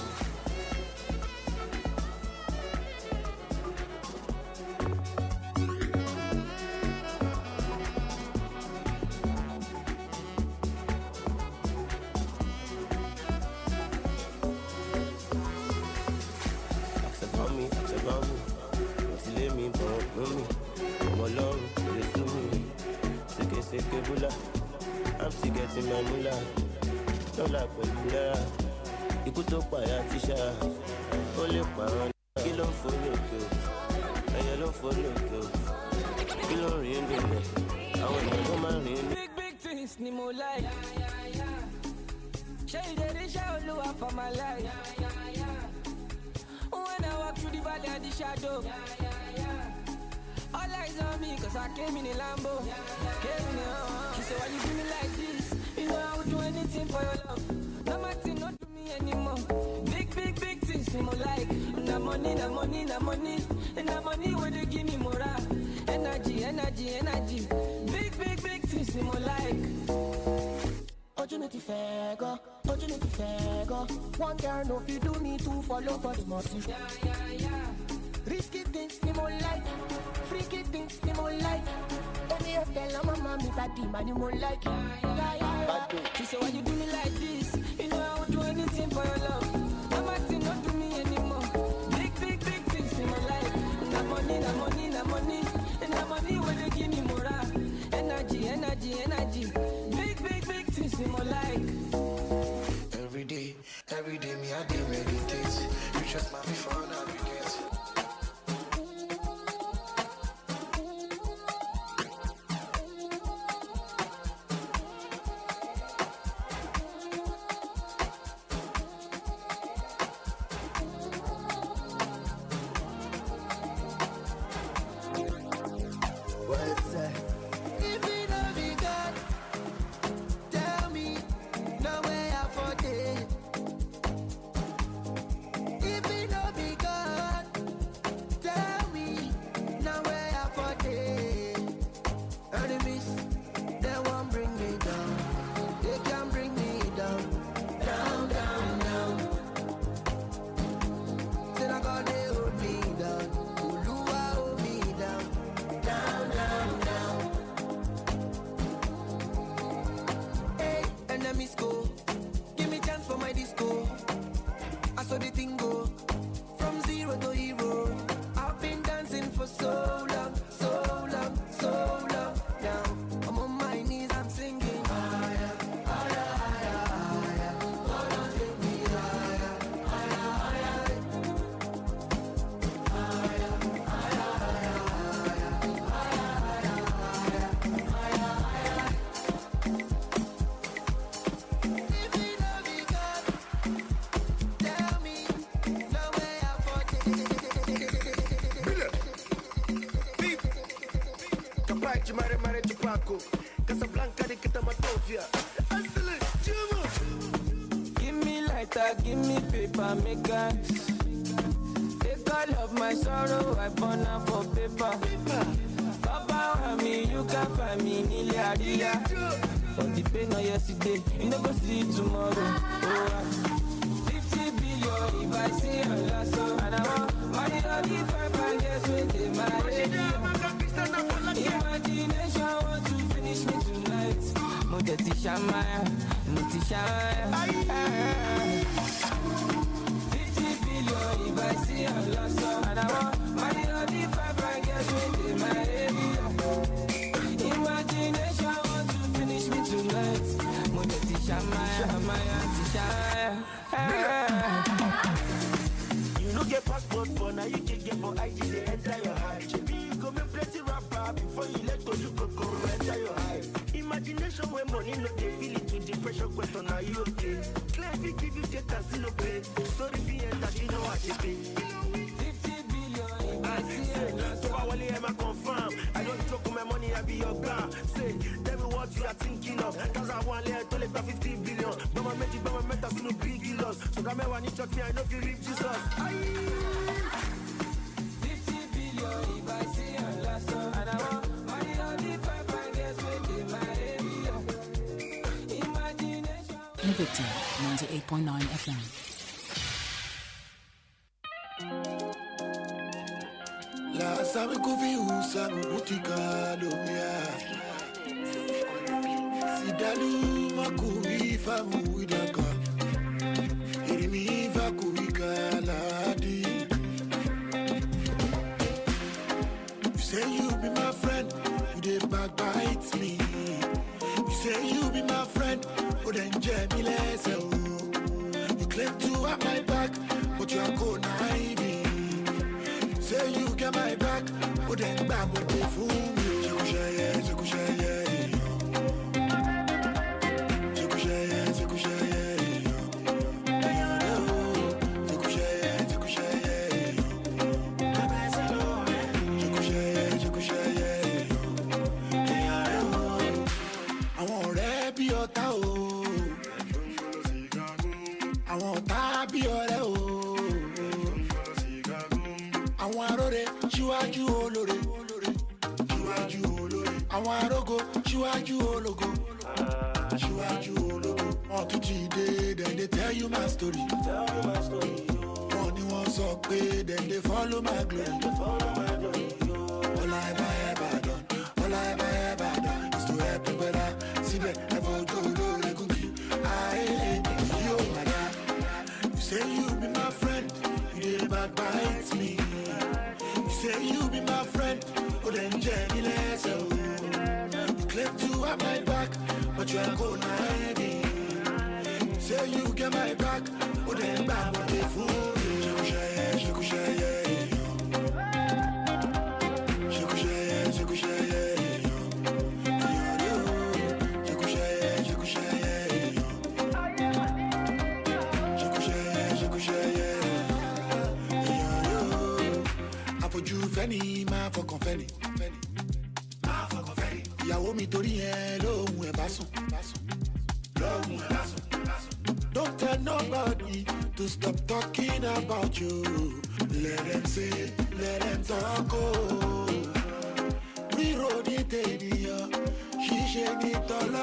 Ask about me, wọ́n ti lé mi bọ̀ wọ́n mú mi, ọmọ ọlọ́run kò lè tú mi, ṣékeṣéke búlá. I'm still getting my mula dọ́là pẹ̀lú náírà ikú tó pààyà tíṣà ó lè pààrọ̀ kí ló ń fò lókè o ẹyẹ ló ń fò lókè o kí ló ń rìn nílẹ̀ àwọn èèyàn ló máa rìn ní. Big things ni mo like ṣé ìdérí ṣé olúwa for my life when I walk through the valley and the shadow all eyes on me cause I came in a Lambo She said why you do me like this you know I would do anything for your love no matter not do me anymore big things ni mo like na money and na money wey dey give me morale energy big things ni mo like Opportunity fair go. One girl no fit do me two follow for the mercy. Risky things ni mo like, freaky things ni mo like. Any of them la mama me daddy man you mo like. She said why you do me like this? You know I would do anything for your love. No matter not do me anymore. Big things ni mo like. Na money and na money when they give me morale. Energy. Big things ni mo like. Every day me I dey meditate. You just my before navigate. If it no be God, mare Tupaco. Casablanca de Kitamatofia. Give me lighter, give me paper, make us. Take all of my sorrow, I burn out for paper. Papa, me, you can find me, Nigeria. But the pain of yesterday, you never see it tomorrow. Oh, 50 billion if I see a last song. And I want money all the 5 and guess what they Imagination want to finish me tonight. Mutisha Maya. 50 billion if I see a last song. And I want money all the 5 and guess what they Imagination want to finish me tonight. Mutisha Maya. You no get passport for now, you can get for ID, they enter your heart. You go make plenty rapper before you let go, you go enter your heart. Imagination when money no they feel it with depression question, are you okay? Clearly give you data, still no pay. Sorry if you enter, you know what you pay. 50 billion, I see it. So I only am confirm. I don't joke with my money, I be your guy. Say, tell me what you are thinking of. Cause I want to tell it 50 billion. But my meta, still no big loss. So that me when you talk me, I know if you reap Jesus. 50 billion if I see a last song. And I want money all the 5 and guess what they my area. Imagination. Invicta 98.9 FM. La sabe kuvi usamu butika lumia. Sidalu makui famu widaka. Irimi vakuika ladi. You say you be my friend, you dey backbite me. You say you be my friend, but then me less. You claim to have my back, but you are conniving. Say you get my back, but then back with the fool. Then they tell you my story. Only one so pay, then they follow my glory. All I ever done is to help people that see me ever do the cookie. You, madam. You say you be my friend, you did bad bites me. You say you be my friend, but then Jenny less. You claim to have my back, but you are going hiding. Say you get my back, but then back with the fool. I put you Fanny, my for confetti. Ìyàwó mi torí ẹ lóhùn ẹ̀ bá sùn. Don't tell nobody to stop talking about you. Let them say, let them talk. Oh, we rode it here. She said it all.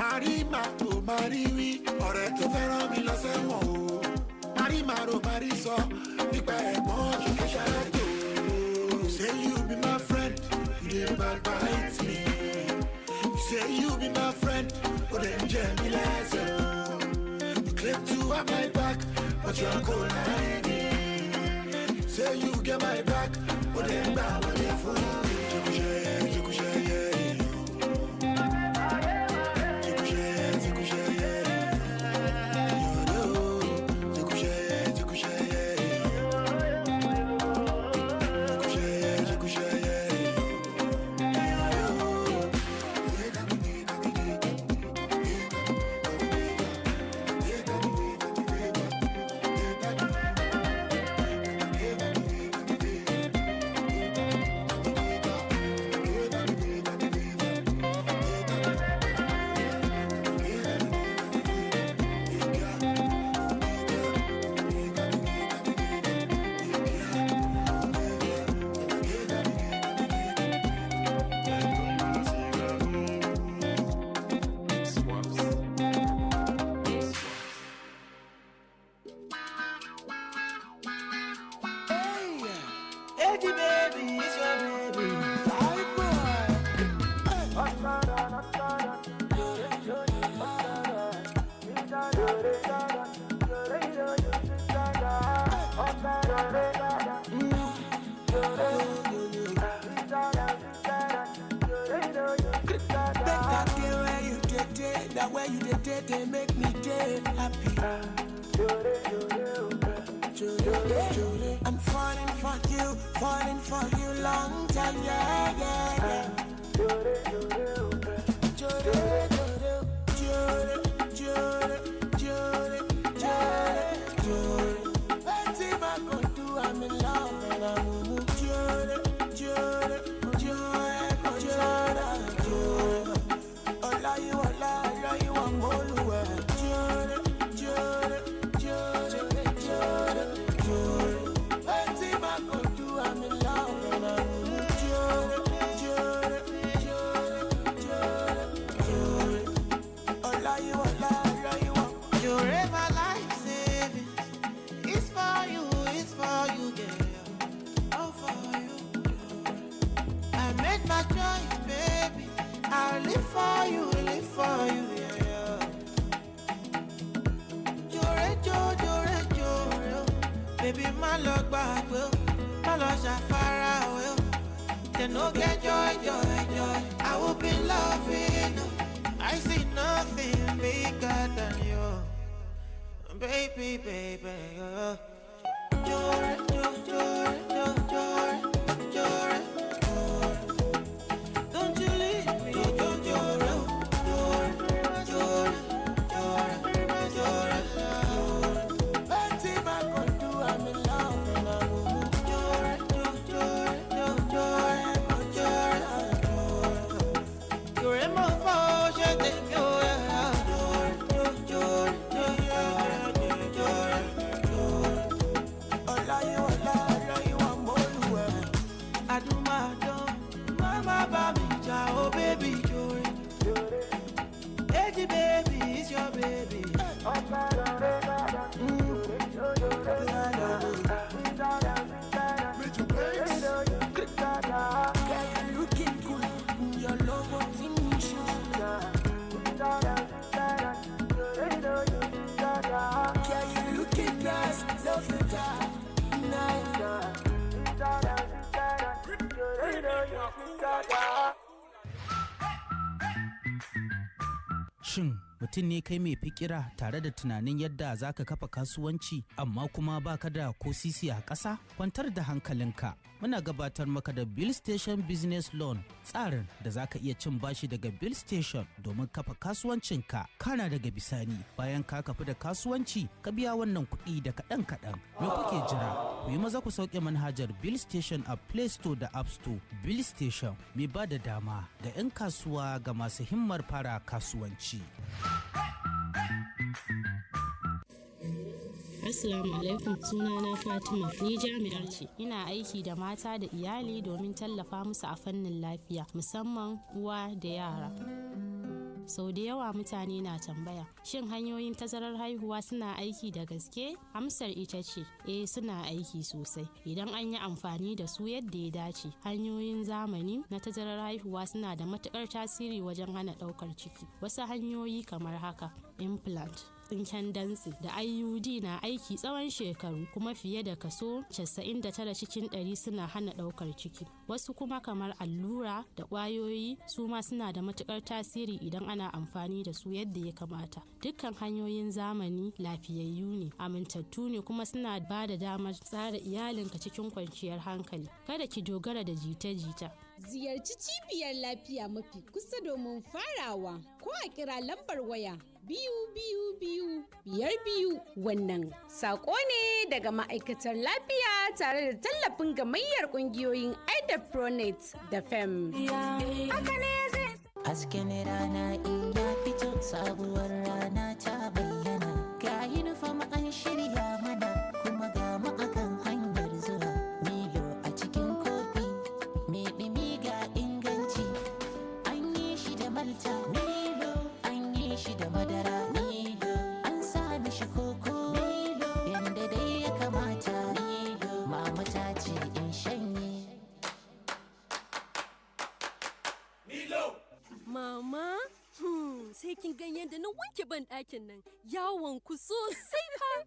Marima, oh Mariwi, ọ̀rẹ́ tó fẹ́ràn mi lọ sẹ́wọ̀n o. Marima, oh Mariso, nípa ẹ̀gbọ́n ṣe kí ṣáájú. Say you be my friend, you dey bad bites me. Say you be my friend, but then Jenny less. You claim to have my back, but you are conniving. Say you get my back, but then back with the fool. where you dey, they make me day happy. I'm falling for you, long time, yeah. Whatever I go do, I'm in love and I'm baby, my luck back will, my loss are far away. They no get joy. I will be loving. I see nothing bigger than you, baby. Don't you leave me, baby, it's your baby. Looking good, your logo finish. You looking nice, love you Shin mutum ne kai mai fikira tare da tunanin yadda za ka kafa kasuwanci amma kuma baka da ko sisi a ƙasa? Kwantar da hankalinka. Muna gabatar maka da Bill Station Business Loan, tsarin da za ka iya cin bashi daga Bill Station domin kafa kasuwancinka. Kana daga bisani bayan ka kafi da kasuwanci ka biya wannan kuɗi da kaɗan. Me kuke jira? Ku yi maza ku sauke manhajar Bill Station a Play Store da App Store. Bill Station mai ba da dama ga 'yan kasuwa ga masu himmar fara kasuwanci. Assalamu alaikum, sunana Fatima, ni jami'a ce. Ina aiki da mata da iyali domin tallafa musu a fannin lafiya, musamman uwa da yara. Sau da yawa mutane na tambaya, shin hanyoyin tazarar haihuwa suna aiki da gaske? Amsar ita ce, suna aiki sosai. Idan an yi amfani da su yadda ya dace, hanyoyin zamani na tazarar haihuwa suna da matukar tasiri wajen hana ɗaukar ciki. Wasu hanyoyi kamar haka, implant, tsinken dantse da IUD na aiki tsawon shekaru, kuma fiye da kaso 99 cikin 100 suna hana ɗaukar ciki. Wasu kuma kamar allura da ƙwayoyi su ma suna da matukar tasiri idan ana amfani da su yadda ya kamata. Dukkan hanyoyin zamani lafiyayyu ne, amintattu ne, kuma suna ba da damar tsara iyalinka cikin kwanciyar hankali. Kada ki dogara da jita-jita. Ziyarci cibiyar lafiya mafi kusa domin farawa, ko a kira lambar waya 222 wannan sako ne daga ma'aikatar lafiya tare da tallafin gamayyar kungiyoyin Pronet da FEM. Hasken rana in ya fito, sabuwar rana ta bayyana, ga yunifom an shirya mana, kuma ga mu akan hanyar zuwa. Milo a cikin kofi mai ɗumi ga inganci, an yi shi da malta. Milo an yi shi da madara. Milo an sa mishi koko. Milo yanda dai ya kamata. Milo mama ta ce in shanye. Milo! Mama, sai kin gan yadda na wanke ban ɗakin nan, ya wanku sosai fa.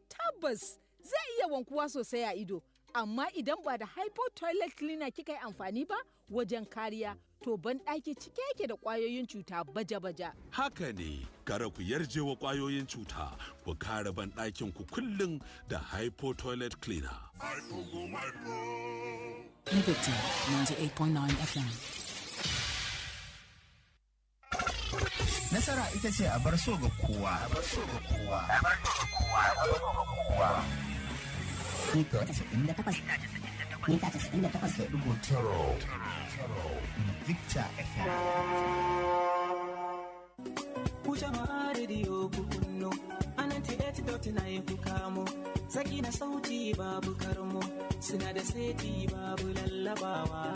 Tabbas zai iya wankuwa sosai a ido, Amma idan ba da hypo toilet cleaner kika yi amfani ba wajen kariya, to banɗaki cike yake da ƙwayoyin cuta baja-baja. Haka ne, gara ku yarje wa ƙwayoyin cuta, ku kare banɗakin ku kullum da hypo toilet cleaner. Invicta 98.9 FM. Nasara ita ce a bar so ga kowa. Mita 98.9 Invicta FM. Ku jama'a rediyo ku kunno, anan na ku kamo, saki na sauti babu karmo, suna da seti babu lallabawa.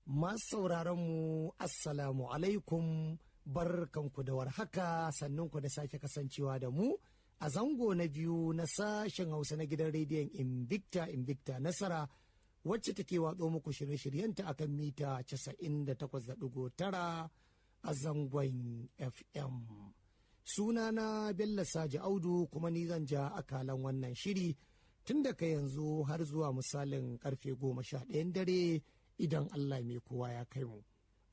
Masu sauraronmu, Assalamu alaikum, barkanku da warhaka, sannunku da sake kasancewa da mu a zango na biyu na sashen Hausa na gidan rediyon Invicta Nasara, wacce take watso muku shirye-shiryenta akan mita 98.9 a zangon FM. Sunana Bello Saji Audu, kuma ni zan ja akalan wannan shiri tun daga yanzu har zuwa misalin karfe 11 dare idan Allah mai kowa ya kai mu.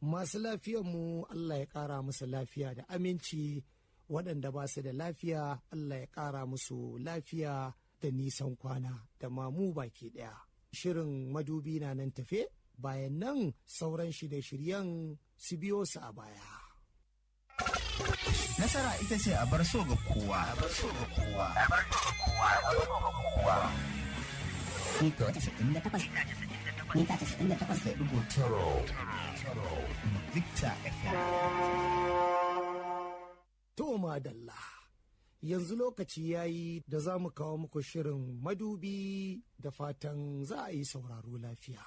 Masu lafiyanmu Allah ya ƙara musu lafiya da aminci, waɗanda ba su da lafiya Allah ya ƙara musu lafiya da nisan kwana da mamu baki ɗaya. Shirin madubi na nan tafe, bayan nan sauran shirye-shiryen su biyo su a baya. Nasara ita ce a bar so ga kowa. Mita 98.9 Invicta FM. To madalla, yanzu lokaci yayi da za mu kawo muku shirin madubi, da fatan za a yi sauraro lafiya.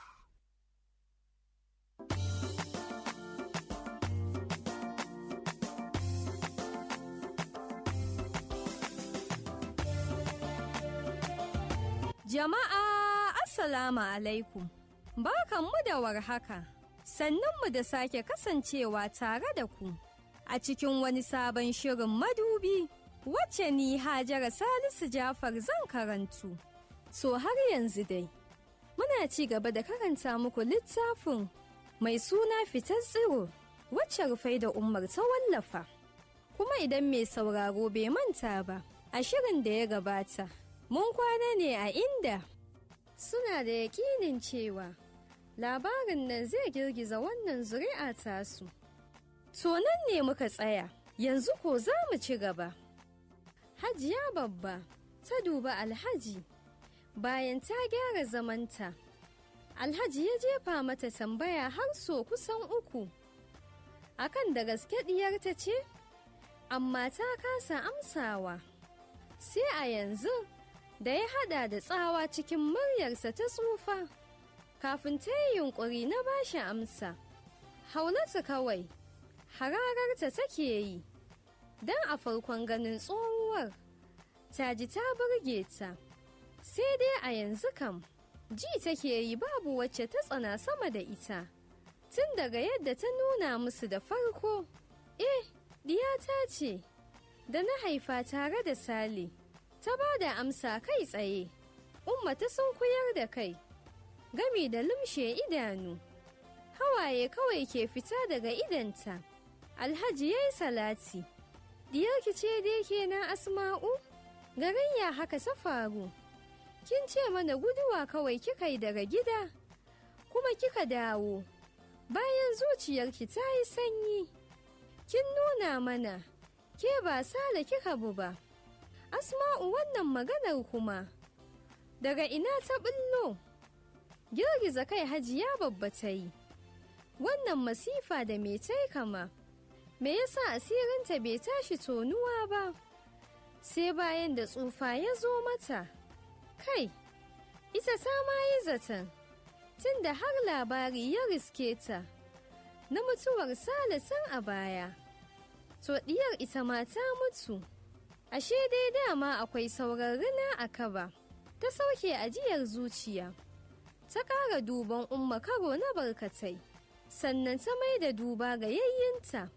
Jama'a Assalamu alaikum, barkanmu da warhaka, sannunmu da sake kasancewa tare da ku a cikin wani sabon shirin madubi, wacce ni Hajara Salisu Jafar zan karantu. So har yanzu dai, muna ci gaba da karanta muku littafin mai suna Fitar Tsiro, wacce Rufai da Umar ta wallafa. Kuma idan mai sauraro bai manta ba, a shirin da ya gabata, mun kwana ne a inda suna da yakinin cewa labarin nan zai girgiza wannan zuri'a tasu. To nan ne muka tsaya, yanzu ko za mu ci gaba. Hajiya babba ta duba Alhaji bayan ta gyara zamanta. Alhaji ya jefa mata tambaya har so kusan 3 akan da gaske diyarta ce, amma ta kasa amsawa. Sai a yanzu da ya hada da tsawa cikin muryarsa ta tsufa kafin ta yi yunkuri na bashi amsa. Haunatu kawai harararta take yi, don a farkon ganin tsohuwar ta ji ta burge ta, sai dai a yanzu kam ji take yi babu wacce ta tsana sama da ita, tun daga yadda ta nuna musu da farko. Diyata ce da na haifa tare da Sale, ta ba da amsa kai tsaye. Umma ta sunkuyar da kai gami da lumshe idanu, hawaye kawai ke fita daga idanta. Alhaji ya yi salati. Diyarki ce dai kenan Asma'u? Garin ya haka ta faru? Kin ce mana guduwa kawai kika yi daga gida, kuma kika dawo bayan zuciyarki ta yi sanyi. Kin nuna mana ke ba Sale kika bu ba. Asma'u, wannan maganar kuma daga ina ta bullo? Girgiza kai Hajiya babba ta yi. Wannan masifa da me tai kama? Me yasa asirinta bai tashi tonuwa ba? Sai bayan da tsufa ya zo mata. Kai, ita ta ma yi zaton, tunda har labari ya riske ta na mutuwar Sale tun a baya, to diyar ita ma ta mutu. Ashe dai dama akwai sauran rina a kaba. Ta sauke ajiyar zuciya, ta ƙara duban Umma karo na barkatai, sannan ta mai da duba ga yayyinta.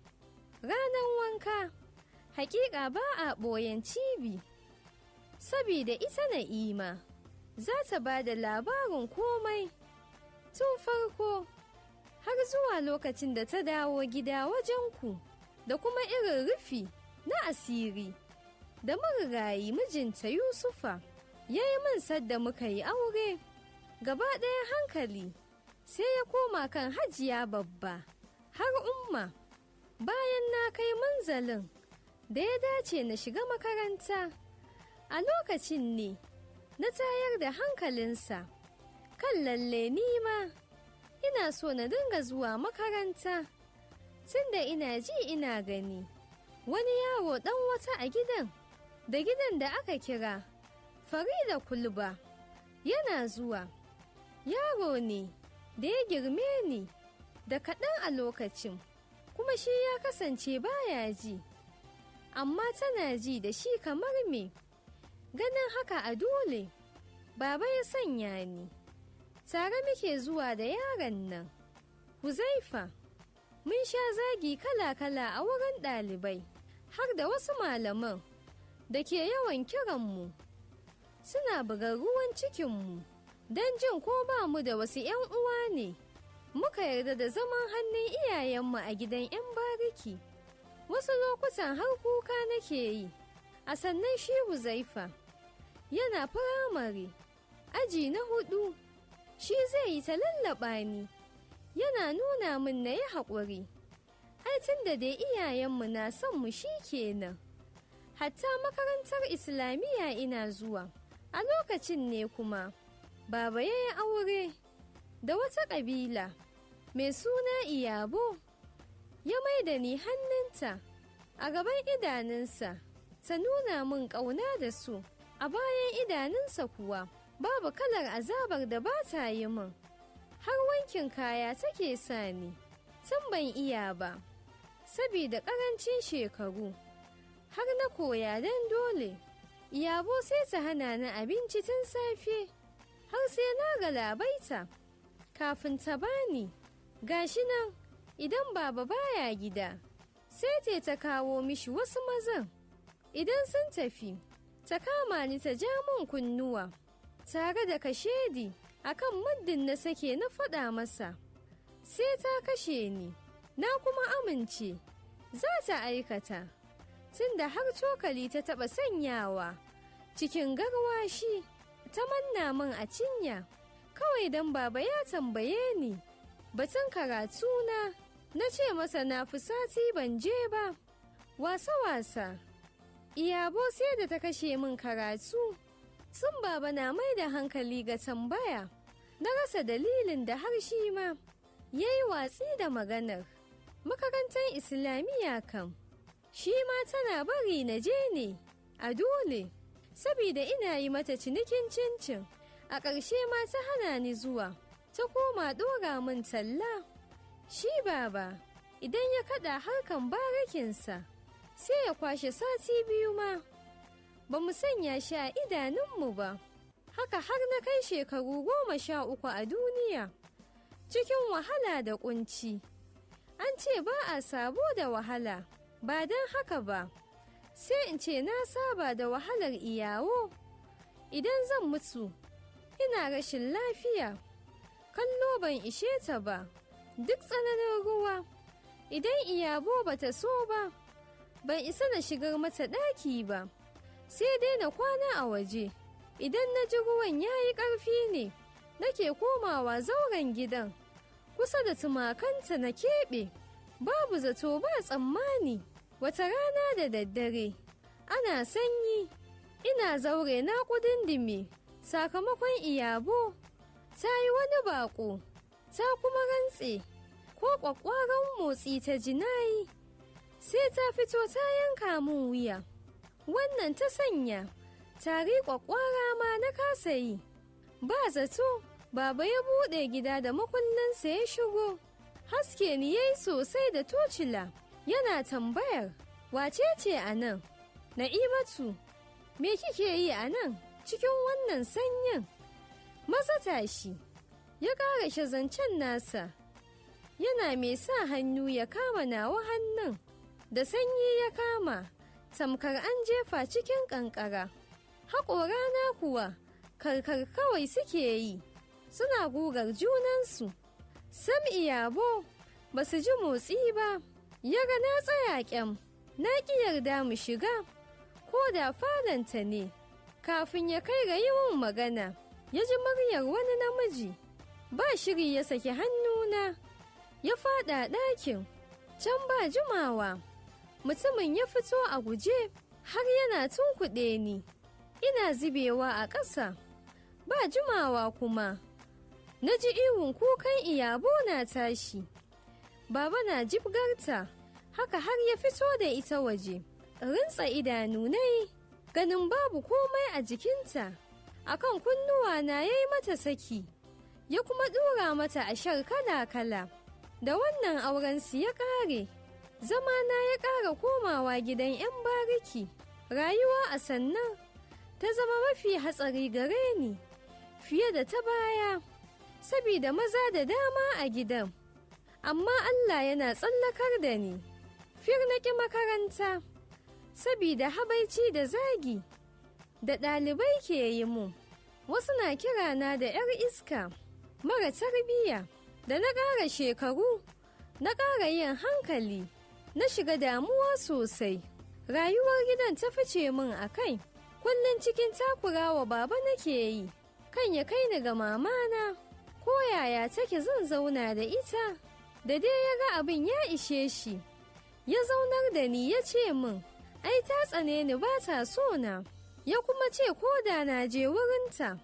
Ranar wanka, hakika ba a ɓoyen cibi, sabida ita Na'ima za ta ba da labarin komai tun farko har zuwa lokacin da ta dawo gida wajenku da kuma irin rufi na asiri da marigayi mijinta Yusufa ya yi min sadda muka yi aure. Gaba ɗaya hankali sai ya koma kan Hajiya babba har Umma. Bayan na kai manzalin da ya dace na shiga makaranta, a lokacin ne na tayar da hankalinsa kan lalle ni ma ina so na dinga zuwa makaranta, tunda ina ji ina gani wani yaro ɗan wata a gidan da aka kira Farida Kulba yana zuwa. Yaro ne da ya girme ni da kaɗan a lokacin, kuma shi ya kasance baya ji, amma tana ji da shi kamar me. Ganin haka a dole, baba ya sanya ni. Tare muke zuwa da yaron nan, Huzaifa. Mun sha zagi kala-kala a wurin ɗalibai, har da wasu malaman da ke yawan kiranmu. Suna buga ruwan cikinmu don jin ko ba mu da wasu 'yan uwa ne. Muka yarda da zaman hannun iyayenmu a gidan 'yan bariki. Wasu lokutan har kuka nake yi. A sannan shi Huzaifa yana firamare, aji na 4. Shi zai yi ta lallaɓa ni, yana nuna min na yi haƙuri. Ai tun da dai iyayenmu na son mu shi kenan. Hatta makarantar Islamiyya ina zuwa. A lokacin ne kuma baba ya yi aure da wata ƙabila mai suna Iyabo. Ya mai da ni hannunta a gaban idanunsa, ta nuna min ƙauna da su. A bayan idanunsa kuwa babu kalar azabar da ba ta yi min. Har wankin kaya take sani, tun ban iya ba, sabida ƙarancin shekaru. Har na koya don dole. Iyabo sai ta hana ni abinci tun safe, har sai na galabaita kafin ta bani. Gashi nan idan baba baya gida, sai ta kawo mishi wasu mazan. Idan sun tafi, ta kama ni ta ja mun kunnuwa, tare da kashedi akan muddin na sake na faɗa masa, sai ta kashe ni. Na kuma amince za ta aikata, tunda har cokali ta taɓa sanyawa cikin garwashi ta manna min a cinya, kawai don baba ya tambaye ni batun karatuna. Na ce masa na fi sati ban je ba. Wasa-wasa, Iyabo sai da ta kashe min karatu. Tun baba na mai da hankali ga tambaya, na rasa dalilin da har shi ma ya yi watsi da maganar. Makarantar Islamiyya kam, shi ma tana bari na je ne a dole, sabida ina yi mata cinikin cincin. A ƙarshe ma ta hana ni zuwa, ta koma ɗora min talla. Shi baba idan ya kaɗa harkan barakinsa, sai ya kwashe sati 2 ma ba mu sanya shi a idanunmu ba. Haka har na kai shekaru 13 a duniya, cikin wahala da kunci. An ce ba a sabo da wahala, ba don haka ba sai in ce na saba da wahalar iyawo. Idan zan mutu ina rashin lafiya, kallo ban ishe ta ba, duk tsananin ruwa. Idan Iyabo bata so ba, ban isa na shigar mata ɗaki ba, sai dai na kwana a waje. Idan na ji ruwan ya yi ƙarfi ne, nake komawa zauren gidan kusa da tumakanta na keɓe. Babu zato ba tsammani, wata rana da daddare ana sanyi, ina zaure na ƙudundumi sakamakon Iyabo ta yi wani baƙo, ta kuma rantse ko ƙwaƙwaran motsi ta jinayi sai ta fito ta yanka min wuya. Wannan ta sanya tari ƙwaƙwara ma na kasa yi. Ba zato baba ya buɗe gida da makullinsa ya shigo. Haske ni yayi sosai da tocila, yana tambayar wace ce a nan? Na'imatu, me kike yi a nan cikin wannan sanyin? Maza tashi, ya ƙara zancen nasa, yana mai sa hannu ya kama nawa hannun. Da sanyi ya kama, tamkar an jefa cikin ƙanƙara. Haƙorana kuwa karkar kawai suke yi, suna gugar junansu. Sam iyabo ba su ji motsi ba, ya ga na tsaya kyam, na ƙi yarda mu shiga, ko da falanta ne. Kafin ya kai ga yin magana, ya ji muryar wani namiji, ba shiri ya saki hannuna, ya faɗa ɗakin. Can ba jimawa, mutumin ya fito a guje har yana tunkuɗe ni, ina zubewa a ƙasa. Ba jimawa kuma, na ji ihun kukan iyabo na tashi. Baba na jibgarta, haka har ya fito da ita waje. Rintsa idanu na yi, ganin babu komai a jikinta. Akan kunnuwa na ya yi mata saki, ya kuma ɗura mata ashar kala-kala. Da wannan aurensu ya ƙare, zamana ya ƙara komawa gidan 'yan bariki. Rayuwa a sannan ta zama mafi hatsari gare ni fiye da ta baya, sabida maza da dama a gidan. Amma Allah yana tsallakar da ni. Firnaki makaranta, sabida habaici da zagi da ɗalibai ke yi mu. Wasu na kirana da 'yar iska, mara tarbiyya. Da na ƙara shekaru, na ƙara yin hankali, na shiga damuwa sosai. Rayuwar gidan ta fice min a kai, kullum cikin takurawa baba nake yi, kan ya kai ni ga mamana, ko yaya take zan zauna da ita. Da dai ya ga abin ya ishe shi, ya zaunar da ni ya ce min, ai ta tsane ni ba ta so na, ya kuma ce ko da na je wurinta,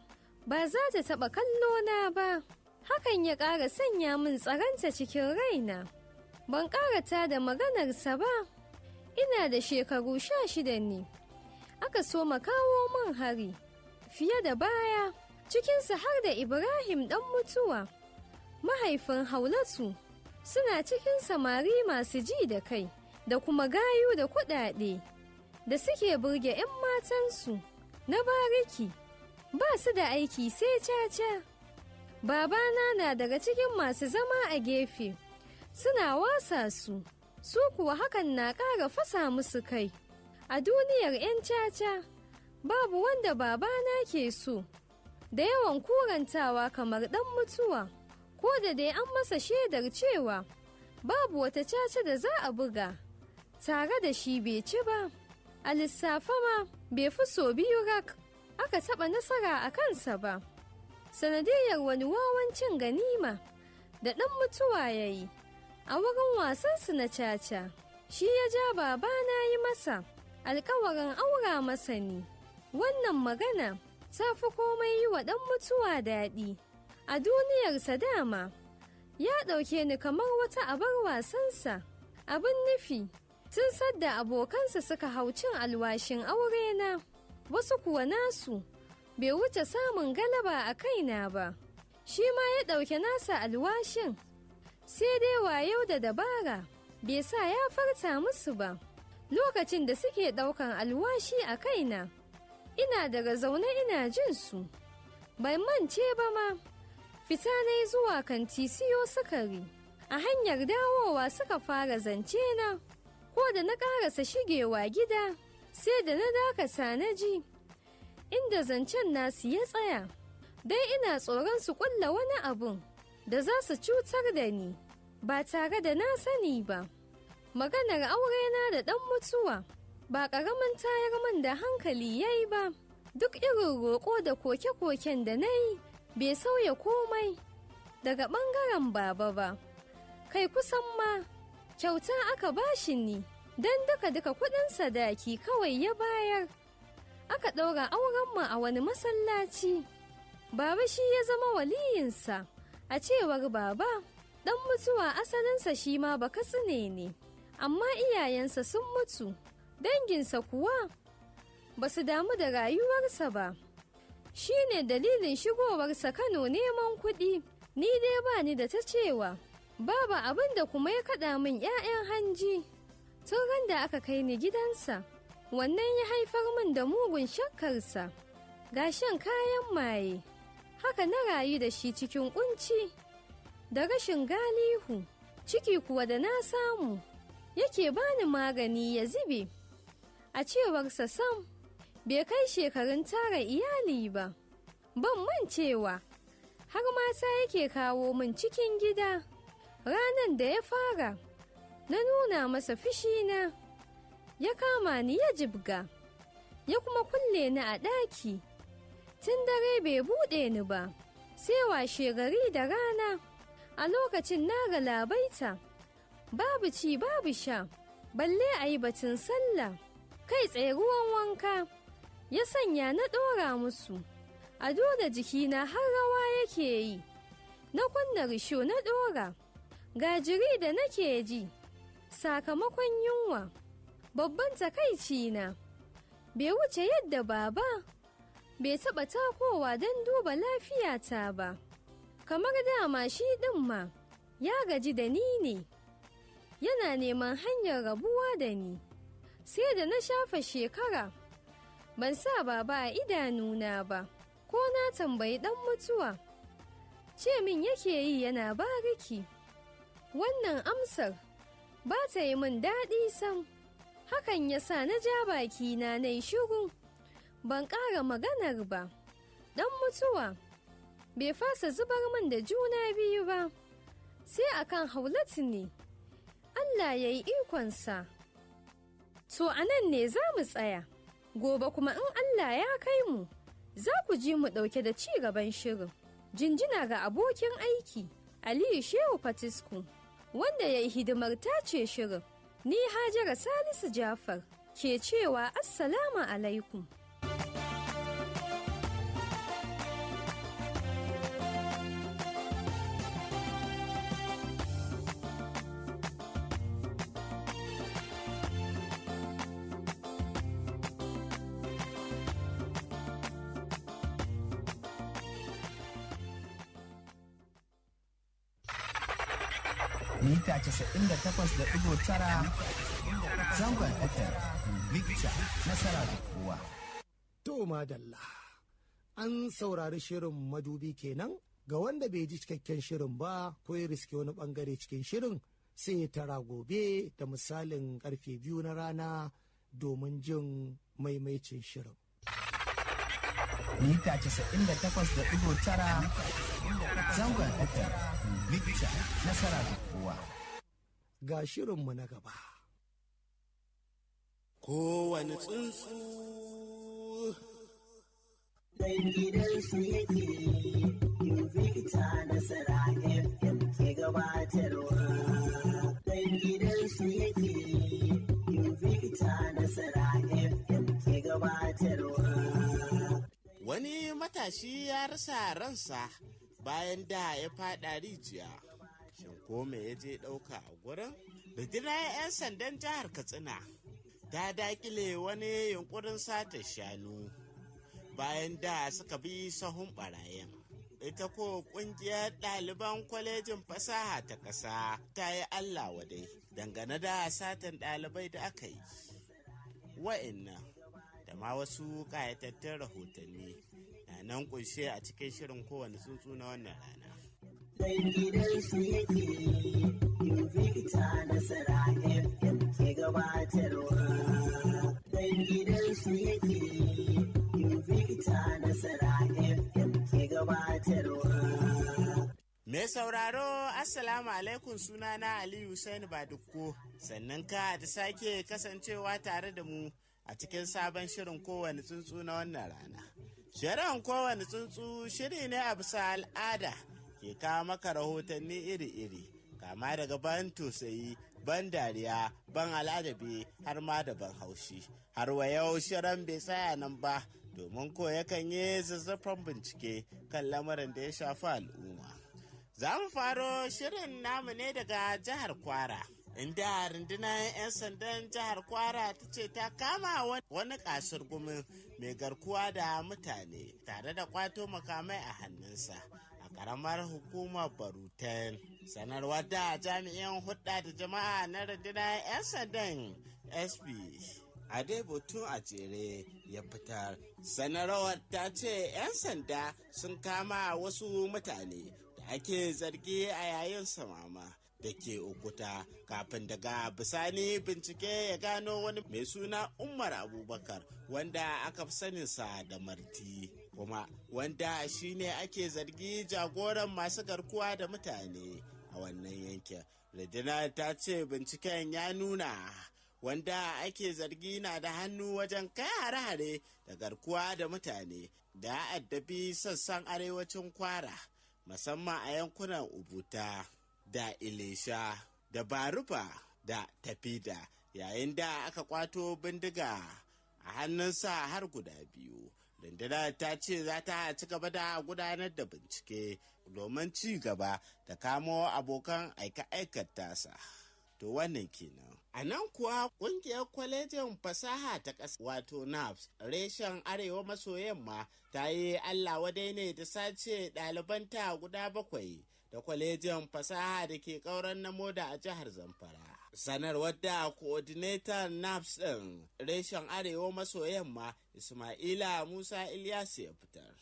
ba za ta taɓa kallo na ba. Hakan ya ƙara sanya min tsaranta cikin raina. Ban ƙarata da maganarsa ba. Ina da shekaru 16 ne. Aka so kawo min hari. Fiye da baya, cikinsu har da Ibrahim ɗan mutuwa. Mahaifin Haulatu suna cikin samari masu ji da kai, da kuma gayu da kuɗaɗe, da suke burge 'yan matansu na bariki. Ba su da aiki sai caca. Babana na daga cikin masu zama a gefe, suna wasa su kuwa hakan na ƙara fasa musu kai. A duniyar 'yan caca, babu wanda babana ke so, da yawan kurantawa kamar ɗan mutuwa, ko da dai an masa shaidar cewa babu wata caca da za a buga tare da shi bai ci ba. A lissafa ma bai fi so 2 rak aka taɓa nasara a kansa ba. Sanadiyar wani wawancin ganima da ɗan mutuwa ya yi a wurin wasansu na caca, shi ya ja babana yi masa alkawarin aura masa ni. Wannan magana ta fi komai yi wa ɗan mutuwa daɗi. A duniyarsa dama ya ɗauke ni kamar wata abar wasansa. Abin nufi, tun sadda abokansa suka hau cin alwashin aurena, wasu kuwa nasu bai wuce samun galaba a kaina ba. Shi ma ya ɗauke nasa alwashin, sai dai wayo da dabara bai sa ya farta musu ba. Lokacin da suke ɗaukan alwashi a kaina, ina daga zaune ina jin su. Bai mance ba ma, fita na yi zuwa kanti siyo sukari. A hanyar dawowa suka fara zance na, ko da na ƙarasa shigewa gida, sai da na dakata na ji inda zancen nasu ya tsaya, dai ina tsoron su ƙulla wani abun da za su cutar da ni ba tare da na sani ba. Maganar aurena da ɗan mutuwa ba ƙaramin tayar man da hankali ya yi ba. Duk irin roƙo da koke-koken da na yi bai sauya komai daga ɓangaren baba ba. Kai kusan ma kyauta aka bashi ni, don duka kuɗin sadaki kawai ya bayar. Aka ɗaura aurenmu a wani masallaci. Baba shi ya zama waliyinsa. A cewar baba, ɗan mutuwa asalinsa shi ma Bakatsine ne, amma iyayensa sun mutu. Danginsa kuwa ba su damu da rayuwarsa ba. Shi ne dalilin shigowarsa Kano neman kuɗi. Ni dai ba ni da ta cewa, babu abin da kuma ya kaɗa min 'ya'yan hanji. Tun ran da aka kai ni gidansa, wannan ya haifar min da mugun shakkarsa. Ga shan kayan maye, haka na rayu da shi cikin kunci da rashin galihu. Ciki kuwa da na samu yake bani magani ya zube. A cewarsa sam bai kai shekarun tara iyali ba. ban mancewa har mata yake kawo min cikin gida. Ranan da ya fara na nuna masa fishina, ya kama ni ya jibga, ya kuma kulle ni a ɗaki. Tun dare bai buɗe ni ba, sai washe gari da rana. A lokacin na galabaita, babu ci babu sha, balle a yi batun sallah. Kai tsaye ruwan wanka ya sanya na ɗora musu. A da jikina har rawa yake yi. Na kunna risho na ɗora, ga jiri da nake ji sakamakon yunwa. Babban takaici na bai wuce yadda baba bai taɓa takowa don duba lafiyata ba. Kamar dama shi ɗin ma ya gaji da ni ne, yana neman hanyar rabuwa da ni. Sai da na shafa shekara ban sa baba a idanuna ba, ko na tambayi ɗan mutuwa ce min yake yi yana bariki. Wannan amsar ba ta yi min daɗi sam. Hakan ya sa na ja bakina na yi shiru, ban ƙara maganar ba. Ɗan mutuwa bai fasa zubar min da juna biyu ba, sai akan Haulatu ne. Allah ya yi ikonsa. To a nan ne za mu tsaya, gobe kuma in Allah ya kai mu, za ku ji mu ɗauke da ci gaban shirin. Jinjina ga abokin aiki, Aliyu Shehu Fatisku, wanda ya yi hidimar tace shirin. Ni Hajara Salisu Jafar ke cewa Assalamu alaikum. Mita 98.9 zangon FM Invicta nasara da kowa. To madalla, an saurari shirin madubi kenan. Ga wanda bai ji cikakken shirin ba ko ya riske wani bangare cikin shirin, sai tara gobe da misalin karfe 2 na rana domin jin maimaicin shirin. Mita 98.9 zangon FM Invicta nasara da kowa. Ga shirinmu na gaba. Kowane tsuntsu dan gidansu yake, Invicta nasara FM ke gabatarwa. Dan gidansu yake, Invicta nasara FM ke gabatarwa. Wani matashi ya rasa ransa bayan da ya fada rijiya. Shin ko me ya je ɗauka a gurin? Rundunar 'yan sandan jihar Katsina ta dakile wani yunkurin sata shanu bayan da suka bi sahun barayin. Ita ko kungiyar ɗaliban kwalejin fasaha ta ƙasa ta yi Allah wadai dangane da satan ɗalibai da aka yi. Wa'innan da ma wasu ƙayatattun rahotanni na nan kunshe a cikin shirin kowane tsuntsu na wannan rana. Dan gidansu yake, Invicta nasara FM ke gabatarwa. Dan gidansu yake, Invicta nasara FM ke gabatarwa. Mai sauraro, Assalamu alaikum, sunana Aliyu Sani Badukko, sannan ka da sake kasancewa tare da mu a cikin sabon shirin kowane tsuntsu na wannan rana. Shirin kowane tsuntsu shiri ne a bisa al'ada ke kawo maka rahotanni iri-iri, kama daga ban tausayi, ban dariya, ban al'adabi har ma da ban haushi. Har wa yau shirin bai tsaya nan ba, domin ko yakan yi zazzafan bincike kan lamarin da ya shafi al'umma. Za mu faro shirin namu ne daga jihar Kwara, inda rundunar 'yan sandan jihar Kwara ta ce ta kama wani kasar gumin mai garkuwa da mutane tare da kwato makamai a hannunsa a karamar hukumar Baruten. Sanarwar da jami'in hudda da jama'a na rundunar 'yan sandan SP Adebotun a jere ya fitar. Sanarwar ta ce 'yan sanda sun kama wasu mutane da ake zargi a yayin samama da ke Ukuta, kafin daga bisani bincike ya gano wani mai suna Umar Abubakar wanda aka fi saninsa da Marti, kuma wanda shine ake zargi jagoran masu garkuwa da mutane a wannan yankin. Rundunar ta ce binciken ya nuna wanda ake zargi na da hannu wajen kai hare-hare da garkuwa da mutane da addabi sassan arewacin Kwara, musamman a yankunan Ubuta da Ilesha da Barufa da Tafida, yayin da aka kwato bindiga a hannunsa har guda 2. Rundunar ta ce za ta ci gaba da gudanar da bincike domin ci gaba da kamo abokan aika-aikar tasa. To wannan kenan. A nan kuwa ƙungiyar kwalejin fasaha ta ƙasa wato NAPS reshen arewa maso yamma ta yi Allah wadai ne da sace ɗalibanta guda 7 da kwalejin fasaha da ke ƙauren na moda a jihar Zamfara. Sanarwar da coordinator NAPS ɗin reshen arewa maso yamma Ismaila Musa Ilyasu ya fitar.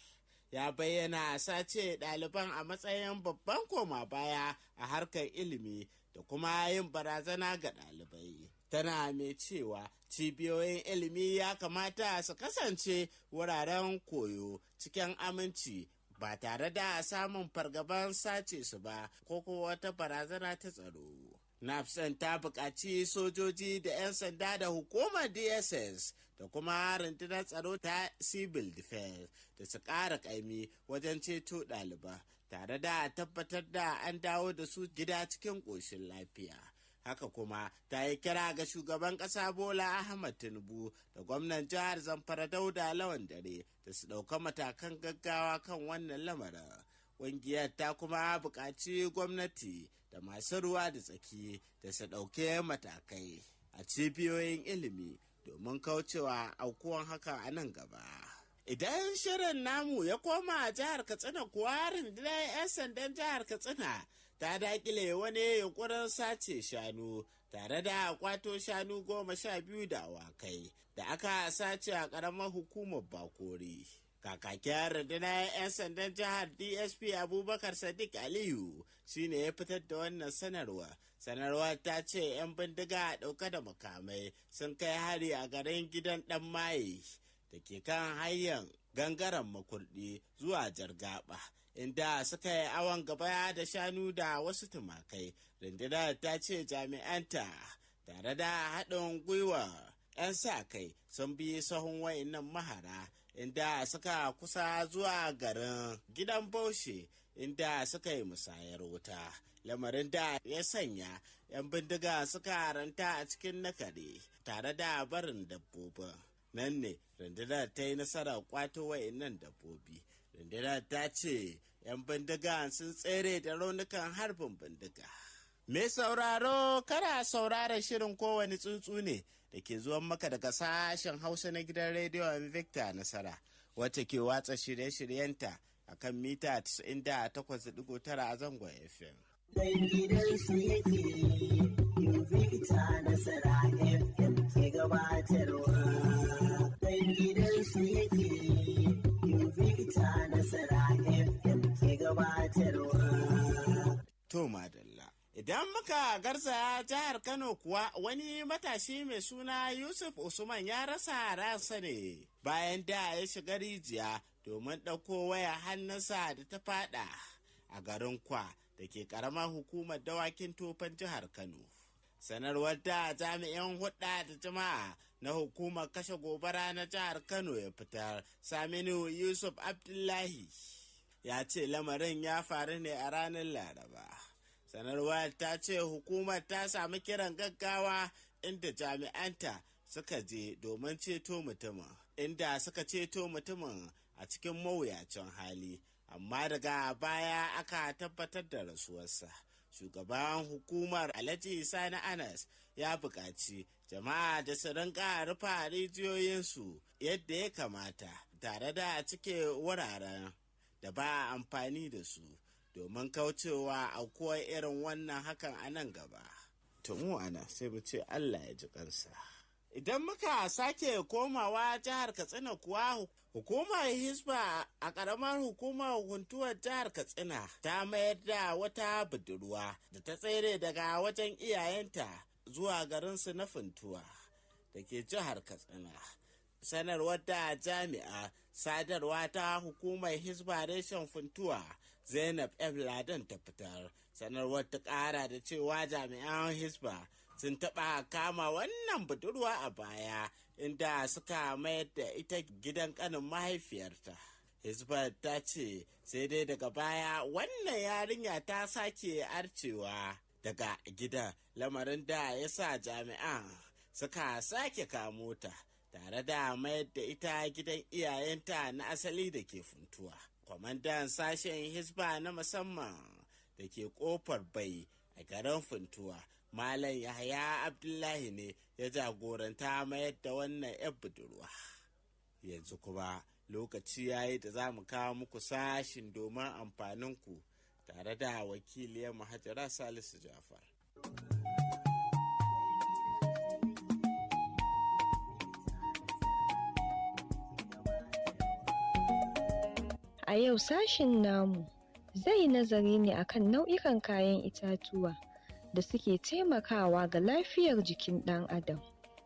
Ya bayyana sace ɗaliban a matsayin babban koma baya a harkar ilimi da kuma yin barazana ga ɗalibai. Tana mai cewa cibiyoyin ilimi ya kamata su kasance wuraren koyo cikin aminci ba tare da samun fargaban sace su ba ko wata barazana ta tsaro. NAPSN ta buƙaci sojoji da 'yan sanda da hukumar DSS da kuma rundunar tsaro ta Civil Defense da su ƙara ƙaimi wajen ceto ɗaliba tare da tabbatar da an dawo da su gida cikin ƙoshin lafiya. Haka kuma ta yi kira ga shugaban ƙasa Bola Ahmad Tinubu da gwamnan jihar Zamfara Dauda Lawan Dare da su ɗauka matakan gaggawa kan wannan lamarin. Ƙungiyar ta kuma buƙaci gwamnati da masu ruwa da tsaki da su ɗauke matakai a cibiyoyin ilimi domin kaucewa aukuwan haka a nan gaba. Idan shirin namu ya koma a jihar Katsina kuwa rundunar 'yan sandan jihar Katsina ta dakile wani yunkurin sace shanu tare da kwato shanu 12 da awakai da aka sace a ƙaramar hukumar Bakori. Kakakin rundunar 'yan sandan jihar DSP Abubakar Sadiq Aliyu shine ya fitar da wannan sanarwa. Sanarwar ta ce 'yan bindiga ɗauke da makamai sun kai hari a garin gidan ɗan maye da ke kan hanyar gangaren Makurdi zuwa Jargaba, inda suka yi awon gaba da shanu da wasu tumakai. Rundunar ta ce jami'anta tare da haɗin gwiwa 'yan sa kai sun bi sahun wayannan mahara inda suka kusa zuwa garin gidan Baushe inda suka yi musayar wuta, lamarin da ya sanya 'yan bindiga suka ranta a cikin nakare tare da barin dabbobin. Nan ne rundunar ta yi nasarar kwato wayannan dabbobi. Rundunar ta ce 'yan bindiga sun tsere da raunukan harbin bindiga. Mai sauraro kana sauraron shirin kowane tsuntsu ne da ke zuwan maka daga sashen Hausa na gidan rediyo Invicta Nasara, wacce ke watsa shirye-shiryenta a kan mita 98.9 a zangon FM. Dan gidansu yake Invicta Nasara FM ke gabatarwa. Dan gidansu yake Invicta Nasara FM ke gabatarwa. To madalla. Idan muka garza jihar Kano kuwa wani matashi mai suna Yusuf Usman ya rasa ransa ne bayan da ya shiga rijiya domin ɗauko waya hannunsa da ta fada a garin Kwa da ke ƙaramar hukumar dawakin tofan jihar Kano. Sanarwar da jami'in hudda da jama'a na hukumar kashe gobara na jihar Kano ya fitar, Saminu Yusuf Abdullahi, ya ce lamarin ya faru ne a ranar Laraba. Sanarwar ta ce hukumar ta sami kiran gaggawa inda jami'anta suka je domin ceto mutumin, inda suka ceto mutumin a cikin mawuyacin hali, amma daga baya aka tabbatar da rasuwarsa. Shugaban hukumar Alhaji Sani Anas ya buƙaci jama'a da su rinka rufa rijiyoyinsu yadda ya kamata tare da cike wuraren da ba amfani da su domin kaucewa aukuwar irin wannan hakan a nan gaba. Tumu ana sai mu ce Allah ya ji kansa. Idan muka sake komawa jihar Katsina kuwa hukumar Hisba a ƙaramar hukumar huntuwar jihar Katsina ta mayar da wata budurwa da ta tsere daga wajen iyayenta zuwa garinsu na Funtuwa da ke jihar Katsina sanarwar da jami'a sadarwa ta hukumar Hisba reshen Funtuwa Zainab F. Ladan ta fitar. Sanarwar ta ƙara da cewa jami'an Hisba sun taɓa kama wannan budurwa a baya inda suka mayar da ita gidan ƙanin mahaifiyarta. Hisba ta ce sai dai daga baya wannan yarinya ta sake arcewa daga gidan, lamarin da ya sa jami'an suka sake kamo ta tare da mayar da ita gidan iyayenta na asali da ke Funtuwa. Kwamandan sashen Hisba na musamman da ke kofar bai a garin Funtuwa, Malam Yahaya Abdullahi ne ya jagoranta mayar da wannan 'yan budurwa. Yanzu kuma lokaci yayi da za mu kawo muku sashin domin amfaninku tare da wakiliyar Hajara Salisu Jafar. A yau sashin namu zai nazari ne akan nau'ikan kayan itatuwa da suke taimakawa ga lafiyar jikin ɗan adam.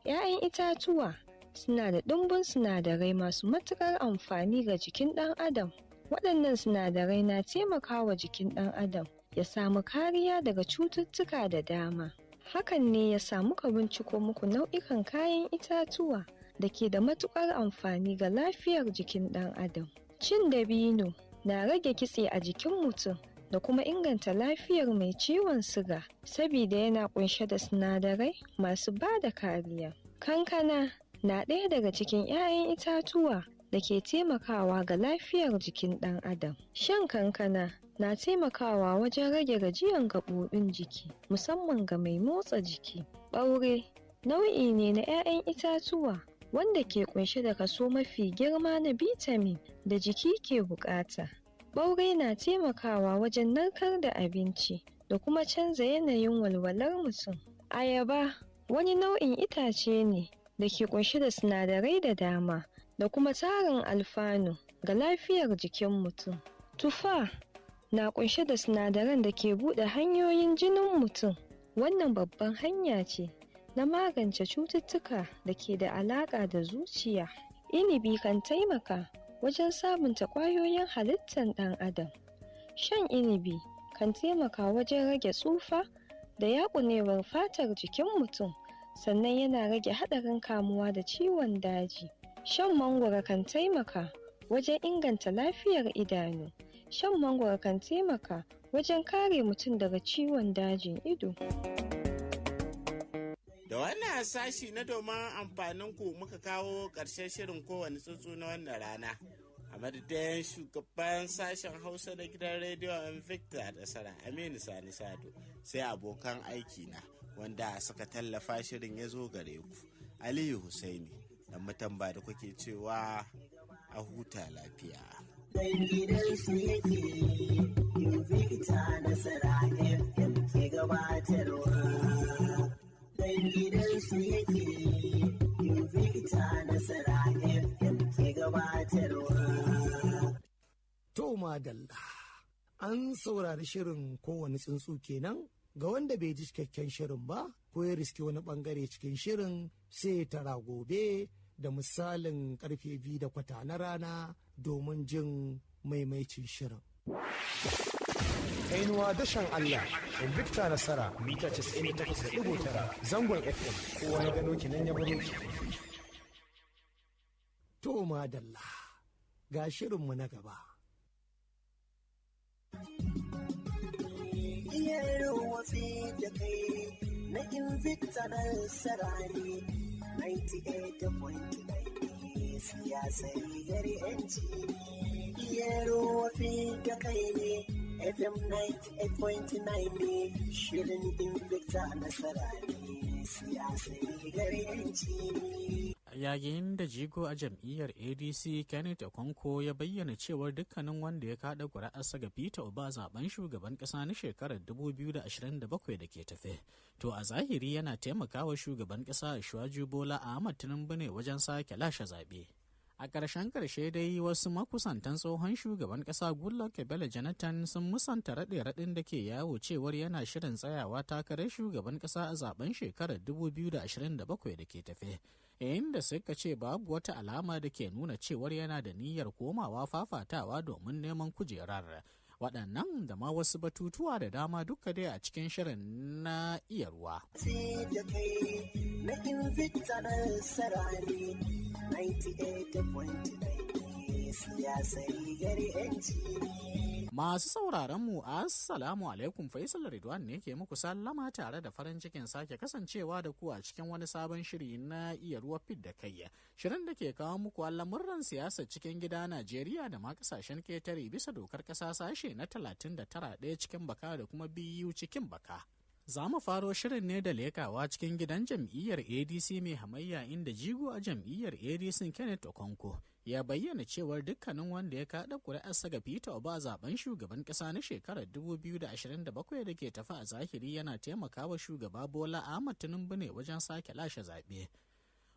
'Ya'yan itatuwa suna da ɗumbin sinadarai masu matuƙar amfani ga jikin ɗan adam. Waɗannan sinadarai na taimakawa jikin ɗan adam ya samu kariya daga cututtuka da dama. Hakan ne ya sa muka binciko muku nau'ikan kayan itatuwa da ke da matuƙar amfani ga lafiyar jikin ɗan adam. Cin dabino na rage kitse a jikin mutum da kuma inganta lafiyar mai ciwon siga saboda yana ƙunshe da sinadarai masu ba da kariya. Kankana na ɗaya daga cikin 'ya'yan itatuwa da ke taimakawa ga lafiyar jikin ɗan adam. Shan kankana na taimakawa wajen rage gajiyan gaɓoɓin jiki, musamman ga mai motsa jiki. Ɓaure nau'i ne na 'ya'yan itatuwa wanda ke ƙunshe da kaso mafi girma na bitamin da jiki ke buƙata. Ɓaure na taimakawa wajen narkar da abinci da kuma canza yanayin walwalar mutum. Ayaba wani nau'in itace ne da ke ƙunshe da sinadarai da dama da kuma tarin alfanu ga lafiyar jikin mutum. Tufa na ƙunshe da sinadaran da ke buɗe hanyoyin jinin mutum. Wannan babban hanya ce na magance cututtuka da ke da alaƙa da zuciya. Inibi kan taimaka wajen sabunta ƙwayoyin halittar ɗan adam. Shan inibi kan taimaka wajen rage tsufa da yaƙunewar fatar jikin mutum, sannan yana rage haɗarin kamuwa da ciwon daji. Shan mangwaro kan taimaka wajen inganta lafiyar idanu. Shan mangwaro kan taimaka wajen kare mutum daga ciwon dajin ido. Da wannan sashi na domin amfaninku muka kawo ƙarshen shirin kowane tsuntsu na wannan rana. A madadin shugaban sashen Hausa na gidan rediyo Invicta da Sara Aminu Sani Sado, sai abokan aiki na wanda suka tallafa shirin ya zo gare ku. Aliyu Husaini dan matamba da kuke cewa a huta lafiya. Dan gidansu yake Invicta Nasara FM ke gabatarwa. Dan gidansu yake Invicta Nasara FM ke gabatarwa. To madalla, an saurari shirin kowane tsuntsu kenan. Ga wanda bai ji cikakken shirin ba ko ya riski wani bangare cikin shirin, sai tara gobe da misalin karfe 2:15 na domin jin maimaicin shirin. Kainuwa dashen Allah, Invicta Nasara, mita 98.9 zangon FM, kowa ya gano kinan ya baro ki. To madalla, ga shirinmu na gaba. Iya wafi da kai na Invicta Nasara ne 98.9 siyasar gari 'yanci. Iya wafi da kai ne FM 98.9 ne shirin Invicta Nasara ne siyasar gari 'yanci. Yayin da jigo a jam'iyyar ADC Kenneth Okonkwo ya bayyana cewar dukkanin wanda ya kada ƙuri'arsa ga Peter Obi zaben shugaban ƙasa na shekarar 2027 da ke tafe, to a zahiri yana taimakawa shugaban ƙasa Ashwaju Bola Ahmad Tinubu ne wajen sake lashe zaɓe. A ƙarshe dai wasu makusantan tsohon shugaban ƙasa Goodluck Ebele Jonathan sun musanta raɗe-raɗin da ke yawo cewar yana shirin tsayawa takarar shugaban ƙasa a zaben shekarar 2027 da ke tafe. Yayin da suka ce babu wata alama da ke nuna cewar yana da niyyar komawa fafatawa domin neman kujerar. Waɗannan da ma wasu batutuwa da dama duka dai a cikin shirin na iya ruwa. Na Invicta na sarari 98.9 siyasar gari yanci. Masu sauraron mu assalamu alaikum, Faisal Ridwan ne ke muku sallama tare da farin cikin sake kasancewa da ku a cikin wani sabon shiri na iya ruwa fit da kai. Shirin da ke kawo muku al'amuran siyasar cikin gida Najeriya da ma kasashen ketare bisa dokar kasa sashe na 39 ɗaya cikin baka da kuma biyu cikin baka. Za mu faro shirin ne da lekawa cikin gidan jam'iyyar ADC mai hamayya inda jigo a jam'iyyar ADC Kenneth Okonkwo ya bayyana cewar dukkanin wanda ya kaɗa ƙuri'arsa ga Peter Obi a zaben shugaban ƙasa na shekarar 2027 da ke tafi a zahiri yana taimakawa shugaba Bola Ahmed Tinubu ne wajen sake lashe zaɓe.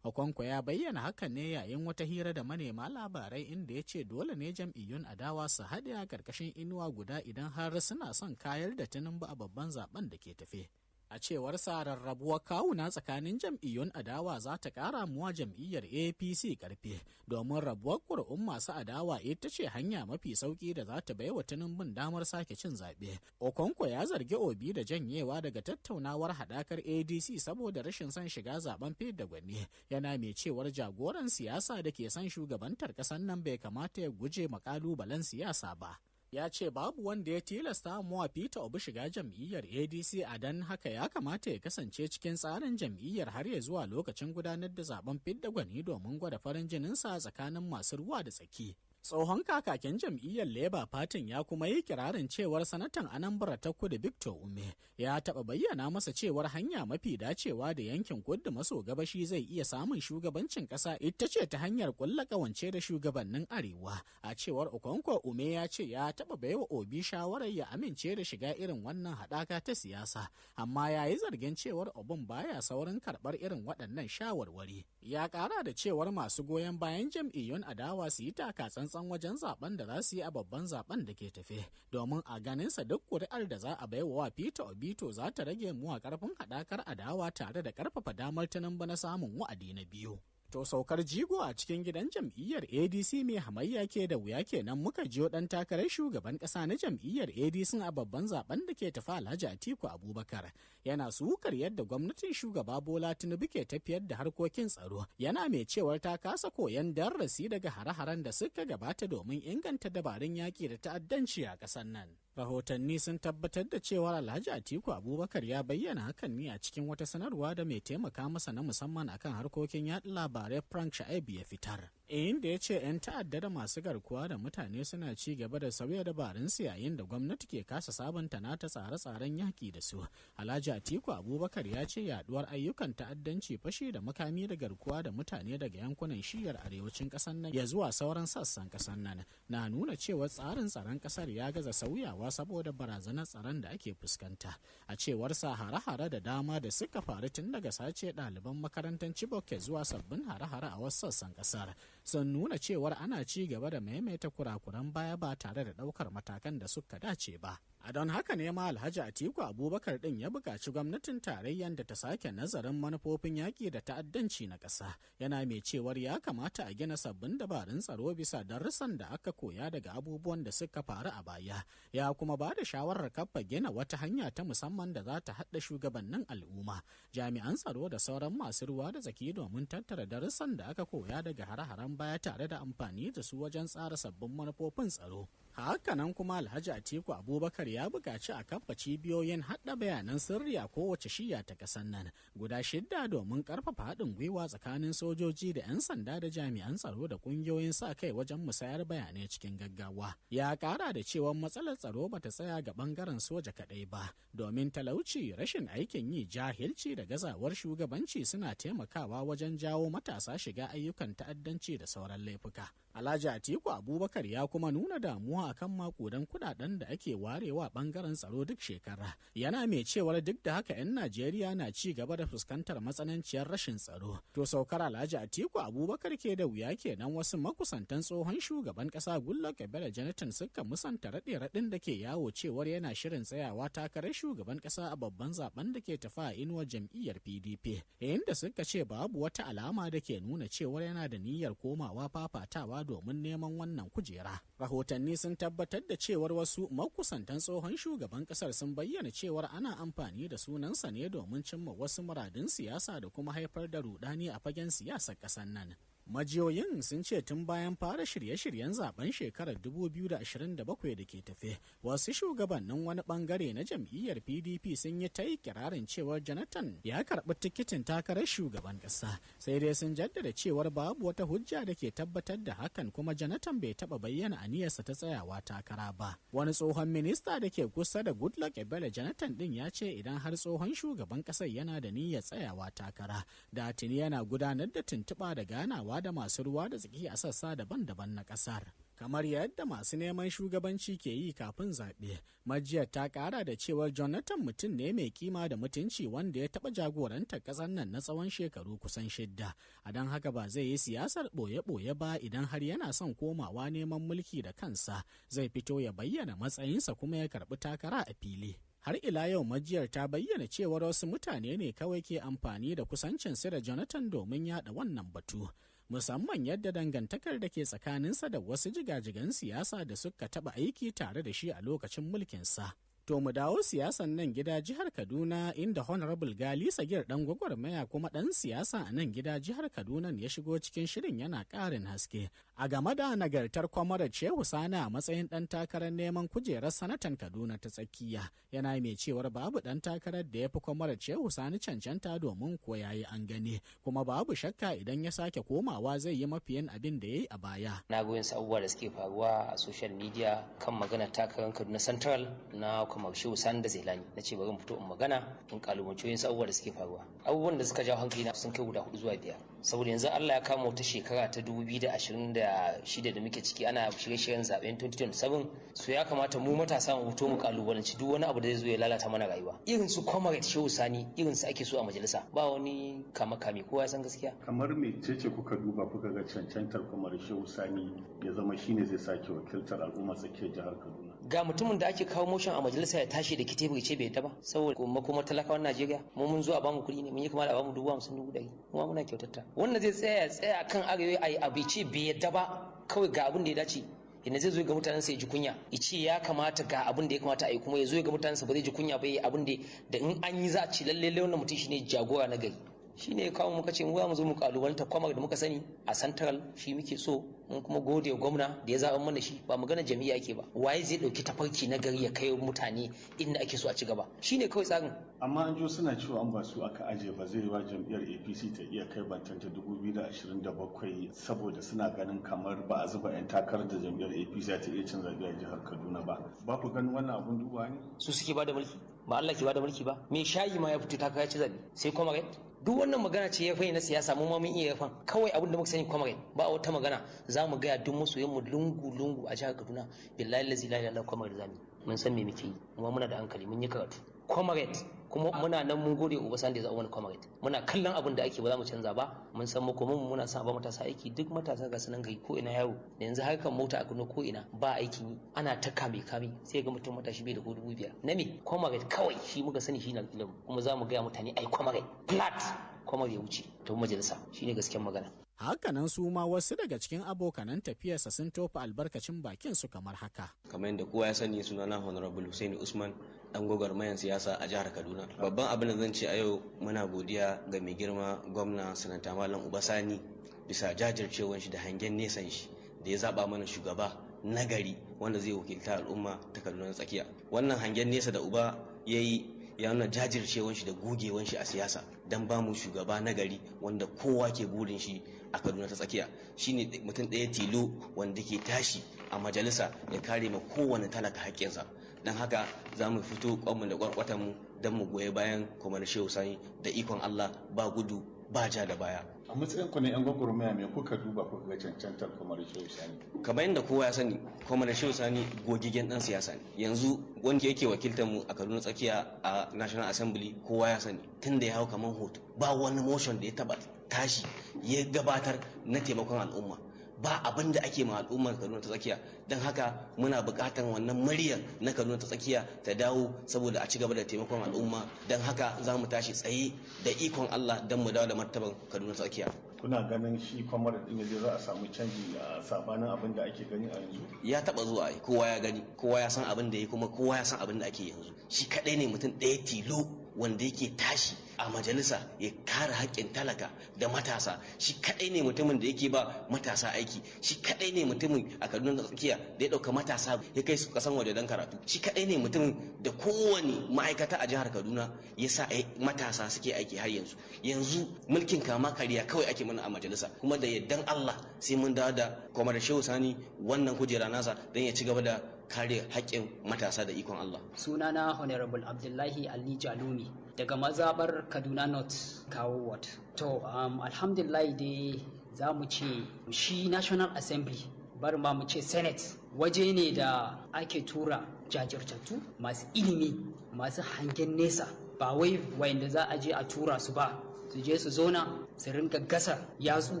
Okonkwo ya bayyana hakan ne yayin wata hira da manema labarai inda ya ce dole ne jam'iyyun adawa su haɗe a ƙarƙashin inuwa guda idan har suna son kayar da Tinubu a babban zaben da ke tafe. A cewar sa rarrabuwar kawuna tsakanin jam'iyyun adawa za ta ƙara muwa jam'iyyar APC ƙarfi domin rabuwar ƙuri'un masu adawa ita ce hanya mafi sauƙi da za ta baiwa Tinubun damar sake cin zaɓe. Okonkwo ya zargi Obi da janyewa daga tattaunawar haɗakar ADC saboda rashin son shiga zaben fidda gwani, yana mai cewar jagoran siyasa da ke son shugabantar ƙasar nan bai kamata ya guje maƙalubalen siyasa ba. Ya ce babu wanda ya tilasta wa Peter Obi shiga jam'iyyar ADC a dan haka ya kamata ya kasance cikin tsarin jam'iyyar har ya zuwa lokacin gudanar da zaben fidda gwani domin gwada farin jininsa tsakanin masu ruwa da tsaki. Tsohon kakakin jam'iyyar Labour Party ya kuma yi kirarin cewar sanatan Anambra ta Kudu Victor Ume ya taɓa bayyana masa cewar hanya mafi dacewa da yankin kudu maso gabashi zai iya samun shugabancin ƙasa ita ce ta hanyar ƙulla ƙawance da shugabannin Arewa. A cewar Okonkwo, Ume ya ce ya taɓa baiwa Obi shawarar ya amince da shiga irin wannan haɗaka ta siyasa, amma ya yi zargin cewar Obin baya saurin karɓar irin waɗannan shawarwari. Ya ƙara da cewar masu goyon bayan jam'iyyun adawa su yi takatsantsan wajen zaben da za su yi a babban zaben da ke tafe, domin a ganinsa duk ƙuri'ar da za a baiwa wa Peter Obi to za ta rage mu a ƙarfin haɗakar adawa tare da ƙarfafa damar Tinubu na samun wa'adi na biyu. To saukar jigo a cikin gidan jam'iyyar ADC mai hamayya ke da wuya kenan muka jiyo ɗan takarar shugaban ƙasa na jam'iyyar ADC a babban zaben da ke tafi Alhaji Atiku Abubakar. Yana sukar yadda gwamnatin shugaba Bola Tinubu ke tafiyar da harkokin tsaro, yana mai cewar ta kasa koyan darasi daga hare-haren da suka gabata domin inganta dabarun yaƙi da ta'addanci a ƙasar nan. Rahotanni sun tabbatar da cewar Alhaji Atiku Abubakar ya bayyana hakan ne a cikin wata sanarwa da mai taimaka masa na musamman akan harkokin yaɗa labarai Frank Sha'ib ya fitar. Inda ya ce 'yan ta'adda da masu garkuwa da mutane suna ci gaba da sauya dabarunsu yayin da gwamnati ke kasa sabunta nata tsare-tsaren yaƙi da su. Alhaji Atiku Abubakar ya ce yaduwar ayyukan ta'addanci, fashi da makami da garkuwa da mutane daga yankunan shiyar arewacin ƙasar nan ya zuwa sauran sassan ƙasar nan na nuna cewa tsarin tsaron ƙasar ya gaza sauyawa saboda barazanar tsaron da ake fuskanta. A cewar sa hare-hare da dama da suka faru tun daga sace ɗaliban makarantar Chibok zuwa sabbin hare-hare a wasu sassan ƙasar sun nuna cewar ana ci gaba da maimaita kurakuran baya ba tare da ɗaukar matakan da suka dace ba. A don haka ne ma Alhaji Atiku Abubakar ɗin ya buƙaci gwamnatin tarayyar da ta sake nazarin manufofin yaƙi da ta'addanci na ƙasa, yana mai cewar ya kamata a gina sabbin dabarun tsaro bisa darussan da aka koya daga abubuwan da suka faru a baya. Ya kuma ba da shawarar kafa gina wata hanya ta musamman da za ta haɗa shugabannin al'umma, jami'an tsaro da sauran masu ruwa da tsaki domin tattara darussan da aka koya daga hare-haren baya tare da amfani da su wajen tsara sabbin manufofin tsaro. Hakanan kuma Alhaji Atiku Abubakar ya buƙaci a kafa cibiyoyin haɗa bayanan sirri a kowace shiya ta ƙasar nan guda 6 domin ƙarfafa haɗin gwiwa tsakanin sojoji da 'yan sanda da jami'an tsaro da ƙungiyoyin sa kai wajen musayar bayanai cikin gaggawa. Ya ƙara da cewa matsalar tsaro bata tsaya ga ɓangaren soja kaɗai ba, domin talauci, rashin aikin yi, jahilci da gazawar shugabanci suna taimakawa wajen jawo matasa shiga ayyukan ta'addanci da sauran laifuka. Alhaji Atiku Abubakar ya kuma nuna damuwa damuwa akan makudan kudaden da ake warewa bangaren tsaro duk shekara. Yana mai cewar duk da haka 'yan Najeriya na ci gaba da fuskantar matsananciyar rashin tsaro. To saukar Alhaji Atiku Abubakar ke da wuya kenan wasu makusantan tsohon shugaban kasa Goodluck Ebele Jonathan suka musanta raɗe-raɗin da ke yawo cewar yana shirin tsayawa takarar shugaban kasa a babban zaben da ke tafa a inuwar jam'iyyar PDP. Inda suka ce babu wata alama da ke nuna cewar yana da niyyar komawa fafatawa domin neman wannan kujera. Rahotanni sun tabbatar da cewar wasu makusantan tsohon shugaban kasar sun bayyana cewar ana amfani da sunansa ne domin cimma wasu muradun siyasa da kuma haifar da rudani a fagen siyasar ƙasar nan. Majiyoyin sun ce tun bayan fara shirye-shiryen zaben shekarar 2027 da ke tafe, wasu shugabannin wani bangare na jam'iyyar PDP sun yi ta ikirarin cewar Jonathan ya karɓi tikitin takarar shugaban ƙasa, sai dai sun jaddada cewar babu wata hujja da ke tabbatar da hakan, kuma Jonathan bai taɓa bayyana aniyarsa ta tsayawa takara ba. Wani tsohon minista da ke kusa da Goodluck Ebele Jonathan din ya ce idan har tsohon shugaban ƙasar yana da niyyar tsayawa takara, da tuni yana gudanar da tuntuɓa da ganawa da masu ruwa da tsaki a sassa daban-daban na kasar. Kamar yadda masu neman shugabanci ke yi kafin zaɓe, majiyar ta ƙara da cewar Jonathan mutum ne mai kima da mutunci wanda ya taɓa jagorantar ƙasar nan na tsawon shekaru kusan 6, a don haka ba zai yi siyasar ɓoye-ɓoye ba. Idan har yana son komawa neman mulki da kansa, zai fito ya bayyana matsayinsa kuma ya karɓi takara a fili. Har ila yau majiyar ta bayyana cewar wasu mutane ne kawai ke amfani da kusancin da Jonathan domin yada wannan batu, musamman yadda dangantakar da ke tsakaninsa da wasu jigajigan siyasa da suka taɓa aiki tare da shi a lokacin mulkinsa. To mu dawo siyasan nan gida jihar Kaduna, inda Honorable Gali Sagir dan gwagwarmaya kuma dan siyasa a nan gida jihar Kaduna ya shigo cikin shirin yana ƙarin haske a game da nagartar Kwamarar Shehu Sani a matsayin dan takarar neman kujerar sanatan Kaduna ta tsakiya. Yana mai cewar babu dan takarar da ya fi Kwamarar Shehu Sani cancanta, domin ko yayi an gane, kuma babu shakka idan ya sake komawa zai yi mafiyin abin da ya yi a baya. Na goyon abubuwa da suke faruwa a social media kan magana takarar Kaduna Central na Kwamar Shehu Sani da Zailani. Na ce bari in fito in magana in kalubalanci wasu abubuwa da suke faruwa. Abubuwan da suka jawo hankali na sun kai guda 4 zuwa 5. Saboda yanzu Allah ya kama wata shekara ta 2026 da muke ciki, ana shirye-shiryen zaben 2027, so ya kamata mu matasa mu fito mu kalubalanci duk wani abu da zai zo ya lalata mana rayuwa. Irin su Comrade Shehu Sani, irin su ake so a majalisa, ba wani kame kowa ya san gaskiya. Kamar me ce kuka duba kuka ga cancantar Comrade Shehu Sani ya zama shine zai sake wakiltar al'umma tsakiyar jihar Kaduna? Ga mutumin da ake kawo motion a majalisa ya tashi da kitebur ce bai yadda ba, saboda kuma talakawan Najeriya mu mun zo a bamu kuɗi ne, mun yi kamar a bamu 50,000 kuma muna kyautata. Wannan zai tsaya kan arewa ai abu ce bai yadda ba, kawai ga abin da ya dace. Ina zai zo ga mutanen sa ya ji kunya, ice ya kamata ga abin da ya kamata a yi, kuma ya zo ga mutanen sa ba zai ji kunya ba, yi abin da in an yi za a ci lalle wannan mutum shine jagora na gari. Shi ne ya kawo muka ce mu za mu zo mu kalubalanta Kwamar da muka sani a Central, shi muke so. Mun kuma gode wa gwamna da ya zaɓa mana shi, ba magana jami'a ake ba. Waye zai ɗauki tafarki na gari ya kai mutane inda ake so a ci gaba, shi ne kawai tsarin. Amma an jo suna cewa an ba su aka aje ba zai yi wa jam'iyyar APC ta iya kai bantanta 2027 saboda suna ganin kamar ba a zuba 'yan takarar da jam'iyyar APC ta iya cin zaɓe a jihar Kaduna ba. Ba ku ganin wannan abun duba ne? Su suke ba da mulki, ba Allah ke ba da mulki ba. Me shayi ma ya fito takara ci zaɓe sai Comrade? Duk wannan magana ce ya na siyasa, mu ma mun iya yafan. Kawai abin da muka sani Comrade, ba wata magana za mu gaya duk masoyan mu lungu a jihar Kaduna, billahi la ilaha illallah Comrade zami. Mun san me muke yi, kuma muna da hankali, mun yi karatu. Comrade, kuma muna nan mun gode uba san da ya zaɓa wani Comrade. Muna kallon abin da ake, ba za mu canza ba. Mun san makomin mu, muna sa ba matasa aiki, duk matasa ga sanan gari ko ina yawo. Da yanzu harkar mota a Kano ko ina ba aikin yi, ana ta kame sai ga mutum matashi bai da 5,000. Na me? Comrade kawai shi muka sani, shi na ilimin, kuma za mu gaya mutane ai Comrade flat Comrade ya wuce to majalisa, shine gaskiyar magana. Hakanan su ma wasu daga cikin abokanan tafiyarsa sun tofa albarkacin bakin su kamar haka. Kamar yadda kowa ya sani, sunana Honorable Hussein Usman, dan gwagwarmayan siyasa a jihar Kaduna. Babban abin da zan ce a yau, muna godiya ga mai girma gwamna Sanata Malam Ubasani bisa jajircewar shi da hangen nesan shi da ya zaba mana shugaba nagari wanda zai wakilta al'umma ta Kaduna tsakiya. Wannan hangen nesa da uba yayi ya nuna jajircewan shi da gogewan shi a siyasa dan ba mu shugaba nagari wanda kowa ke burin shi a Kaduna ta tsakiya. Shine mutum ɗaya tilo wanda ke tashi a majalisa ya kare ma kowane talaka haƙƙinsa. Dan haka za mu fito kwanmu da kwarkwatan mu dan mu goye bayan Kwamar Shehu Sani da ikon Allah, ba gudu ba ja da baya. A matsayin ku na yan gwagwarmaya me kuka duba kuka ga cancantar Kwamar Shehu Sani? Kamar yadda kowa ya sani, Kwamar Shehu Sani gogigen dan siyasa ne. Yanzu wanda yake wakiltar mu a Kaduna tsakiya a National Assembly kowa ya sani, tun da ya hau kamar hoto ba wani motion da ya taba tashi ya gabatar na taimakon al'umma. Ba abin da ake ma al'ummar Kaduna ta tsakiya, don haka muna buƙatar wannan muryar na Kaduna ta tsakiya ta dawo saboda a ci gaba da taimakon al'umma. Don haka za mu tashi tsaye da ikon Allah don mu dawo da martaban Kaduna ta tsakiya. Kuna ganin shi Kwamar din yaje za a samu canji a sabanin abin da ake gani a yanzu? Ya taba zuwa ai, kowa ya gani, kowa ya san abin da ya kuma kowa ya san abin da ake yanzu. Shi kadai ne mutum ɗaya tilo wanda yake tashi a majalisa ya kare haƙƙin talaka da matasa. Shi kadai ne mutumin da yake ba matasa aiki. Shi kadai ne mutumin a Kaduna tsakiya da ya ɗauka matasa ya kai su kasan waje don karatu. Shi kadai ne mutumin da kowane ma'aikata a jihar Kaduna ya sa matasa suke aiki har yanzu. Yanzu mulkin kama karya kawai ake mana a majalisa, kuma da yardan Allah sai mun dawo da Kwamar Shehu Sani wannan kujera nasa don ya ci gaba da kare haƙƙin matasa da ikon Allah. Sunana Honorable Abdullahi Ali Jalumi daga mazabar Kaduna North Kawo Ward. To, alhamdulillah dai za mu ce shi National Assembly, bari ma mu ce Senate, waje ne da ake tura jajirtattu masu ilimi, masu hangen nesa, ba wai wayanda za a je a tura su ba su je su zauna su rinka gasa yatsu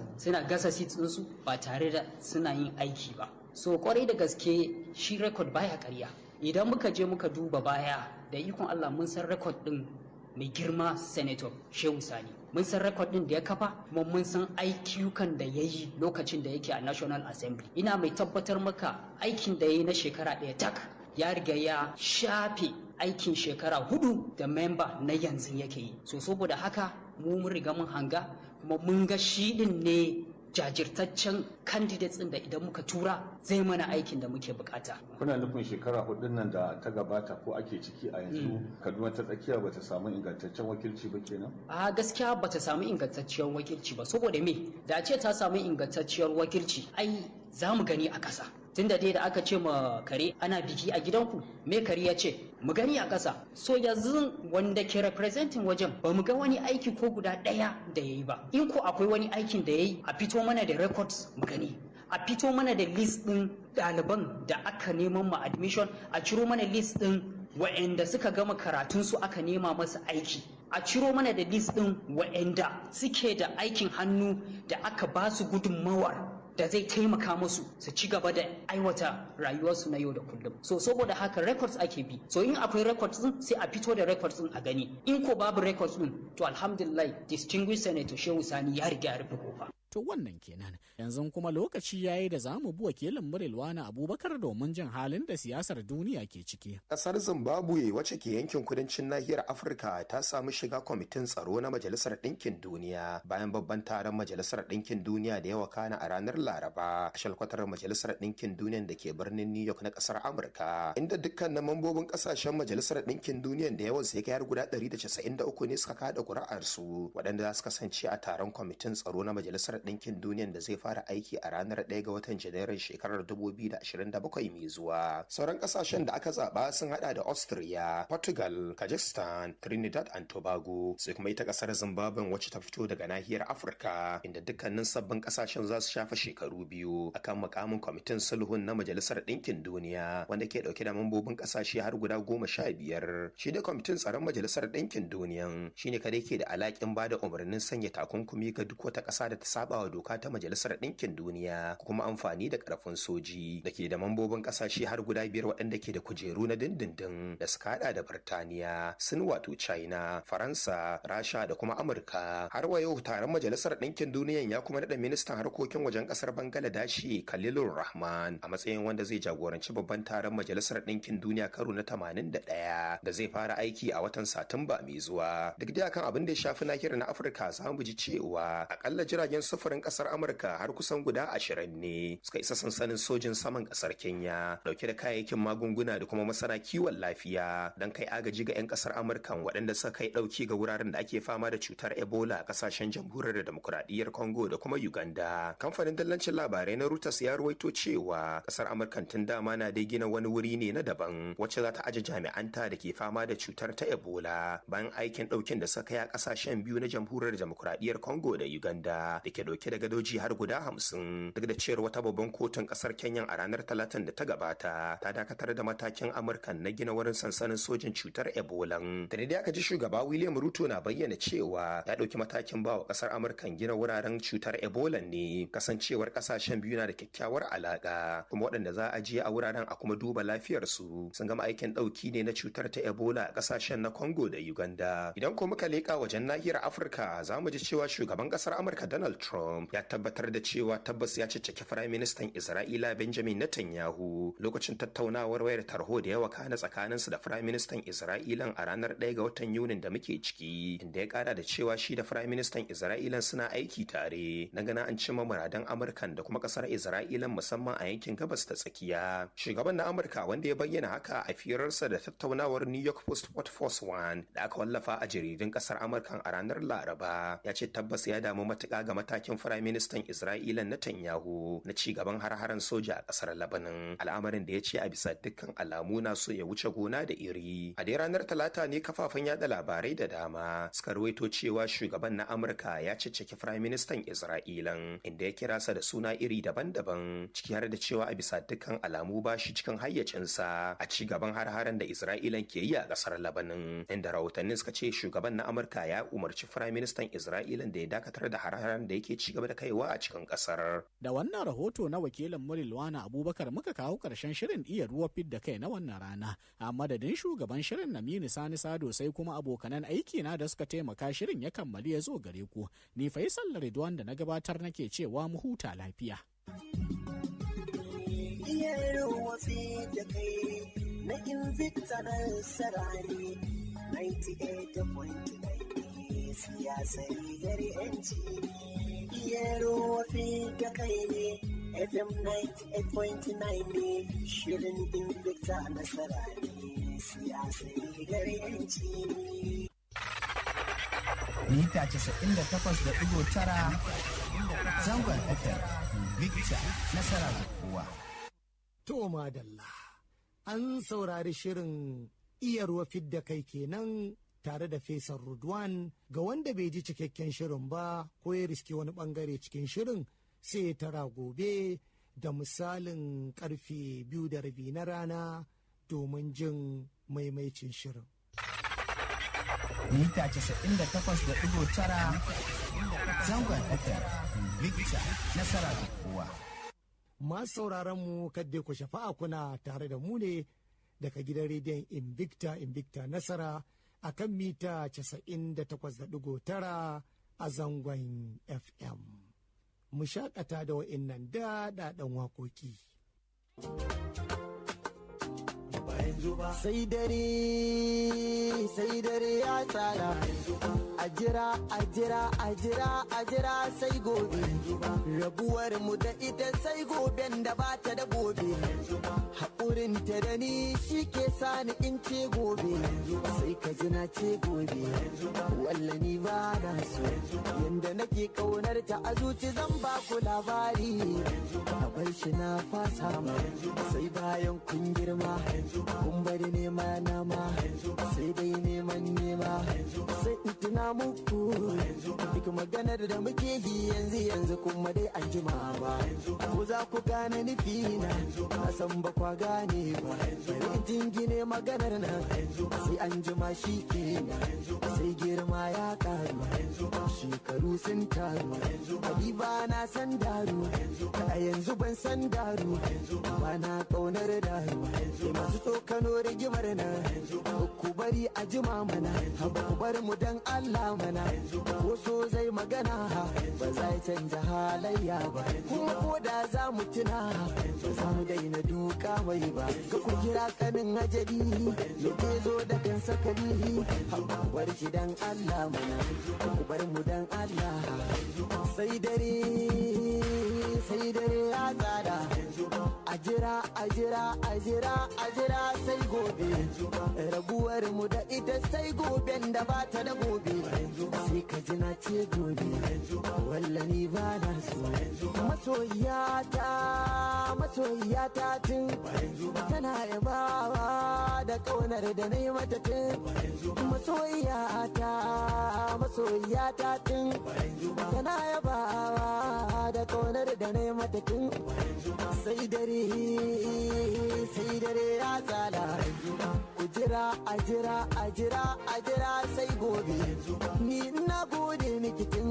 suna gasa seats ɗinsu ba tare da suna yin aiki ba. So kwarai da gaske shi record baya karya. Idan muka je muka duba baya da ikon Allah mun san record din mai girma Senator Shehu Sani. Mun san record din da ya kafa kuma mun san ayyukan da ya yi lokacin da yake a National Assembly. Ina mai tabbatar maka aikin da ya yi na shekara ɗaya tak ya riga ya shafe aikin shekara 4 da memba na yanzu yake yi. So saboda haka mu mun riga mun hanga kuma mun ga shi din ne jajirtaccen candidates din da idan muka tura zai mana aikin da muke bukata. Kuna nufin shekara 4 nan da ta gabata ko ake ciki a yanzu Kaduna ta tsakiya bata samu ingantaccen wakilci ba kenan? A gaskiya bata samu ingantacciyar wakilci ba, saboda me da ce ta samu ingantacciyar wakilci ai za mu gani a ƙasa. Tunda dai da aka ce ma kare ana biki a gidanku, me kare ya ce mu gani a ƙasa. So yanzu wanda ke representing wajen ba mu ga wani aiki ko guda ɗaya da ya yi ba. In ko akwai wani aikin da ya yi a fito mana da records mu gani, a fito mana da list ɗin ɗaliban da aka neman ma admission, a ciro mana list ɗin wa'anda suka gama karatunsu aka nema masa aiki, a ciro mana da list ɗin wa'anda suke da aikin hannu da aka ba su gudunmawar da zai taimaka musu su ci gaba da aiwata rayuwarsu na yau da kullum. So saboda haka records ake bi. So in akwai records din sai a fito da records din a gani. In ko babu records din to alhamdulillah distinguished Senator Shehu Sani ya riga ya rufe kofa. To wannan kenan. Yanzu kuma lokaci yayi da zamu bi wakilin Murilwana Abubakar domin jin halin da siyasar duniya ke ciki. Kasar Zimbabwe wacce ke yankin kudancin nahiyar Afirka ta samu shiga kwamitin tsaro na Majalisar Ɗinkin Duniya bayan babban taron Majalisar Ɗinkin Duniya da ya wakana a ranar Laraba a shalkwatar Majalisar Ɗinkin Duniya da ke birnin New York na kasar Amurka, inda dukkanin mambobin kasashen Majalisar Ɗinkin Duniya da yawan sai kai har guda 193 ne suka kada ƙuri'arsu waɗanda za su kasance a taron kwamitin tsaro na Majalisar Ɗinkin Duniya da zai fara aiki a ranar 1 ga watan Janairun shekarar 2027 mai zuwa. Sauran kasashen da aka zaba sun hada da Austria, Portugal, Kazakhstan, Trinidad and Tobago, sai kuma ita kasar Zimbabwe wacce ta fito daga nahiyar Afirka, inda dukkanin sabbin kasashen za su shafa shekaru 2 akan makamin kwamitin sulhun na Majalisar Ɗinkin Duniya wanda ke dauke da mambobin kasashe har guda 15. Shi da kwamitin tsaron Majalisar Ɗinkin Duniya shine kadai ke da alakin bada umarnin sanya takunkumi ga duk wata kasa da ta saba wa doka ta Majalisar Ɗinkin Duniya, kuma amfani da ƙarfin soji da ke da mambobin ƙasashe har guda 5 waɗanda ke da kujeru na dindindin da suka haɗa da Birtaniya, Sin wato China, Faransa, Rasha da kuma Amurka. Har wa yau taron Majalisar Ɗinkin Duniya ya kuma naɗa ministan harkokin wajen ƙasar Bangladeshi Khalilur Rahman a matsayin wanda zai jagoranci babban taron Majalisar Ɗinkin Duniya karo na 81 da zai fara aiki a watan Satumba mai zuwa. Duk da kan abin da ya shafi nahiyar na Afirka za mu ji cewa akalla jiragen sufurin kasar Amurka har kusan guda 20 ne suka isa sansanin sojin saman kasar Kenya dauke da kayayyakin magunguna da kuma masana kiwon lafiya don kai agaji ga 'yan kasar Amurka waɗanda suka kai dauki ga wuraren da ake fama da cutar Ebola a kasashen jamhuriyar demokuraɗiyyar Congo da kuma Uganda. Kamfanin dillancin labarai na Reuters ya ruwaito cewa kasar Amurka tun dama na dai gina wani wuri ne na daban wacce za ta aje jami'anta da ke fama da cutar ta Ebola bayan aikin daukin da suka kai a kasashen biyu na jamhuriyar demokuraɗiyyar Congo da Uganda da ke dauke da gadoji har guda 50 duk da cewar wata babban kotun kasar Kenya a ranar Talatin da ta gabata ta dakatar da matakin Amurka na gina wurin sansanin sojin cutar Ebola. Da dai aka ji shugaba William Ruto na bayyana cewa ya dauki matakin bawa kasar Amurka gina wuraren cutar Ebola ne kasancewar kasashen biyu na da kyakkyawar alaka kuma waɗanda za a je a wuraren a kuma duba lafiyar su sun gama aikin dauki ne na cutar ta Ebola a kasashen na Congo da Uganda. Idan ko muka leka wajen nahiyar Afirka za mu ji cewa shugaban kasar Amurka Donald Trump ya tabbatar da cewa tabbas ya cicciki Firayim Ministan Isra'ila Benjamin Netanyahu lokacin tattaunawar wayar tarho da yawa kana tsakaninsu da Firayim Ministan Isra'ilan a ranar 1 ga watan Yunin da muke ciki, inda ya kara da cewa shi da Firayim Ministan Isra'ilan suna aiki tare na ganin an cimma muradan Amurkan da kuma kasar Isra'ilan musamman a yankin gabas ta tsakiya. Shugaban na Amurka wanda ya bayyana haka a firarsa da tattaunawar New York Post Force One da aka wallafa a jaridun kasar Amurkan a ranar Laraba ya ce tabbas ya damu matuƙa ga matakin Firayim Ministan Isra'ilan Netanyahu na ci gaban har-haren soja a kasar Lebanon, al'amarin da ya ce a bisa dukkan alamu na so ya wuce gona da iri. A dai ranar Talata ne kafafen yada labarai da dama suka rawaito cewa shugaban na Amurka ya cicciki Firayim Ministan Isra'ilan inda ya kira sa da suna iri daban-daban ciki har da cewa a bisa dukkan alamu ba shi cikin hayyacinsa a ci gaban har-haren da Isra'ilan ke yi a kasar Lebanon, inda rahotannin suka ce shugaban na Amurka ya umarci Firayim Ministan Isra'ilan da ya dakatar da har-haren da yake ci gaba da kaiwa a cikin kasar. Da wannan rahoto na wakilin Murilwana Abubakar muka kawo karshen shirin iya ruwa fidda kai na wannan rana. A madadin shugaban shirin Namini Sani Sado sai kuma abokanan aiki na da suka taimaka shirin ya kammali ya zo gare ku. Ni Faisal Ridwan da na gabatar nake cewa mu huta lafiya. Iya ruwa fidda kai na Invicta na sarari 98.9 siyasar gari yanci. Iya ruwa fidda kai ne FM 98.9 ne shirin Invicta na sarari siyasar gari yanci. Mita 98.9 zangon FM Invicta nasara da kowa. To madalla, an saurari shirin iya ruwa fidda kai kenan tare da Faisal Ridwan. Ga wanda bai ji cikakken shirin ba ko ya riski wani bangare cikin shirin sai ya tara gobe da misalin karfe 2:30 na rana domin jin maimaicin shirin. Mita 98.9 zangon FM Invicta nasara da kowa. Masu sauraron mu kadda ku shafa'a kuna tare da mu ne daga gidan rediyon Invicta nasara a kan mita 98.9 a zangon FM. Mu shakata da wa'innan daɗaɗɗen waƙoƙi. Sai dare ya tsara a jira sai gobe rabuwar mu da ita sai goben da ba ta da gobe haƙurin ta da ni shi ke sani in ce gobe sai ka ji na ce gobe wallani ba na so yanda nake ƙaunar ta a zuci zan ba ku labari a bar shi na fasa ma sai bayan kun girma kun bari nema nama sai dai neman nema sai in tuna muku duk maganar da muke yi yanzu kuma dai an jima ba ko za ku gane nufi na san ba kwa gane ba bari jingine maganar nan sai an jima shi kenan sai girma ya karu shekaru sun taru ba na san daru a yanzu ban san daru ba na ƙaunar daru sai masu tsokano rigimar nan ku bari a jima mana ku bar mu dan Allah mana ko so zai magana ba zai canja halayya ba kuma ko da za mu tuna ba za mu daina duka mai ba ga ku kira kanin ajali ya ke zo da kan sakali ku bar shi dan Allah mana ku bar mu dan Allah sai dare ya tsada a jira sai gobe rabuwar mu da ita sai goben da ba ta da gobe sai ka ji na ce gobe wallani ba na so masoyiyata tun tana yabawa da kaunar da na yi mata tun masoyiyata tun tana yabawa da kaunar da na yi mata tun sai dare ya tsala ku jira a jira sai gobe ni na gode miki tun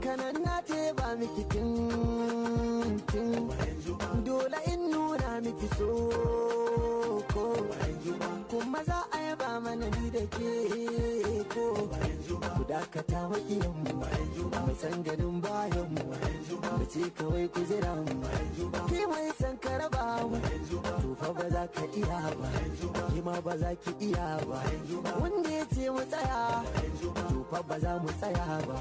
kanan na te ba miki tun dole in nuna miki so ko kuma za a yaba mana ni da ke ko ku dakata makiyanmu mai san ganin bayanmu mu ce kawai ku jira mu ke mai san ka raba mu to fa ba za ka iya ba ke ma ba za ki iya ba wanda ya ce mu tsaya to fa ba za mu tsaya ba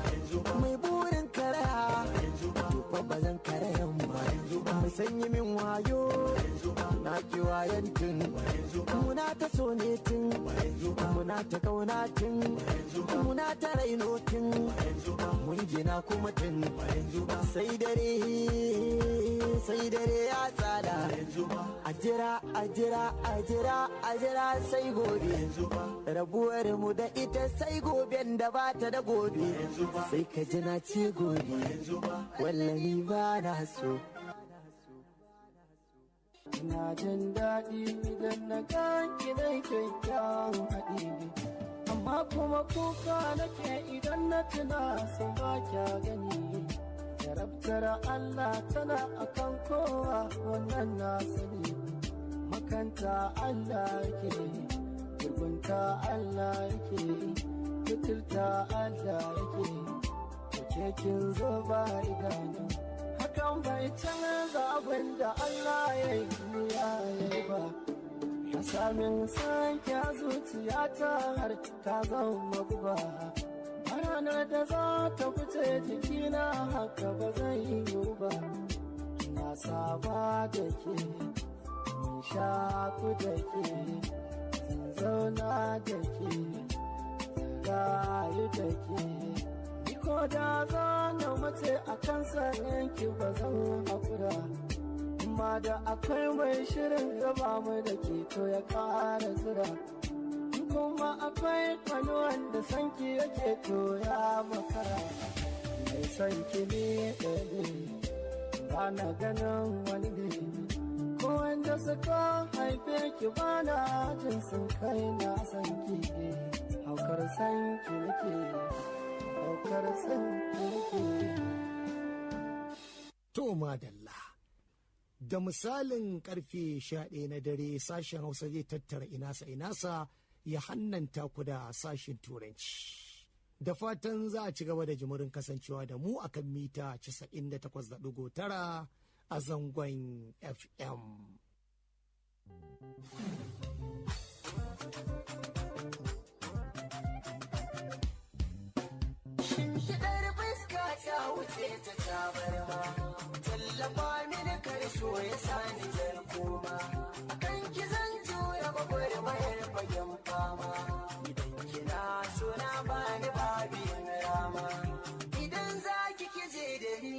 mai burin karaya to fa ba zan karayan ba mai sanyi min wayo na ki wayan tun muna ta so ne tun muna ta kauna tun muna ta raino tun mun gina kuma tun sai dare ya tsada a jira sai gobe rabuwar mu da ita sai goben da ba ta da gobe sai ka ji na ce gobe wallahi ba na so. Ina jin daɗi idan na ganki na kyakkyawan haɗi, amma kuma kuka nake idan na tuna sun ba kya gani. Jarabtar Allah tana akan kowa wannan na sani, makanta Allah yake, gurgunta Allah yake, fitirta Allah yake, da kin zo ba idanu. Hakan bai canza abin da Allah ya yi ba. Ya samin sanki a zuciyata har ta zama guba. Ranar da za ta fice jikina haka ba zai yi ba. Na saba da ke, mun shaku da ke, zan zauna da ke, zan rayu da ke. Ko da za na mace a kansa yanki ba zan haƙura, amma da akwai mai shirin gaba mu da ke to ya ƙara zira, kuma akwai wani wanda sanki yake to ya makara. Mai sanki ne ɗaya ba na ganin wani ne, ko wanda suka haife ki ba na jin sun kai na sanki ne, haukar sanki nake. To madalla, da misalin karfe 11 na dare sashen Hausa zai tattara inasa ya hannanta ku da sashen Turanci. Da fatan za a ci gaba da jimurin kasancewa da mu akan mita 98.9 a zangon FM. Shimfiɗar fuska ta wuce ta tabarma, tallafa mini karsho ya sani jarkoma, kan ki zan juya gwagwarmayar fagen fama, idan kina suna bani babin rama, idan za ki kije da ni,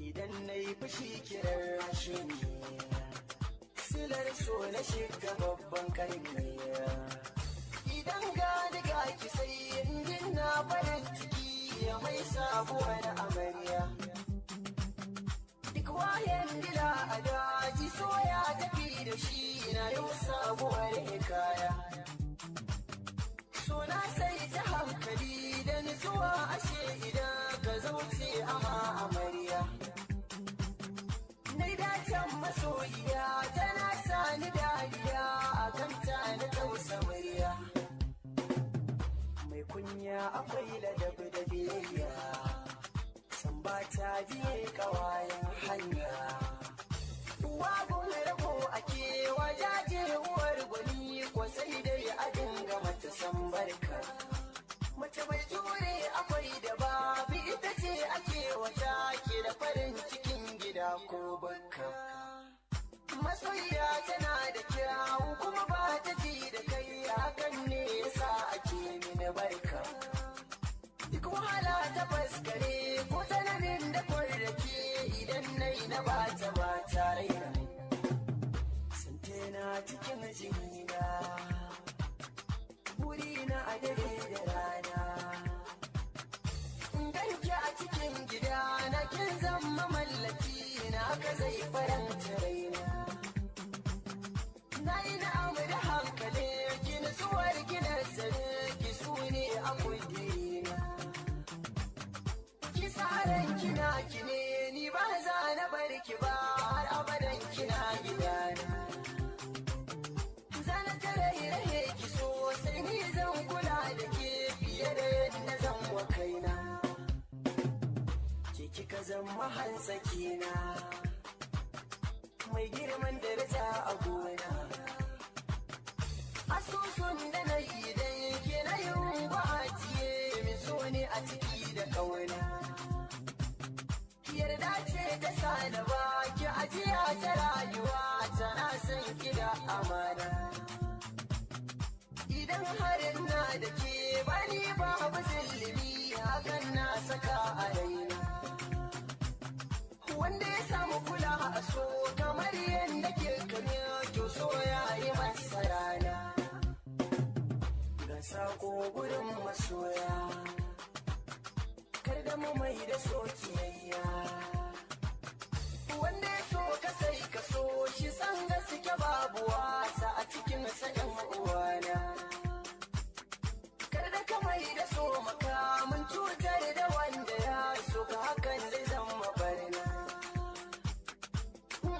idan na yi fushi kiran rashin silar so na shiga babban karni. Idan gani ga ki sai injin na farin ciki ya mai sabuwar amarya. Duk wayan gida a daji soya tafi da shi na yau sabuwar hikaya. Suna sai ta hankali da nutsuwa ashe idan ka zauce ama amarya. Nai dacen masoyiya tana sani dariya a kanta na tausa murya. Kunya akwai ladabi da biyayya, san ba ta biye kawayen hanya. Wagon rabo ake wajaje uwar gwani ko sai dai a dinga jinina, burina a dare da rana. Ganki a cikin gida na kin zama mallaki na ka zai faranta raina. Na yi na'amu da hankali ki nutsuwar gina sare ki su ne a kudina. Ki tsaran kina ki ne ni ba za na bar ki ba har abadan kina gidana. Zana tare rahe ki so sai ni zan kula da ke fiye da yadda zan wa kaina. Ki kika zama hansakina mai girman daraja a gona. Asusun da na yi dan ke na yin ba a ciye min so ne a ciki da kauna. Yarda ce ta sa da ba ki ajiya ta rayuwa tana son ki da amana. Idan harin na da ke bani babu zillimi hakan na saka a raina. Wanda ya samu kula a so kamar yadda ke kame to so ya yi masa rana. Ga sako gurin masoya kar da mu mai da so kiyayya. Wanda ya so ka sai ka so shi san gaske babu wasa a cikin sanin uwana. Kar da ka mai da so makamin cutar da wanda ya so ka hakan zai zama barna.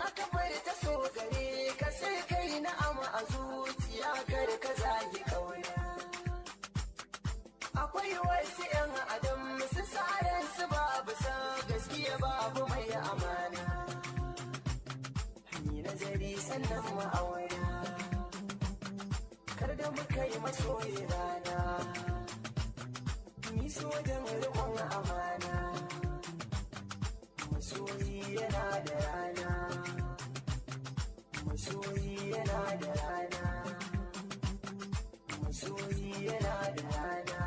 Aka bari ta so gare ka sai kai na'ama a zuciya kar ka zagi kauna. Akwai wasu 'yan adam su tsaran su babu san gaskiya babu mai amana. Ni nazari sannan ma'auna kar da muka yi masoyi rana. Ni so da riƙon amana masoyi yana da rana. Masoyi yana da rana. Masoyi yana da rana.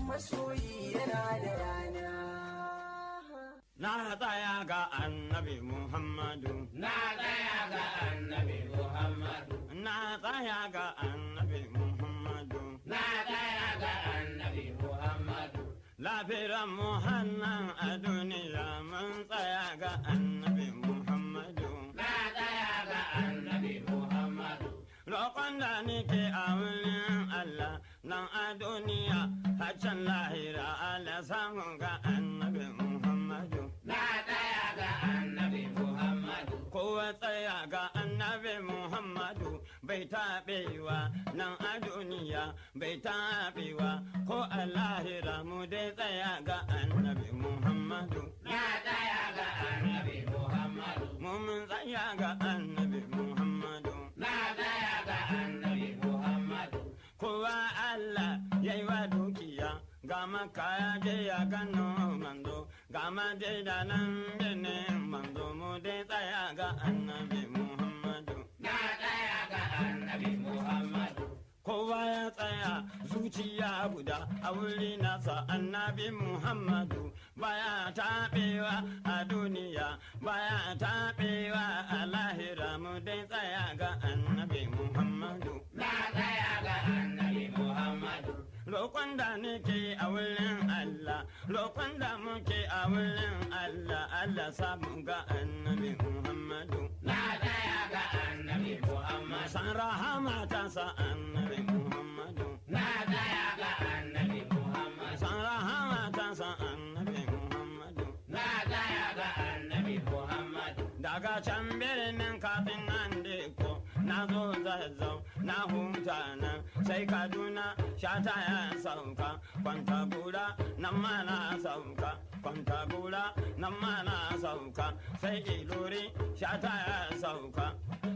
Masoyi yana da rana. Na tsaya ga annabi Muhammadu. Na tsaya ga annabi Muhammadu. Na tsaya ga annabi Muhammadu. Na tsaya ga annabi Muhammadu. Lafiran Muhannan a duniya mun tsaya ga annabi Muhammadu. Na tsaya ga annabi Muhammadu. Roƙon da nake a wurin Allah nan a duniya haccan lahira Allah samu ga annabi Muhammadu. Na tsaya ga annabi Muhammadu. Kowa tsaya ga annabi Muhammadu bai taɓewa nan a duniya bai taɓewa ko a lahira mu dai tsaya ga annabi Muhammadu. Na tsaya ga annabi Muhammadu. Mu mun tsaya ga annabi Muhammadu. Na tsaya ga annabi Muhammadu. Kowa Allah ya yi wa dukiya ga maka ya je ya gano manzo ga madai da nan bene manzo mu dai tsaya ga annabi Muhammadu. Na tsaya ga annabi Muhammadu. Kowa ya tsaya zuciya guda a wuri nasa annabi Muhammadu baya taɓewa a duniya baya taɓewa a lahira mu dai tsaya ga annabi Muhammadu. Na tsaya ga annabi Muhammadu. Roƙon da nake a wurin Allah roƙon da muke a wurin Allah Allah samu ga annabi Muhammadu. Na tsaya ga annabi Muhammadu. San rahama ta sa annabi Muhammadu. Na tsaya ga annabi Muhammadu. San rahama ta sa annabi Muhammadu. Na tsaya ga annabi Muhammadu. Daga can birnin kafin nan ko na zo zazzau na huta nan sai Kaduna shata ya sauka kwanta gura nan ma na sauka kwanta gura nan ma na sauka sai Ilori shata ya sauka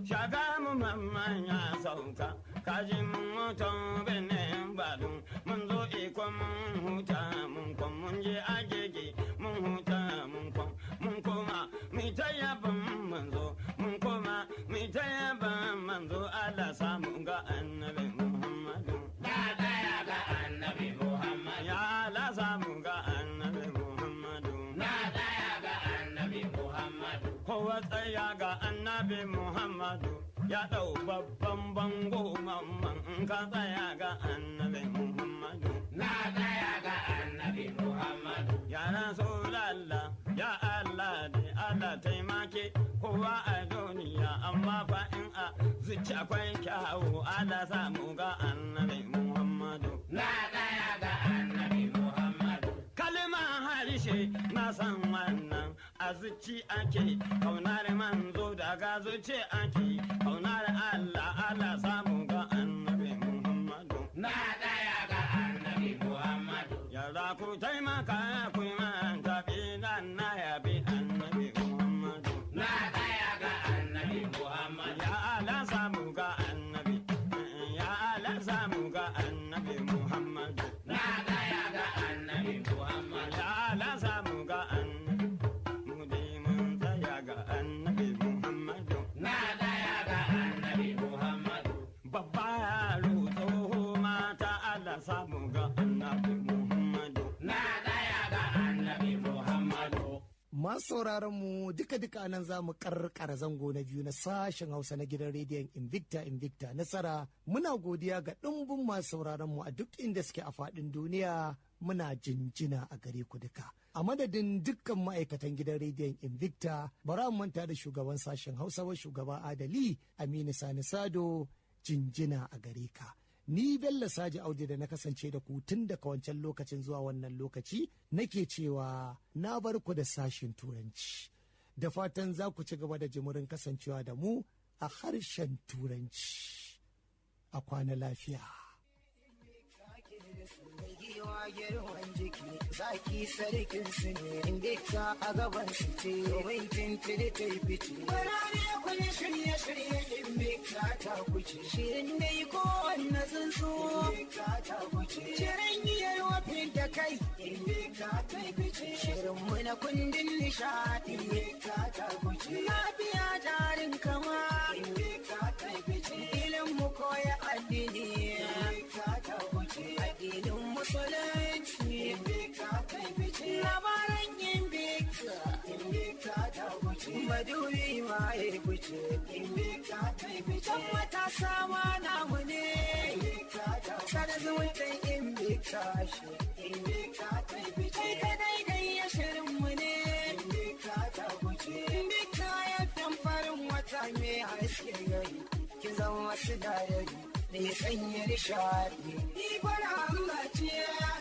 Shagamu mamman ya sauka kaji mun mutum birnin Badun mun zo iko mun huta mun kwan mun je agege mun huta mun kwan mun koma mu ta yaban manzo mun koma mu ta yaban manzo Allah samu ga annabi Muhammadu. Na tsaya ga annabi Muhammadu. Ya Allah samu ga annabi Muhammadu. Na tsaya ga annabi Muhammadu. Kowa tsaya ga annabi Muhammadu ya ɗau babban bango mamman in ka tsaya ga annabi Muhammadu. Na tsaya ga annabi Muhammadu. Ya Rasulallah, ya Allah ne Allah taimake kowa a duniya amma fa in a zuci akwai kyawu Allah samu ga annabi Muhammadu. Na tsaya ga annabi Muhammadu. Kalma harshe na san wannan a zuci ake kaunar manzo daga zuci ake kaunar Allah Allah samu ga annabi Muhammadu. Na tsaya ga annabi Muhammadu. Yara ku taimaka ku man tafi nan na yabi annabi Muhammadu. Na tsaya ga annabi Muhammadu. Ya Allah samu ga annabi. Ya Allah samu ga annabi Muhammadu. Na tsaya ga annabi Muhammadu. Ya Allah samu ga annabi. Mu dai mun tsaya ga annabi Muhammadu. Na tsaya ga annabi Muhammadu. Babba yaro tsoho mata Allah samu ga annabi Muhammadu. Na tsaya ga annabi Muhammadu. Masu sauraron mu duka nan za mu karkara zango na biyu na sashen Hausa na gidan rediyon Invicta nasara. Muna godiya ga ɗumbin masu sauraron mu a duk inda suke a faɗin duniya. Muna jinjina a gare ku duka. A madadin dukkan ma'aikatan gidan rediyon Invicta, bara mu manta da shugaban sashen Hausa wa shugaba Adali Aminu Sani Sado, jinjina a gare ka. Ni Bello Saji Audu da na kasance da ku tun daga wancan lokacin zuwa wannan lokaci nake cewa na bar ku da sashin Turanci. Da fatan za ku ci gaba da jimurin kasancewa da mu a harshen Turanci. A kwana lafiya. Girman jiki zaki sarkin su ne Invicta a gaban su ce domin tintiri ta yi fice. Barare kuli shirye Invicta ta kuce. Shirin da yi kowanne tsuntsu Invicta ta kuce. Shirin yiyar wafin da kai Invicta ta yi fice. Shirin mu na kundin nishaɗi Invicta ta kuce. Lafiya jarin kama Invicta ta yi fice. Ilin mu koya addini Invicta ta kuce. Addinin musulunci Invicta ta yi fice. Labaran Invicta ta kuce. Madubi ma ya fice Invicta ta yi fice. Can matasa ma namu ne Invicta ta kuce. Sada zumuntan Invicta shi Invicta ta yi fice. Kai kadai dai ya shirin mu ne Invicta ta kuce. Invicta ya farin wata mai haske gari. Kin zama wasu dadari ne sanya nishadi. Ikon Allah ce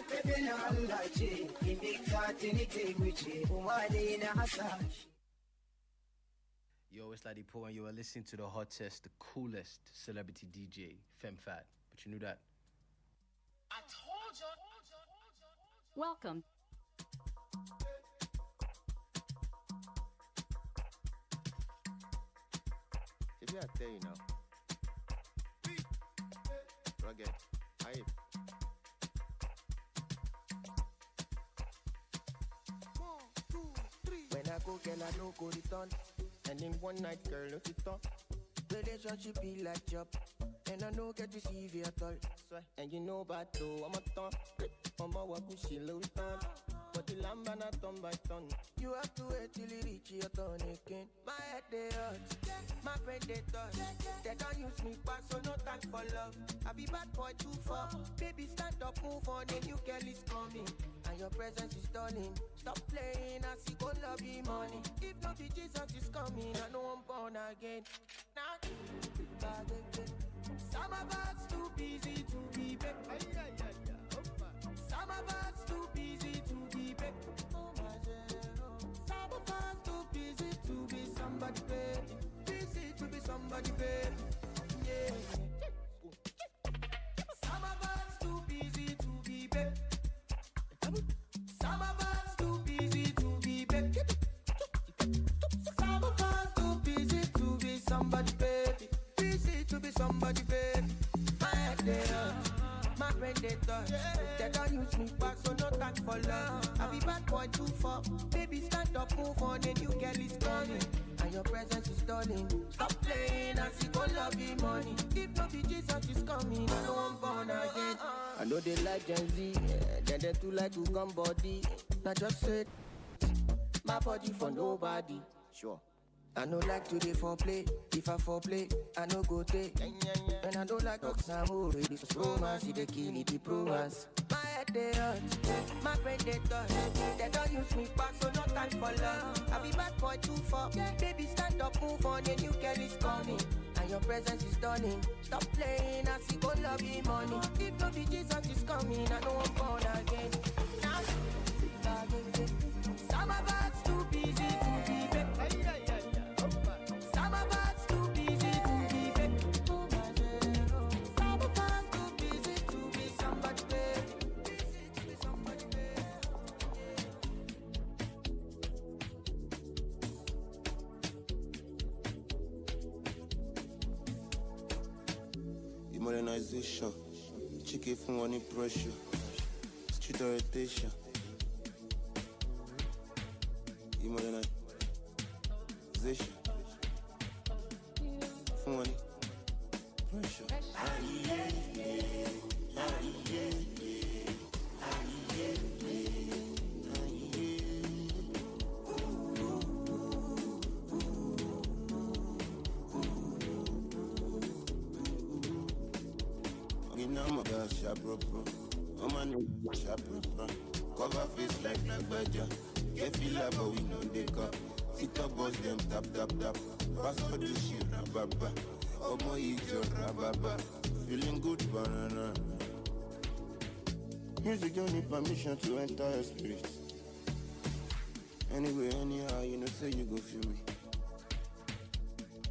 ta bin Allah ce Invicta tuni ta yi fice kuma dai na hasashe. Yo, it's Laddie Poe, and you are listening to the hottest, the coolest celebrity DJ, FemFat. But you knew that? I told you. Welcome. If I tell you now, rugged, hype. When I go, girl, I no go return. And in one night, girl, no it up. Relationship be like job. And I no get to see you at all. And you know about though, I'm a ton. I'm a wakushi low ton. But the lamb and a ton by ton. You have to wait till you reach your turn again. My head they hurt, my brain they touch. They don't use me back, so no time for love. I be bad boy too far. Baby, stand up, move on, a new girl is coming. And your presence is stunning. Stop playing, I see go love you money. If not the Jesus is coming, I know I'm born again. Now, some of us too busy to be back. Some of us too busy to be back. Some of us too busy to be somebody, baby. Busy to be somebody, baby. Yeah. Some of us too busy to be back. Some of us too busy to be back. Some of us too busy to be somebody, baby. Busy to be somebody, baby. My head they my brain they touch. They don't use me back, so no time for love. I be bad boy too far. Baby, stand up, move on, a new girl is coming. And your presence is stunning. Stop playing, I see go love you money. If not be Jesus is coming, I know I'm born again. I know they like Gen Z, then they too like to come body. Now just say, my body for nobody. Sure. I no like to dey foreplay. If I foreplay, I no go take. And I don't like I'm already for romance. They kill it, the romance. My head they hurt, my brain they touch. They don't use me back, so no time for love. I be bad boy too far. Baby, stand up, move on, a new girl is coming. And your presence is stunning. Stop playing, I see go love you money. If no be Jesus is coming, I know I'm born again. Now, some of us too busy to be back. Some of us too busy to be back. Some of us too busy to be somebody back. Busy to be somebody back. Modernization, chicken from money pressure, street orientation. Modernization, from money pressure. Sharp bro, I'm a new sharp bro. Cover face like Nagbaja. Get feel like but we know they come. Sit up boss them tap. Pass for the shit rababa. Oh my your rababa. Feeling good banana. Music don't need permission to enter your spirit. Anyway, anyhow, you know say you go feel me.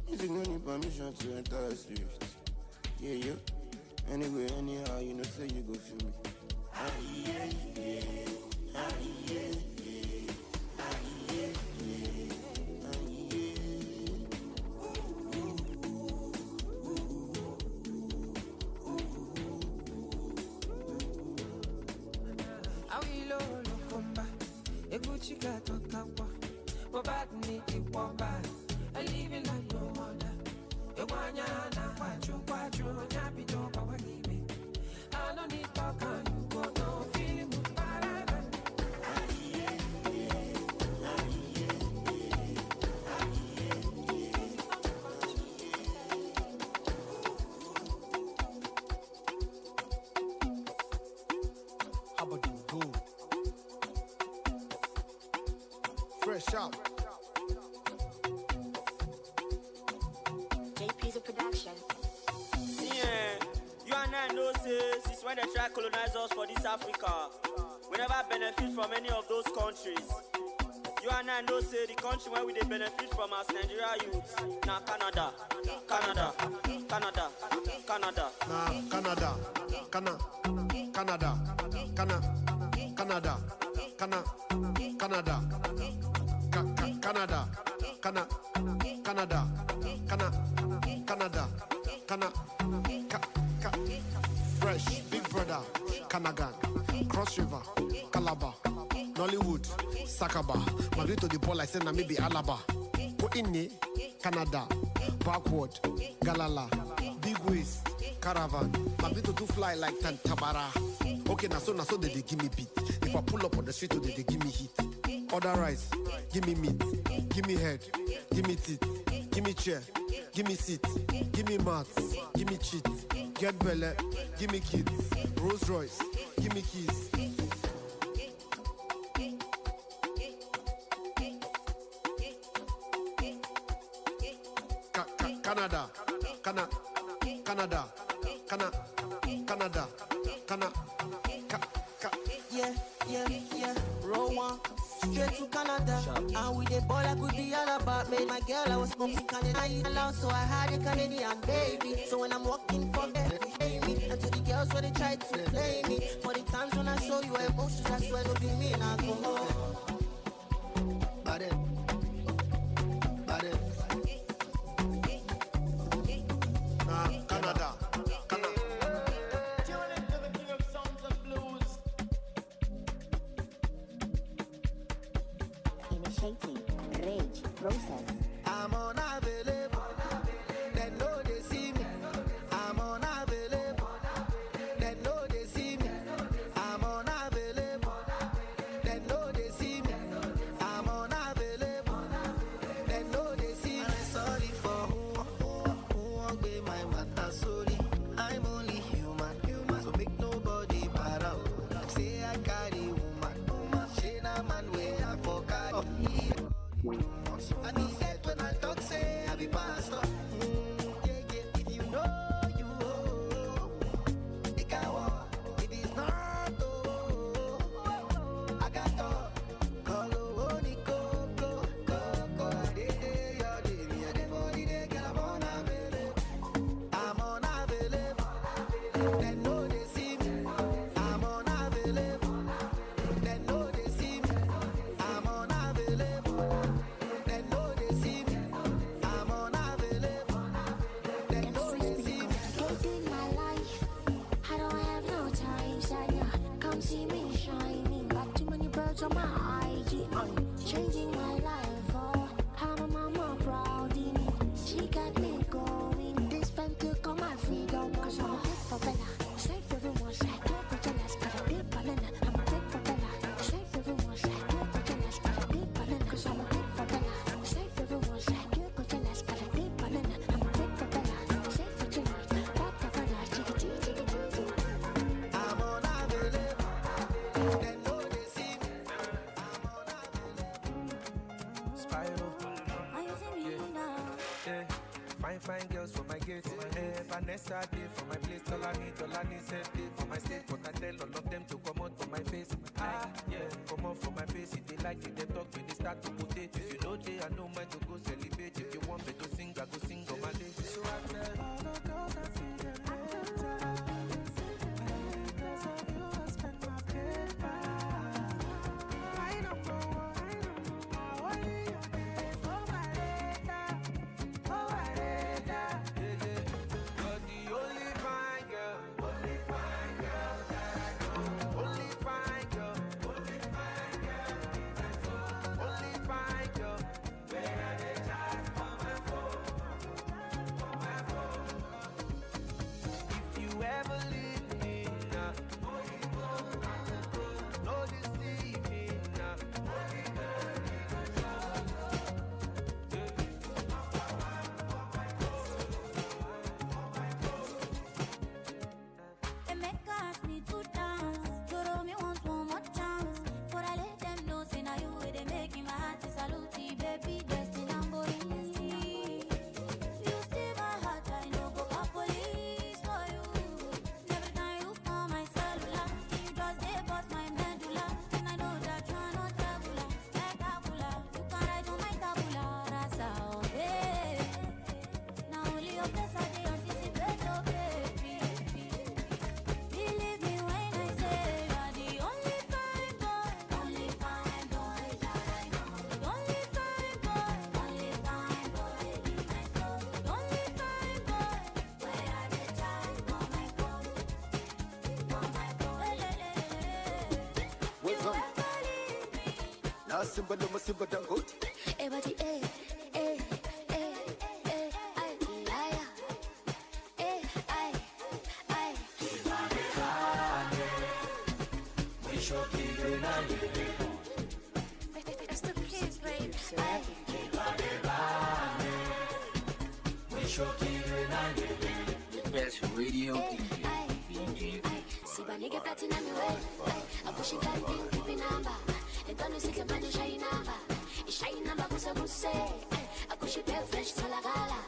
Music don't need permission to enter your spirit. Yeah. Anyway, anyhow, you know say you go feel me. Fresh out. JP's a production. Yeah, you and I know say since when they try to colonize us for this Africa, we never benefit from any of those countries. You and I know say the country where we they benefit from as Nigeria youths. Now Canada. Nah, Canada. Fresh, Big Brother, Kanagan, Cross River, Calabar, Nollywood, Sakaba, Madrid to the ball I said na maybe Alaba. Put in it, Canada, Backward, Galala, Big Waist, Caravan, Madrid to fly like Tantabara. Okay, na so they give me beat. If I pull up on the street, they give me heat. Order rice, give me meat, give me head, give me teeth, give me chair, give me seat, give me mats, give me cheat, get belly, give me kids, Rolls Royce, give me keys. Yeah. Roll one. Straight to Canada, and with the ball I could be all about. Made my girl, I was from Canada, so I had a Canadian baby. So when I'm walking from there, they hate me. And to the girls when they try to play me, for the times when I show you emotions, I swear to be me and I go home. Canada. Rage process. I'm unavailable. They know they see me. I'm unavailable. They know they see me. I'm unavailable. They know they see me. I'm unavailable. They know they see me. They know they see me, I'm unavailable. They know they see me, I'm unavailable. They know they see me, I'm unavailable. They know they see me. Taking my life, I don't have no time, Saya. Come see me shining, got too many birds on my IG. Changing my life, oh, how my mama proud in it. She got me going. This fan took all my freedom, cause I'm a big for Bella. Straight for the one side, do it for jealous, got a big banana. I'm a big for Bella. Straight for the one side, do it for jealous, got a big banana. Cause I'm a big for Bella. Straight for the one side, do it for jealous, got a big banana. I'm a big for Bella. Straight for jealous, pop for Bella, chicka chicka chicka chicka. I'm unavailable. They know they see me, I'm unavailable. Spiral. Yeah. Fine girls for my gate. Vanessa day for my place. Tolani said day for my state. But I tell all of them to come out for my face. Come out for my face. If they like it, they talk when they start to put it. If you know they, I know mine to go celebrate. If you want me to sing, I go sing on my day. So I tell all the girls I see them later. Because of you, I spend my paper. I don't know why. Only you pay for my data. For my data. You're the only fine girl. Only fine girl that I know. Only fine girl. Only fine girl. Only fine girl. Where are they chat for my phone? For my phone. If you ever leave me now, no deceiving now. They make us need to dance. You know me want one more chance. But I let them know, say now you way they making my heart to salute you, baby. Destined I'm going you steal my heart, I know go call police for you. Every time you call my cellular, you just they bust my medulla. And I know that you're not regular, spectacular. You can ride on my tabula, rasa, oh babe. Now only your face I dey anticipate, oh baby. Believe me when I say you're the only fine boy that I know. The only fine boy, only fine boy in my soul. The only fine boy where I dey chat for my phone, for my phone. What's up? Now Simba no Simba Dangote. Everybody, ay, liar. Ay. It's the kids, babe. Best radio Si ba nigga platinum me way. I push it down, keep it number. And don't you see the man shine number. It's shine number, kusa kuse. I push it bare fresh to la gala.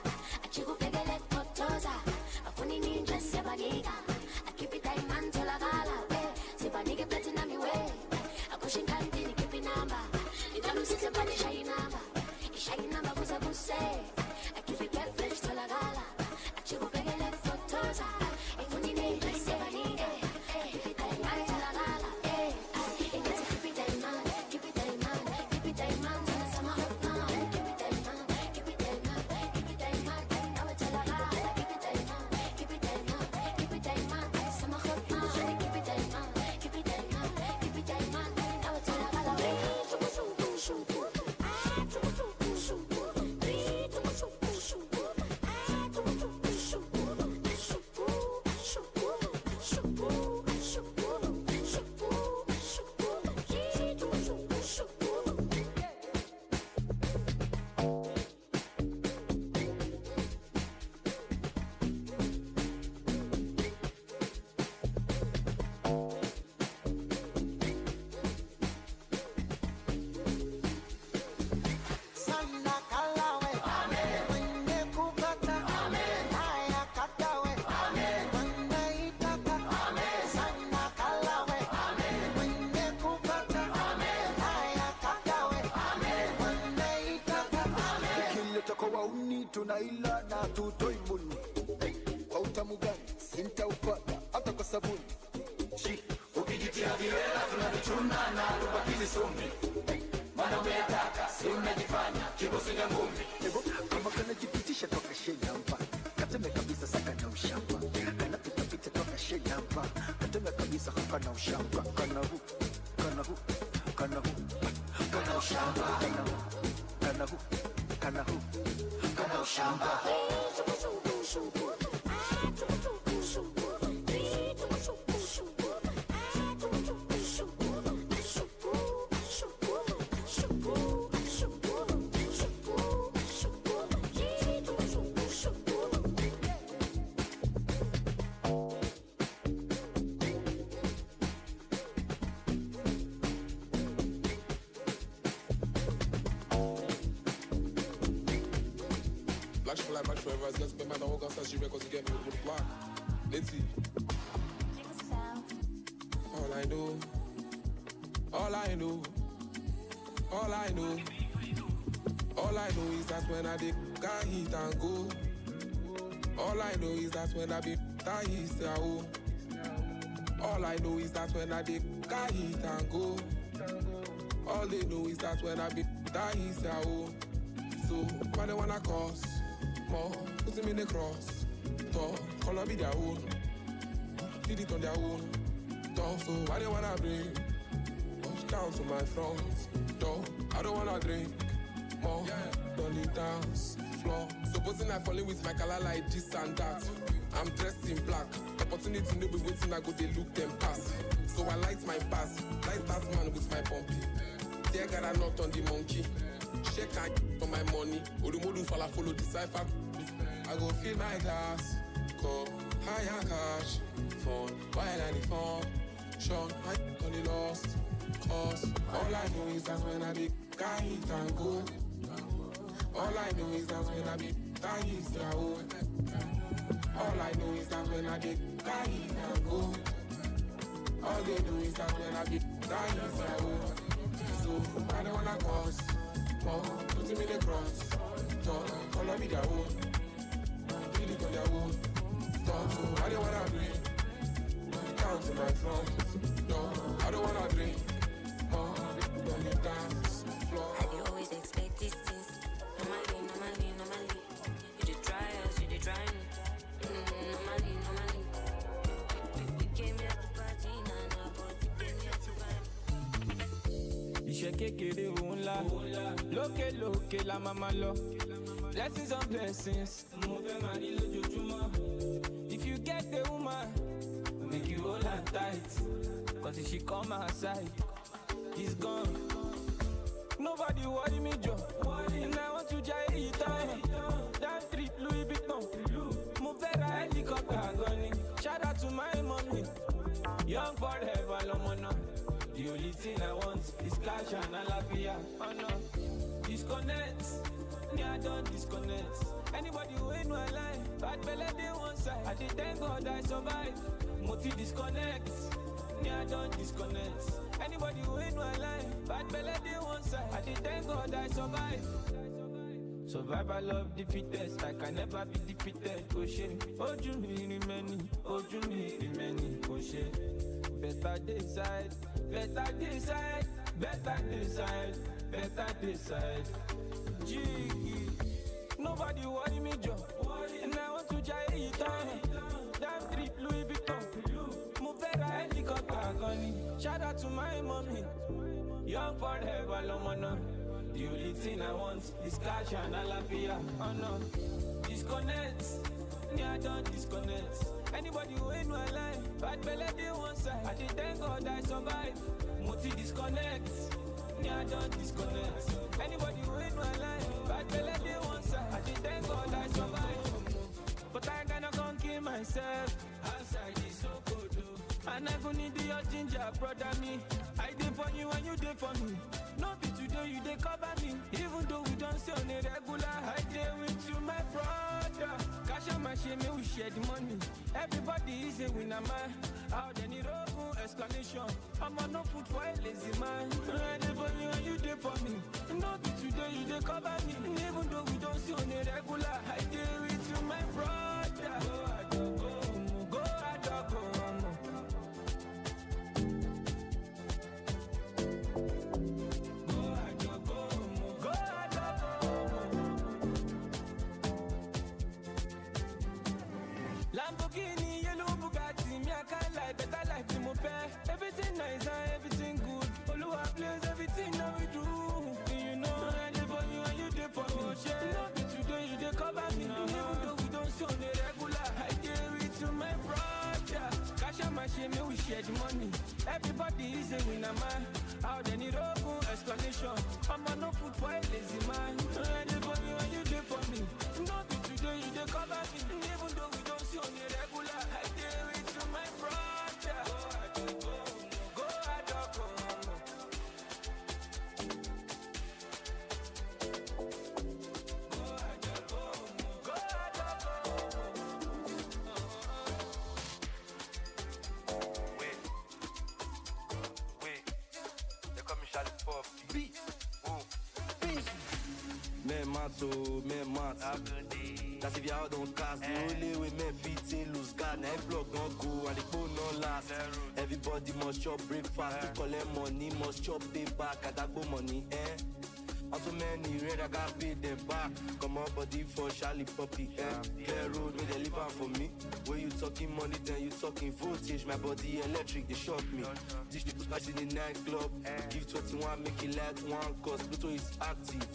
I chiku pegele kotoza. I funny ninja se ba nigga. I keep it diamond to la gala. Si ba nigga platinum me way. I push it down, keep it number. And don't you see the man shine number. It's shine number, kusa kuse. I keep it bare fresh to la gala. I chiku pegele kotoza. I funny ninja se ba nigga. tunaila na tutoi mbuni kwa utamu gani sintaupata sabuni. Shi, ukijiti haviwela tunalichuna na lubakili sumbi. Mana umetaka, si unajifanya, kibosi ya ngumbi. Kama kana jipitisha toka shenyamba, kateme kabisa saka na ushamba. Kana pita toka shenyamba, kateme kabisa haka na ushamba. Kana hu, kana hu, kana hu, kana ushamba. Kana hu, kana hu, kana ushamba. Black forever, it's gonna be my whole gun she records again with the block. Let's see. All I know, all I know, all I know, all I know is that when I did got hit and go. All I know is that when I be that he say oh. All I know is that when I did got hit and go. All they know is that when I be that he say oh. So why they wanna cause more? Put them in the cross. Talk, color be their own. Did it on their own. Talk, so why they wanna bring much down to my front? Talk, I don't wanna drink more. Don't need dance floor. Supposing I fall in with my color like this and that. I'm dressed in black. Opportunity no be waiting, I go they look them pass. So I light my pass. Light that man with my pumpy. Tear got a knot on the monkey. Shake and for my money. Odumodu follow the cipher. I go fill my glass. Go higher cash. Phone while I the phone. Sean, I only lost. Cause all I know is that when I be guy hit and go. All I know is that when I be guy hit and go. All I know is that when I be guy hit and go. All they do is that when I be guy hit and go. So I don't wanna cause. Put him in the cross. Talk, color me their own. Did it on their own. Talk, so I don't wanna bring down to my front. No, I don't wanna drink. Don't need dance floor. I dey always expect these things. Normally. You dey try us, you dey try me. Normally. We came here to party, nah, but we came here to vibe. Iṣẹ́ kékeré òun ńlá, lókè la máa máa lọ. Blessings on blessings, mo fẹ́ máa rí lójoojúmọ́. If you get the woman, make you hold her tight. Cause if she come outside, he's gone. Nobody worry me, Joe. And I want to try it down. That trip, Louis Vuitton. Mo fẹ́ ra helicopter gunning. Shout out to my mommy. Young forever, lọ́mọ náà. The only thing I want is cash and alafia. Oh no, disconnect. Yeah, I don't disconnect. Anybody who ain't no line, bad belly they one side. I did thank God I survive. Moti disconnect. Yeah, I don't disconnect. Anybody who ain't no line, bad belly they one side. I did thank God I survive. Survivor love defeated, I can never be defeated. Oh shit, oh you me many, oh you me many, oh shit. Better decide, better decide, better decide, better decide. Jiggy, nobody worry me, Joe. And I want to try it on. Damn trip, Louis Vuitton. Move a helicopter, gunny. Shout out to my mommy. Young forever, lomana. The only thing I want is cash and alafia. Oh no, disconnect. Yeah, I don't disconnect. Anybody who ain't no line, bad belly they one side. I did thank God I survive. Moti disconnect. Yeah, I don't disconnect. Anybody who ain't no line, bad belly they one side. I did thank God I survive. But I gonna come kill myself. Outside is so cold. And I gonna need your ginger, brother me. I did for you and you did for me. No be today you dey cover me. Even though we don't stay on a regular, I dey with you, my brother. Cash on my shame, we share the money. Everybody is a winner, man. Out any road explanation. I'm on no food for a lazy man. I dey for you and you dey for me. No be today you dey cover me. Even though we don't stay on a regular, I dey with you, my brother. Go, I don't go. share. No be today you dey cover me, even though we don't see on the regular. I dey with to my brother. Cash out my shame, we share the money. Everybody is a winner, man. How they need open explanation. I'm no food for a lazy man. I dey for you and you dey for me. No be today you dey cover me, even though we don't see on the regular. I dey with to my brother. Go Adoko. Men mat. That's if y'all don't cast. The only way men fit lose God. Now block don't go and the phone don't last. Everybody must chop breakfast to collect money. Must chop pay back at that go money, Also many red, I got paid them back. Come on, body for Charlie Puppy, Clear road, may they live out for me. When you talking money, then you talking voltage. My body electric, they shock me. These people smash in the nightclub. Give 21, make it like one, cause Pluto is active.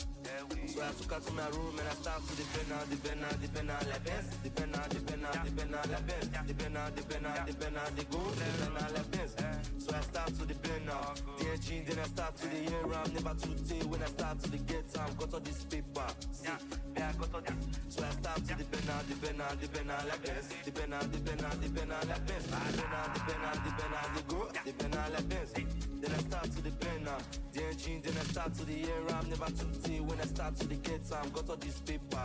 So I took out to my room and I start to depend on la Benz. Depend on la Benz. Depend on the go, depend on la Benz. So I start to depend on the engine, then I start to the year round. Never to day when I start to the get time. Got all this paper. See, I got all this. So I start to depend on la Benz. Depend on la Benz. Depend on the go, depend on la Benz. Then I start to depend on the engine, then I start to the year round. Never to day when I start to the get time. Got all this paper.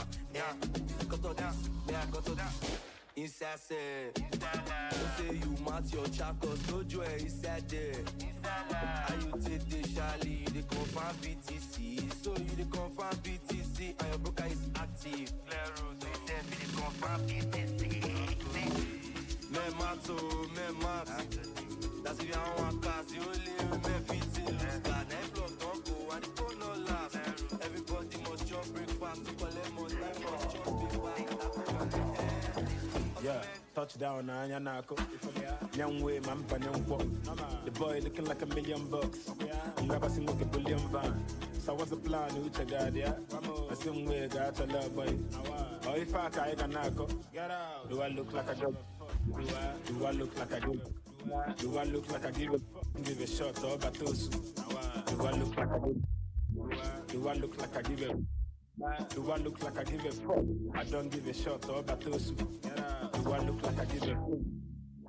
Got all this. Got all this. Inside say, don't say you mat your chakos, no joy inside there. How you take the Charlie, you the confirm BTC. So you the confirm BTC, and your broker is active. So you say you the confirm BTC. Men mat, that's if you don't want cars, you only men fit lose God. Now block don't go, and the phone no last. Everybody must chop breakfast to collect money, must chop big bag. Yeah, touchdown na Yanako. Young way, man, the boy looking like $1 million. I'm never seen a billion van. So what's the plan? Who check that, yeah? I same way, got a love boy. Oh, if I can get out. Do I look like a dog? Do I look like a dog? Do I look like I give a shot or batos? Do I look like a dog? Do I look like I give a? Do I look like I give a fuck? I don't give a shot or batos. Do I look like I give a fuck?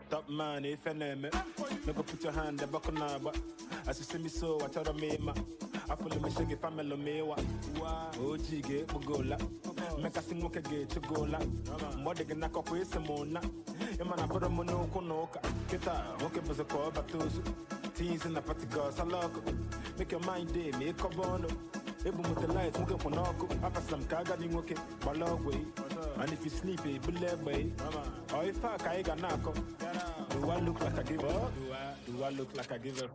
Top man, if I name it, no go put your hand the buckle now, but as you see me so, I tell me, I follow me shaggy family mewa. Oh, jiggy, Bugola. Make a sing okay, to go like more than knock up with some more. Emana put a mono konoka. Kita, okay, was a call, but those teens in the party girls, I love. Make your mind day, make a bono. Even with the lights, look up on Ango. After some kaga, you okay, but long way. And if you sleepy, believe way. Or if I got knuckle, do I look like I give up? Do I look like I give up?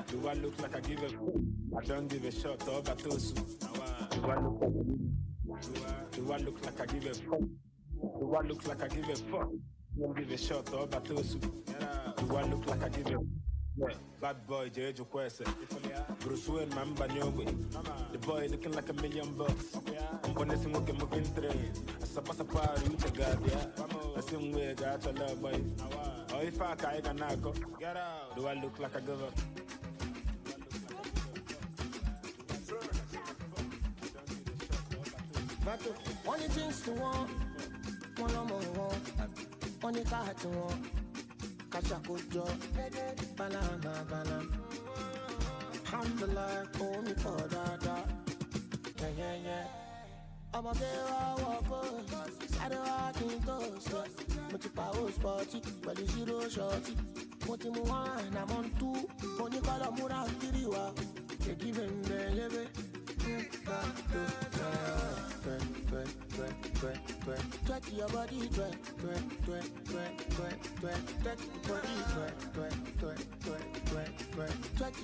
Do I look like I give up? I don't give a shot or batos. Do I look like I give up? Do I look like I give a fuck? Do I look like I give a fuck? Don't give a shot or batos. Do I look like I give a bad boy, Jeju Kwese. Bruce Wayne, man, Banyowe. The boy looking like $1 million. I'm gonna sing okay, moving train. I suppose a party, you check out, yeah. I sing way, got a love boy. Oh, if I can get out. Do I look like I give up? Only things to want, one more want, only car to want. Kachakujo, banana. Alhamdulillah, oh me for dada. Yeah. I'm a girl, walk I don't walk in toast. But if I was party, well, you zero shorty. What you want, I'm on two. Only call a mura kiriwa. They give him the leve. Twerk your body, twerk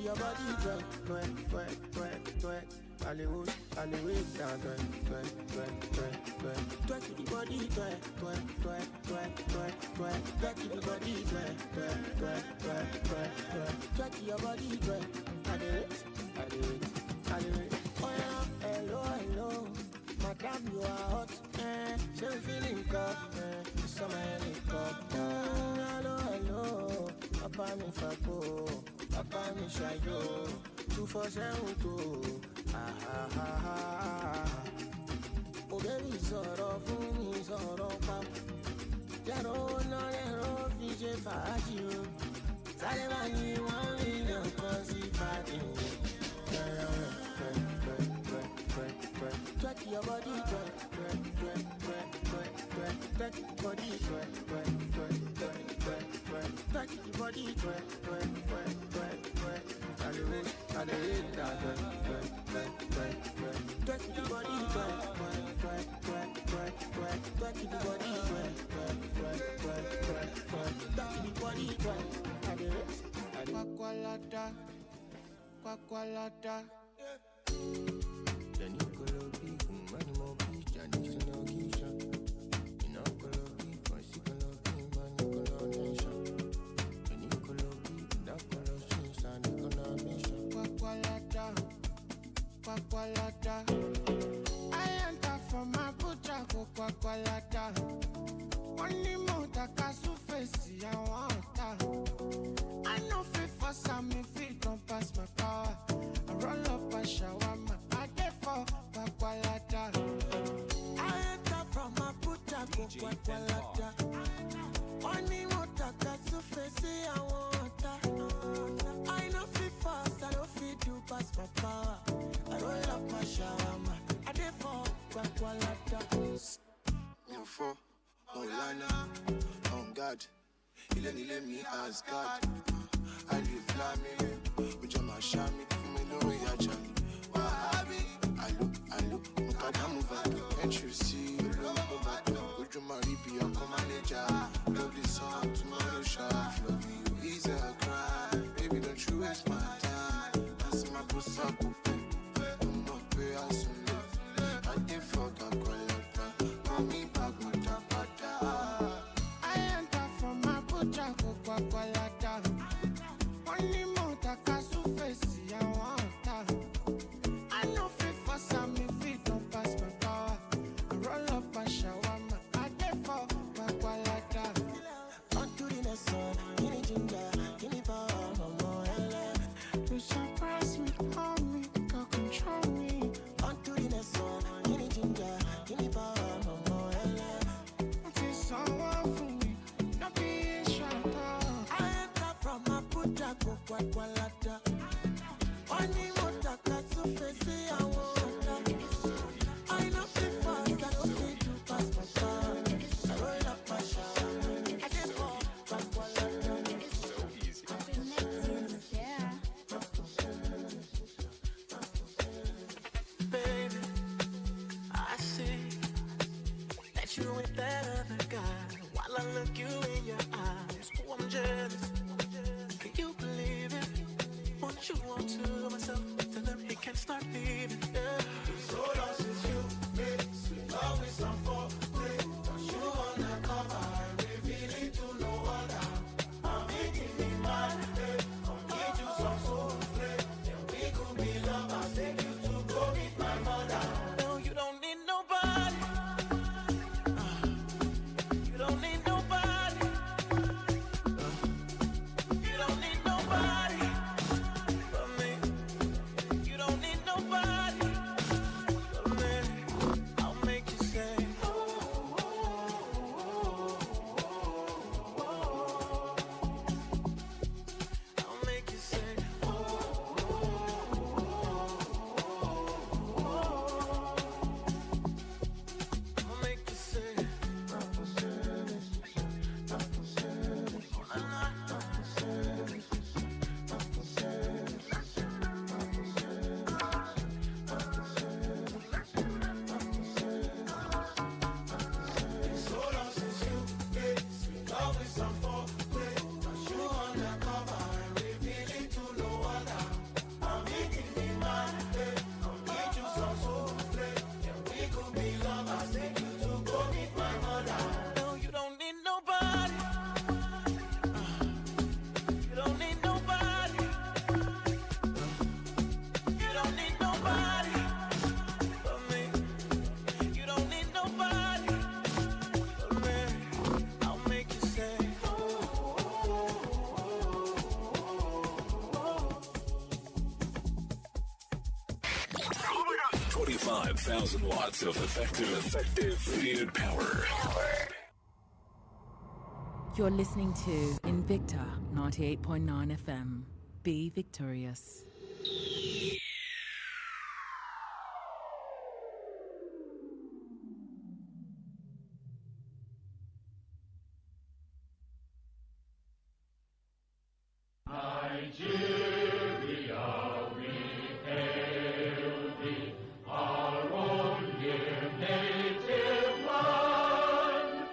your body, twerk. Hollywood, down, twerk the body, twerk the body, twerk your body, twerk. I do it. Oh yeah, hello. Damn, you are hot, so feeling cold, summer helicopter. Hello, hello, Papa mi fapo, Papa mi shayo, 247 oh baby, sọ̀rọ̀ fún mi, sọ̀rọ̀ pa. Yàrá náà lẹ́rọ fi ṣe fàájì o. Sáré bá ní 1 million kan sí pàdé. Twerk your body, twerk your body, twerk your body, twerk. I dey hate that, twerk your body, twerk your body, Kwakwalata. Then you go low big, money more big, and you no gisha. You know go low big, but you go low big, man, you go low nation. Then you go low big, that go low shins, and you go low mission. Kwakwalata. I enter from my butcher, go kwakwalata. Only more that kasu face, I want that. I know fit for some, if it don't pass my power. I roll up a shawarma, I get for kwakwalata. I enter from my butcher, go kwakwalata. Only more that kasu face, I want that. I know fit fast, I don't fit to pass my power. I roll up my shawarma, I get for kwakwalata. You for Olana, on God, he let me ask God. I live flaming, with your mashami, me know ya Charlie. Wahabi, I look, Mukadamu Vado, and you see, would you marry be your manager? Love this song, tomorrow shot, love you is a crime. Baby, don't you waste my time. That's my pussy up, I'm not pay as soon as I did for that quality. Call me back, my tapata. I enter from my butcher, go kwakwalata. Only more that kasu face, I want that. I know fit for some, if it don't pass my power. I roll up a shawarma, I get for kwakwalata. On to the next one, give me ginger, give me power, no more LA. You surprise me, hold me, can control me. On to the next one, give me ginger, give me power, no more LA. Until someone for me, not be a shadow. I enter from my butcher, go kwakwalata. Only more that kasu face, I want that. I know fit fast, I don't fit to pass my power. I roll up my shower, I get for kwakwalata. Baby, I see that you with that other guy. While I look you in your eyes, oh, I'm jealous. Can you believe it? Want you want to myself, tell them he can't start leaving. Yeah. So long since you made sweet love with some foreplay. Got you on the cover, revealing to no other. I'm making me mad, I'll give you some soul flame. Then we could be lovers, take you to go meet my mother. No, you don't need nobody. You don't need nobody. You don't need nobody but me. You don't need nobody but me. I'll make you say, I'll make you say, I'll make you say, So long since you made sweet love with some foreplay. Got you on the cover, revealing to no other. I'm making me mad, I'll give you some soul flame. Then we could be lovers, take you to go meet my mother. no, you don't need nobody. You don't need nobody. You don't need nobody but me. You 25,000 watts of effective radiant power. You're listening to Invicta 98.9 FM. Be victorious. Nigeria, we hail thee, our own dear native land.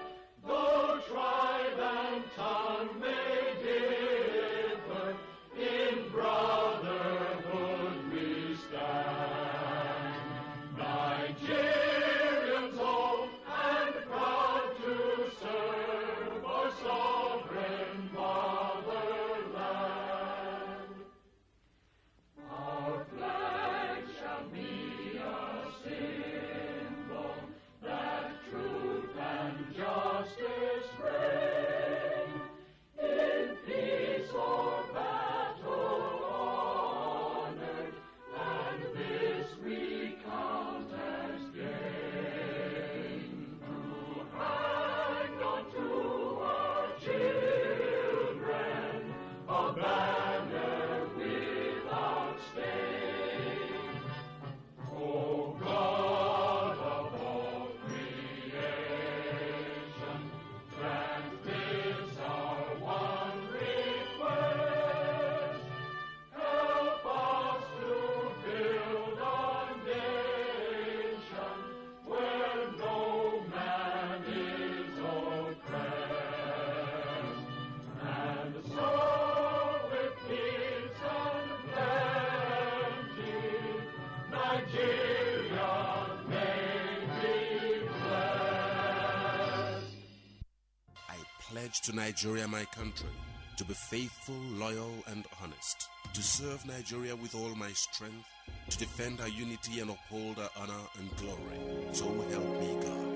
Though tribe and tongue may differ, in brotherhood we stand. Nigerians old and proud to serve our sovereign motherland. Our flag shall be a symbol that truth and justice reign. In peace or battle honored, and this we count as gain. To hang on to our children a banner without stain. O God of all creation, grant this our one request. Help us to build a nation where no man is oppressed, and so with peace and plenty, Nigeria may be blessed. I pledge to Nigeria, my country, to be faithful, loyal, and honest, to serve Nigeria with all my strength, to defend her unity and uphold her honor and glory. So help me God.